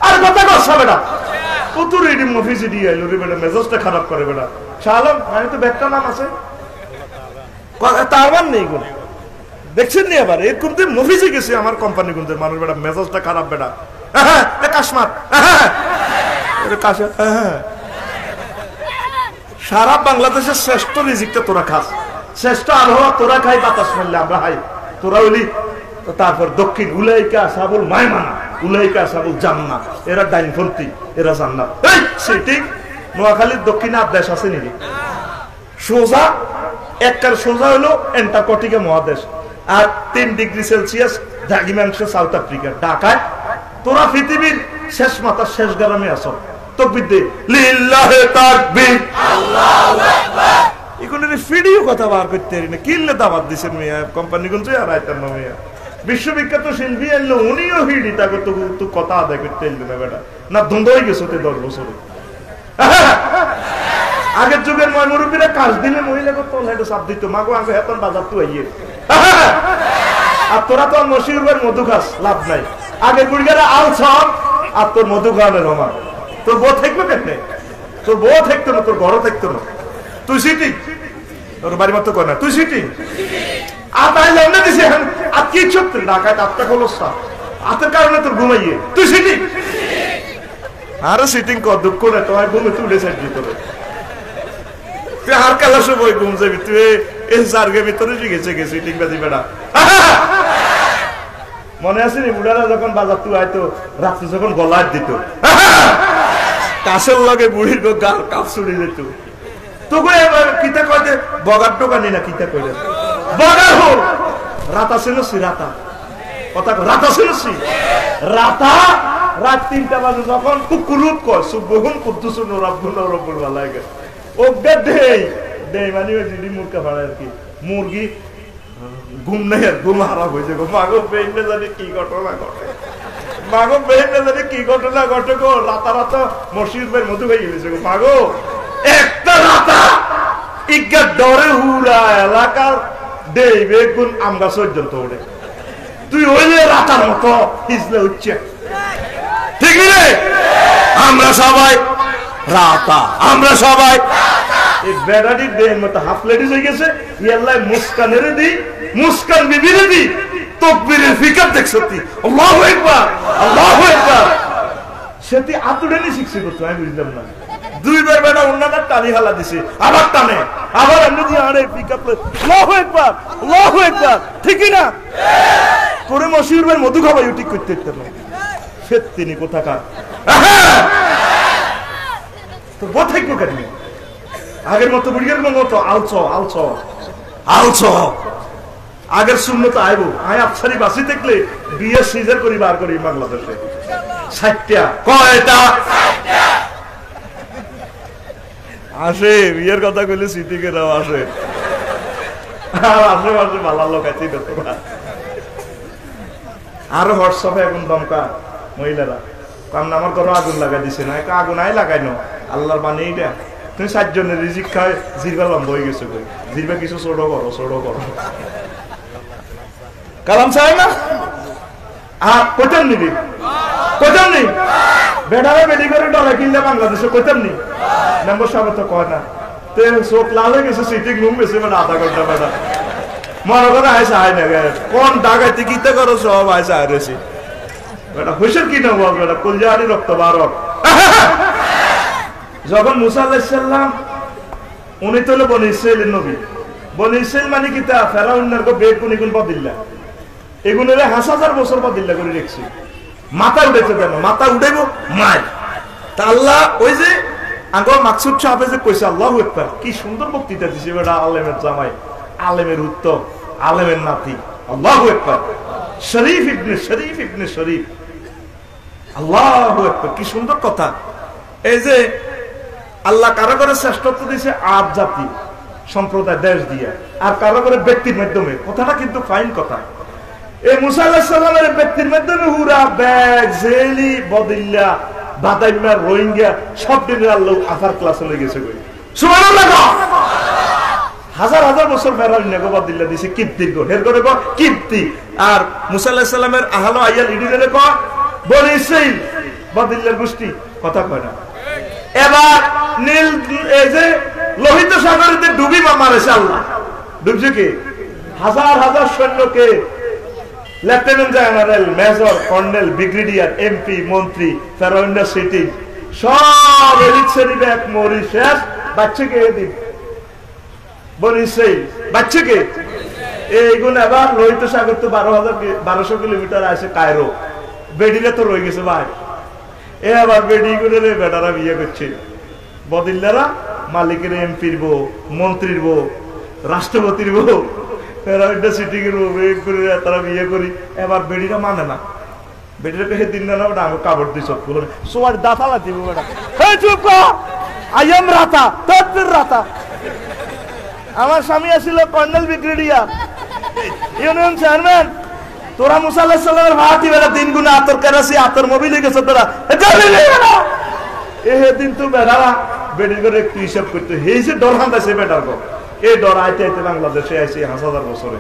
আর কথা কষা বেটা কত রেডি মফিসি দিয়ে আইলো রে বেটা, মেজাজটা খারাপ করে বেটা। শালম মানে তো ব্যাগটা নাম আছে তার নেই গুণ দেখছেন নি। আবার এরকম তো মফিসে গেছে আমার কোম্পানি গুনতে মানুষ বেটা, মেজাজটা খারাপ বেটা। কাশমার সারা বাংলাদেশের শ্রেষ্ঠ রিজিকটা তোরা খাস, শ্রেষ্ঠ আবহাওয়া তোরা খাই, বাতাস মারলে আমরা খাই, তোরা হইলি। তারপর দক্ষিণ উলাইকা সাবুল মায়মানা, উলাইকা সাবুল জান্নাত, এরা ডাইনপন্থী, এরা জান্নাত। সেটি নোয়াখালীর দক্ষিণে আদেশ আছে নাকি? সোজা একটার সোজা হলো অ্যান্টার্কটিকা মহাদেশ, আর 3 ডিগ্রি সেলসিয়াস দ্রাঘিমাংশ সাউথ আফ্রিকা ঢাকায়। তোরা পৃথিবীর শেষ মাথার শেষ গ্রামে আছো। তাকবীর দে, লিল্লাহি তাকবীর, আল্লাহু আকবার। এখানে ভিডিও কথা বার করতে পারি না, কিনলে দাবাত দিছেন মিয়া কোম্পানি গুনছে আর আইতাম না মিয়া। বিশ্ববিখ্যাত শিল্পী এলো, উনিও হিড়ি তাকে তো কথা আদায় করতে এলো না বেটা, না দ্বন্দ্ব হয়ে গেছে 10 বছরে। আগের যুগের ময় মুরব্বীরা কাজ দিলে মহিলা করতো এটা চাপ দিত, মাগো আগে হেতন বাজার তো আইয়ে। আর তোরা তো মশিউরের মধু খাস, লাভ নাই। আগের বুড়িগারা আল ছম আর তোর মধু খাওয়ানোর রমা। তোর বউ থাকলো কেমনে? তোর বউ থাকতো না, তোর ঘরও থাকতো না। তুই সিটি তোর বাড়ি মতো কর না, তুই সিটি আর তাই জানা দিছে আর কি চুপ ঢাকায় আত্মা খোলসা আতের কারণে তোর ঘুমাইয়ে তুই সিটি। আরে সিটিং কর, দুঃখ না তোমার ঘুমে তুলে সাইড দিতে হবে। তুই আর কালা সময় ঘুম যাবি, তুই এই জার্গের ভিতরে শিখেছে গে সিটিং বাজি বেড়া। মনে আছে নি বুড়ারা যখন বাজার তুই হয়তো রাত্রে যখন গলায় দিত, কাছের লগে বুড়ির গাল কাপ ছুড়ে যেত। তোকে এবার কিতা কয় বগার দোকানি না কিতা কইলে বগার হোক রাতা ছিল রাতা কথা রাতা ছিল রাতা। রাত 3টা বাজে যখন কুকুরুত কয় সুবহুন কুদ্দুসুন রাব্বুনা রাব্বুল মালাইকা ওগা দেই দেই মানে ওই জিডি মুরগা ফাড়া আর কি, মুরগি ঘুম নেই আর ঘুম হারাম হয়েছে গো। মাগো বেইনে জানি কি ঘটনা ঘটে, মাগো বেইনে জানি কি ঘটনা ঘটে গো। রাতা মসজিদ ভাইয়ের মধু হয়ে গেছে গো। মাগো একটা রাতা ইগা ডরে হুরা এলাকার দেই বেগুন আমরা পর্যন্ত ওঠে। তুই ওইলে রাতার মতো হিজলে উঠছে, ঠিক রে? আমরা সবাই রাতা, আমরা সবাই এই বেড়াটির দেহের মতো হাফ লেডিস হয়ে গেছে। ইয়াল্লাহ মুস্কানের দি, মুস্কান বিবির দি তাকবীরের ফিকার দেখছ তুই। আল্লাহু আকবার, আল্লাহু আকবার। সেটি আতুড়ানি শিখছে করতে আমি বুঝলাম না। 2 বার বেটা অন্যটা টানি হালা দিছে, আবার টানে, আবার এমনি দিয়ে আরে পিকআপ আল্লাহু আকবার, আল্লাহু আকবার, ঠিক না? পরে মশিউর ভাই মধু খাবাই ঠিক করতে পারত না। ফেত্তিনি কোথাকার তো বোথাই কো কেন আগের মতো বুড়িয়ার মতো আলছো আলছো আলছো। আগের সুন্নত আইবো আয় আফসারি বাসি দেখলে বিয়ে সিজার করি বার করি বাংলাদেশে 60টা কয়টা আসে বিয়ের কথা কইলে সিটিকেরাও আসে, আশেপাশে ভালো লোক আছে। আরো হোয়াটসঅ্যাপে এখন দমকা মহিলারা কারণ আমার ঘরে আগুন লাগাই দিছে না, আগুন আই লাগাই না আল্লাহর বাণী এইটা। তুমি 7 জনের রিজিক খায় জিরবা লম্বা হয়ে গেছে, জিরবা কিছু ছোট করো ছোট করো কালাম চাই না। কোথাও নিবি কোথাও নেই বেড়ারে বেড়ি করে ডলা কিনলে বাংলাদেশে কোথাও নেই মেম্বার সাহেব তো কয় না চোখ লাল হয়ে গেছে সিটিং রুম গেছে মানে আধা ঘন্টা বেড়া মনে করে আইসা আয় না কোন ডাকাইতে কিতে করো সব আইসা আইরেছি বেটা হুইসের কি না বল বেটা কুলজাহারি রক্ত বারক যখন মুসা আলাইহিস সালাম উনি তো হলো বনি ইসরাইলের নবী বনি ইসরাইল মানে কি তা ফেরাউনের গো বেদ কোনিগুল বদিল্লা এগুলোরে 5000 বছর বদিল্লা করে রেখেছি মাথা উঠেছে কেন মাথা উঠাইবো মার তা আল্লাহ ওই যে আগর মাকসুদ সাহেব যে কইছে আল্লাহু আকবার কি সুন্দর বক্তৃতা দিছে বেটা আলেমের জামাই আলেমের উত্তর আলেমের নাতি আল্লাহু আকবার শরীফ ইবনে শরীফ আল্লাহু আকবার কি সুন্দর কথা এই যে আল্লাহ কারো করে শ্রেষ্ঠত্ব দিয়েছে আদ জাতি সম্প্রদায় দেশ দিয়ে আর কারো করে ব্যক্তির মাধ্যমে কথাটা কিন্তু ফাইন কথা এই মুসা আলাইহিস সালামের ব্যক্তির মাধ্যমে হুরা ব্যাগ জেলি বদিল্লা বাদাইমা রোহিঙ্গা সব দিনের আল্লাহ আফার ক্লাস হয়ে গেছে কই সুবহানাল্লাহ হাজার হাজার বছর ফেরাউন নেগো বদিল্লা দিছে কিপ্তির গো হের করে গো কিপ্তি আর মুসা আলাইহিস সালামের আহলো আয়াল ইডিরে কো বনি ইসরাইল বদিল্লার গোষ্ঠী কথা কয় না এবার নীল এই যে লোহিত সাগরেতে ডুবি মারেছে আল্লাহ ডুবছে কি হাজার হাজার সৈন্যকে lieutenant general major colonel brigadier MP মন্ত্রী ফেরাউনের সিটি সব এলিট শ্রেণীতে এক মরিশাস বাচ্চাকে দিন বনি ইসরাইল বাচ্চাকে এইগুলো এবার লোহিত সাগর তো 1200 কিলোমিটার আছে কায়রো বেডিরা তো রয়ে গেছে ভাই এবার বেডি করে বেটারা বিয়ে করছে বদিল্লারা মালিকের এমপির বউ মন্ত্রীর বউ রাষ্ট্রপতির বউ ফেরাউনটা সিটি করবো তারা বিয়ে করি এবার বেডিরা মানে না বেডিরা হে দিন না আমি কাপড় দিই সব গুলো সোয়ার দাঁতালা দিব বেটা চুপ কর আইএম রাতা তদ্বির রাতা আমার স্বামী আসছিল কর্নেল ব্রিগেডিয়ার ইউনিয়ন চেয়ারম্যান তোরা মুসা আলাইহিস সালামের ভাতি বেলা দিন গুনা আতর কেরাসি আতর মোবিলে গেছে তোরা এ দিন তো বেড়ারা বেডি করে একটু হিসাব করতে এই যে ডর হান্দাছে বেটার গো এই ডর আইতে আইতে বাংলাদেশে আইছে 5000 বছরে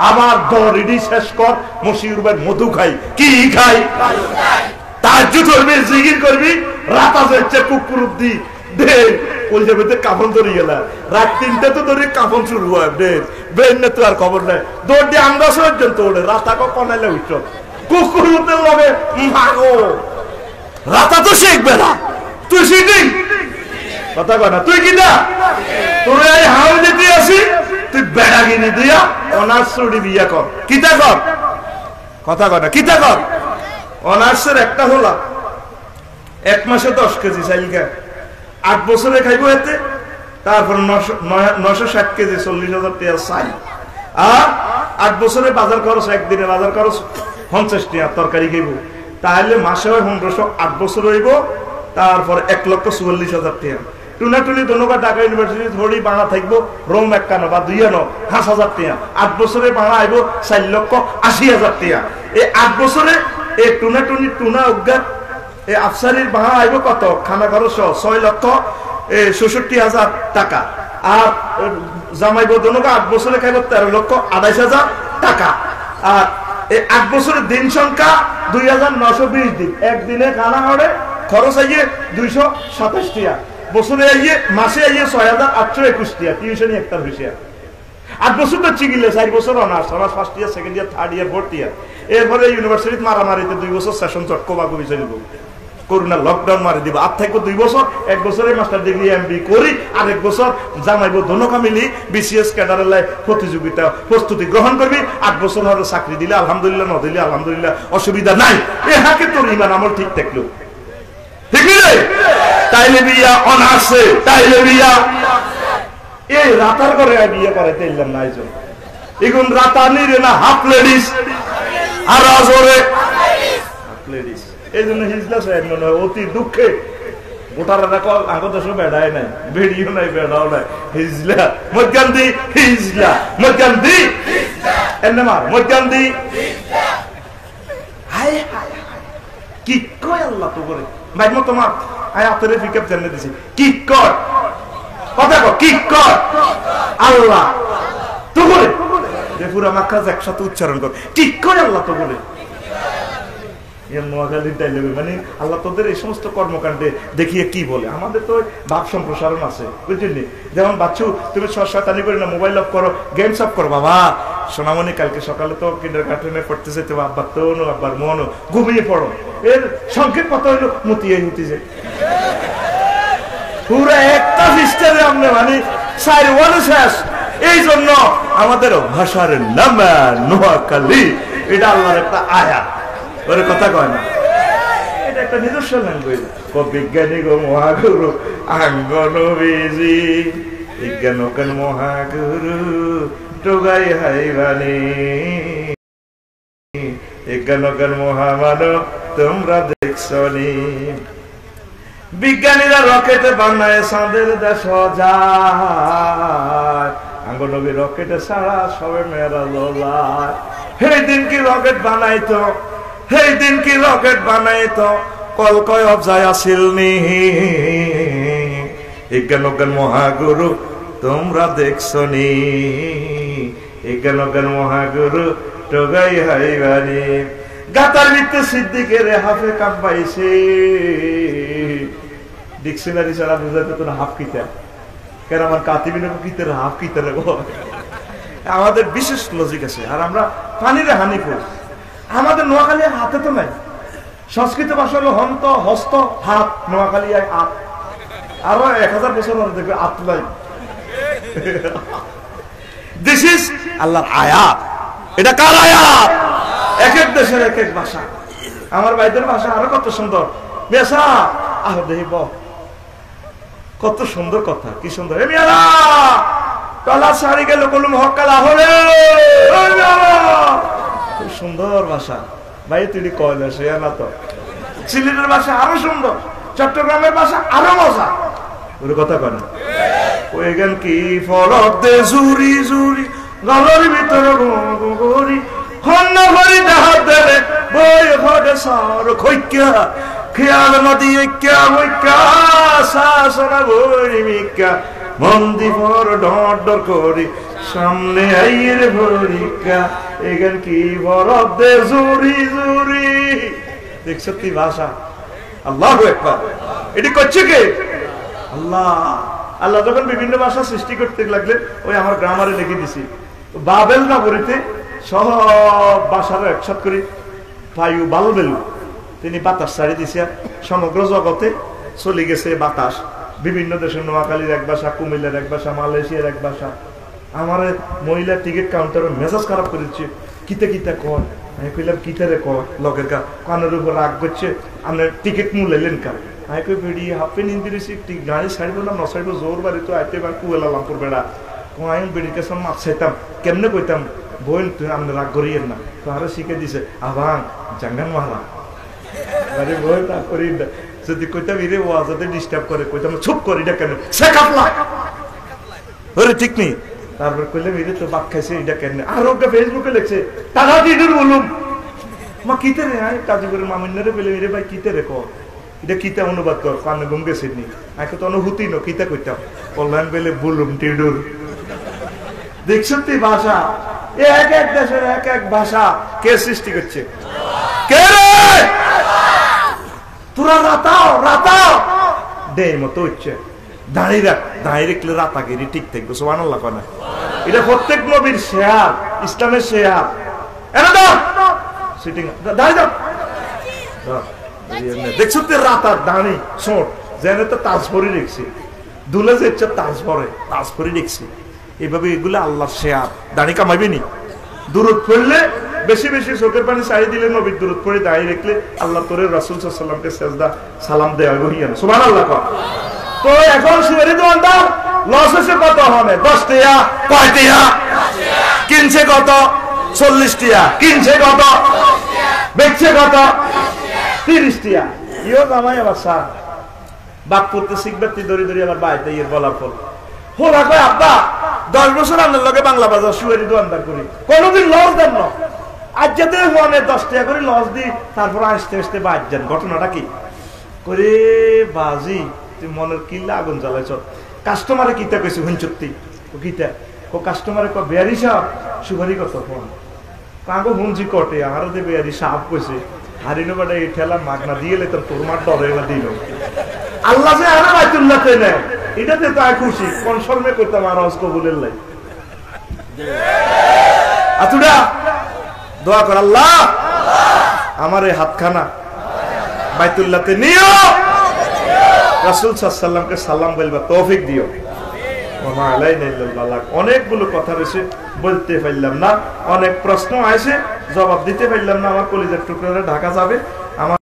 আমার ডর ইডি শেষ কর মশিউর ভাই মধু খাই কি খাই তাহাজ্জুদ করবি জিকির করবি রাত আছে কুকুর দি দে ওই যাবে কাফন ধরে গেলা রাত 3টা তো ধরে কাফন শুরু হয় বেন না তো আর খবর নাই দৌড় দিয়ে আমরা পর্যন্ত ওড়ে রাতা কনাইলে উঠছ কুকুর উঠতে লগে মাগো রাতা তো শিখবে না তুই শিখবি কথা কয় না তুই কি না তোর এই হাউজে দিয়ে আসি তুই বেড়া কিনে দিয়া অনার্সরি বিয়া কর কিতা কর কথা কয় না কিতা কর অনার্সের একটা হলা 1 মাসে 10 কেজি চাইল খায় 8 বছরে খাইবো এতে তারপর 960 কেজি 40,000 টাকা চাই আর 8 বছরে বাজার খরচ একদিনে বাজার খরচ 50 টাকা তরকারি খাইবো তাহলে মাসে হয় 1500 8 বছর হইব তারপর 1,44,000 টাকা টুনাটুনি দনকা ঢাকা ইউনিভার্সিটি ধরি বাংলা থাকবো রোম 51 বা 5,000 টাকা 8 বছরে বাংলা আইব 4,80,000 টাকা এই 8 বছরে এই টুনাটুনি টুনা উজ্ঞান এই আফসারির বাংলা আইব কত খানা খরচ 6,66,000 টাকা আর জামাইব দনকা 8 বছরে খাইব 13,28,000 টাকা আর এই 8 বছরের দিন সংখ্যা 2,920 দিন একদিনে খানা হড়ে খরচ আইয়ে 227 টাকা বছরে আইয়ে মাসে আইয়ে 6,821 টাকা টিউশনি একটা হইছে 8 বছর তো চিগিলে 4 বছর honours first year second year third year fourth year এরপরে ইউনিভার্সিটি মারামারিতে 2 বছর সেশন চটকবাগু বিচার দিব করোনা লকডাউন মারি দিব আর থাকবো 2 বছর 1 বছরে মাস্টার ডিগ্রি এমবি করি আর 1 বছর জামাইবো দনকা মিলি বিসিএস ক্যাডারের লাই প্রতিযোগিতা প্রস্তুতি গ্রহণ করবি 8 বছর হলে চাকরি দিলে আলহামদুলিল্লাহ ন দিলে আলহামদুলিল্লাহ অসুবিধা নাই এ হাকে তোর ইমান আমল ঠিক থাকলো ঠিক রে তাইলে বিয়া অনার্সে তাইলে বিয়া এই রাতার করে বিয়ে করে তেললাম না আইজন এগুন রাতানি রে না হাফ লেডিস আর রাজরে হাফ লেডিস এইজন্য হিজলা সাহেব মনে হয় অতি দুঃখে গোটারা কল আগত দেশে বেড়ায় নাই বেড়িও নাই বেড়াও নাই হিজলা মজ্জান্দি হিজলা মজ্জান্দি এনে মার মজ্জান্দি হাই হাই কি কয় আল্লাহ তো করে ভাই মত তোমার আয় আতরে পিকআপ জানিয়ে দিছি কি কর কথা কর কি কর আল্লাহ তো করে যে পুরো মাক্কা একসাথে উচ্চারণ কর কি কয় আল্লাহ তো করে মানে আল্লাহ তোদের এই সমস্ত কর্মকাণ্ডে দেখিয়ে কি বলে। আমাদের তো ভাব সম্প্রসারণ আছে, বুঝলি? যেমন বাচ্চু তুমি শয়তানি করে না, মোবাইল অফ করো, গেমস অফ করো। বাবা সোনামণি কালকে সকালে তো কিন্ডারগার্টেনে পড়তে যেতে, আব্বার তনু আব্বার মনু ঘুমিয়ে পড়ো। এর সংক্ষেপ কথা হইলো মুতিয়ে মুতিছে পুরো একটা পৃষ্ঠারে আমরা মানে সাইড ওয়ানে শেষ। এই জন্য আমাদের ভাষার নাম নোয়াখালী, এটা আল্লাহর একটা আয়াত, ওর কথা কয় না, এটা একটা নিজস্ব ল্যাঙ্গুয়েজ। বিজ্ঞানী গো মহাগুরু আঙ্গনবীজি, বিজ্ঞান কেন মহাগুরু টোগাই হাইবানি, বিজ্ঞান কেন মহামানব তোমরা দেখছনি। বিজ্ঞানীরা রকেটে বানায় চাঁদের দেশ যায়, আঙ্গনবী রকেটে সারা সবে মেয়েরা লোলায়। সেই দিন কি রকেট বানাইতো, সেই দিন কি রকেট বানাইতো, কলকয় অবজায় আসিল নি। বিজ্ঞান মহাগুরু তোমরা দেখছনি, বিজ্ঞান মহাগুরু টোগাই হাইবানি। গাতার ভিত্তে সিদ্দিকের হাফে কাঁপাইছে, ডিকশনারি ছাড়া বুঝাইতে তো হাফ কিতা কেন, আমার কাতিবিনে কিতারে হাফ কিতারে। আমাদের বিশেষ লজিক আছে, আর আমরা পানিরে হানি করি। আমাদের নোয়াখালী হাতে তো নাই, সংস্কৃত ভাষা হলো হন্ত হস্ত হাত, নোয়াখালী হাত। আরো 1000 বছর দেখবে হাত নাই। দিস ইজ আল্লাহর আয়াত। এটা কার আয়াত? এক এক দেশের এক এক ভাষা। আমার ভাইদের ভাষা আরো কত সুন্দর। বেসা আহ দেব কত সুন্দর কথা, কি সুন্দর। শাড়ি গেল কলুম হকাল আহরে, খুব সুন্দর ভাষা ভাই। তুই কয়লা সে না তো। সিলেটের ভাষা আরো সুন্দর, চট্টগ্রামের ভাষা আরো মজা। ওর কথা কেন ওই গান কি ফরক দে জুরি জুরি গলার ভিতরে গরি খন্ন ভরি দেহাত দেলে বই ফটে সার খইকা খেয়াল নদী ঐক্যা ঐক্যা শাসনা ভরি মিকা মন্দি ভর ডর ডর করি সামনে আইয়ের ভরিকা। এই গান কি ফরক দে জুরি জুরি। দেখছ তুই ভাষা। আল্লাহু আকবার। এটি করছে কে? আল্লাহ। আল্লাহ যখন বিভিন্ন ভাষা সৃষ্টি করতে লাগলেন, ওই আমার গ্রামারে লিখে দিছি, বাবেল নগরীতে সব ভাষার একসাথ করে বায়ু বালবেল তিনি বাতাস ছাড়ি দিছে। সমগ্র জগতে চলে গেছে বাতাস। বিভিন্ন দেশের, নোয়াখালীর এক ভাষা, কুমিল্লার এক ভাষা, মালয়েশিয়ার এক ভাষা। আমার মহিলা টিকিট কাউন্টারের মেজাজ খারাপ করেছে, কিতে কিতে কর। আমি কইলাম কিতারে কর, লগের কানের উপর রাগ করছে, আপনার টিকিট মূল্যাইলেন কার। আমি কই বেড়ি হাফে নিন্দি দিয়েছি, গাড়ি ছাড়বো না নসাইবো, জোর বাড়ি তো আইতে বা কুয়েলা লামপুর বেড়া। আমি বেড়ির কাছে মাছ চাইতাম, কেমনে কইতাম বোন তুই আপনি রাগ করিয়েন না, তো আরো শিখে দিছে আবাং জাঙ্গান মারা আরে বই তা করি না। যদি কইতাম ইরে ও আজাদে ডিস্টার্ব করে, কইতাম চুপ করি না কেন, সে কাপলা ওরে ঠিক নেই। তারপর কইলাম ইরে তো বাপ খাইছে, এটা কেন। আর ওকে ফেসবুকে লেখছে টাকা দিদুর বলুম মা কিতে রে, আমি কাজীপুরের মামিনারে বলে ইরে ভাই কিতে রে কর, এটা কিতা অনুবাদ কর, কানে ঘুম গেছে নি। আমি তো অনুভূতি ন কিতা কইতাম, কল্যাণ বেলে বলুম টিডুর। দেখছ তুই ভাষা, এক এক দেশের এক এক ভাষা কে সৃষ্টি করছে? কে রে? তোরা রাতাও রাতাও দে মতো হচ্ছে। দাঁড়িয়ে রাখ, দাঁড়িয়ে রাখলে রাতাগিরি ঠিক থাকবে। সুবহানাল্লাহ কয় না? এটা প্রত্যেক নবীর শেয়ার, ইসলামের শেয়ার। সিটিং দাঁড়িয়ে দাও। দেখছো তুই রাতার দাঁড়ি ছোট যেন তো তাজ ভরি রেখছি, দুলে যে তাজ ভরে তাজ ভরি রেখছি। এইভাবে এগুলো আল্লাহর শেয়ার। দাঁড়ি কামাইবি নি, দূরত পড়লে বেশি বেশি চোখের পানি চাই দিলে, নবীর দূরত পড়ে দাঁড়িয়ে রাখলে আল্লাহ তোরে রাসূল সাল্লাল্লাহু আলাইহি ওয়াসাল্লামকে সেজদা সালাম দেয়া হইয়া। সুবহানাল্লাহ। তো এখন সুয়েরি দোকানদার লস হচ্ছে কত হবে? 10 টাকা। কয় টাকা কিনছে? কত? 40 টাকা। কিনছে কত? বেচছে কত? 30 টাকা। ইও জামাই আবার সা বাপ করতে শিখবে, তুই দড়ি দড়ি আমার বাড়িতে ইয়ের বলার পর হোলা কয় আব্বা 10 বছর আপনার লগে বাংলা বাজার সুয়েরি দোকানদার করি, কোনোদিন লস দেন না। আজ যেতে মনে 10 টাকা করে লস দিই, তারপর আসতে আসতে বাদ যান। ঘটনাটা কি করে বাজি? তুই মনের কিল্লা আগুন জ্বালাইছ। কাস্টমারে কিতা কইছে হুঞ্চত্তি ও কিতা ও কাস্টমারে ক বেয়ারি সাহেব সুপারি কত ফোন কাগো হুঞ্জি কটে আর দে বেয়ারি সাহেব কইছে হারিনো বাড়ে এই ঠেলা মাগনা দিয়ে তোর তোর মার ডরে না দিল আল্লাহ যে আরো বাইতুল্লাহতে নেয় এটাতে তো খুশি কনফার্মে করতাম আর হজ কবুলের লাই আতুডা দোয়া কর আল্লাহ আমার এই হাতখানা বাইতুল্লাহতে নিও রাসূল সাল্লাল্লাহু আলাইহি ওয়াসাল্লামকে সালাম বলবা তৌফিক দিও অনেকগুলো কথা রয়েছে বলতে পারলাম না অনেক প্রশ্ন আছে জবাব দিতে পারলাম না আমার কলিজার টুকরা ঢাকা যাবে আমার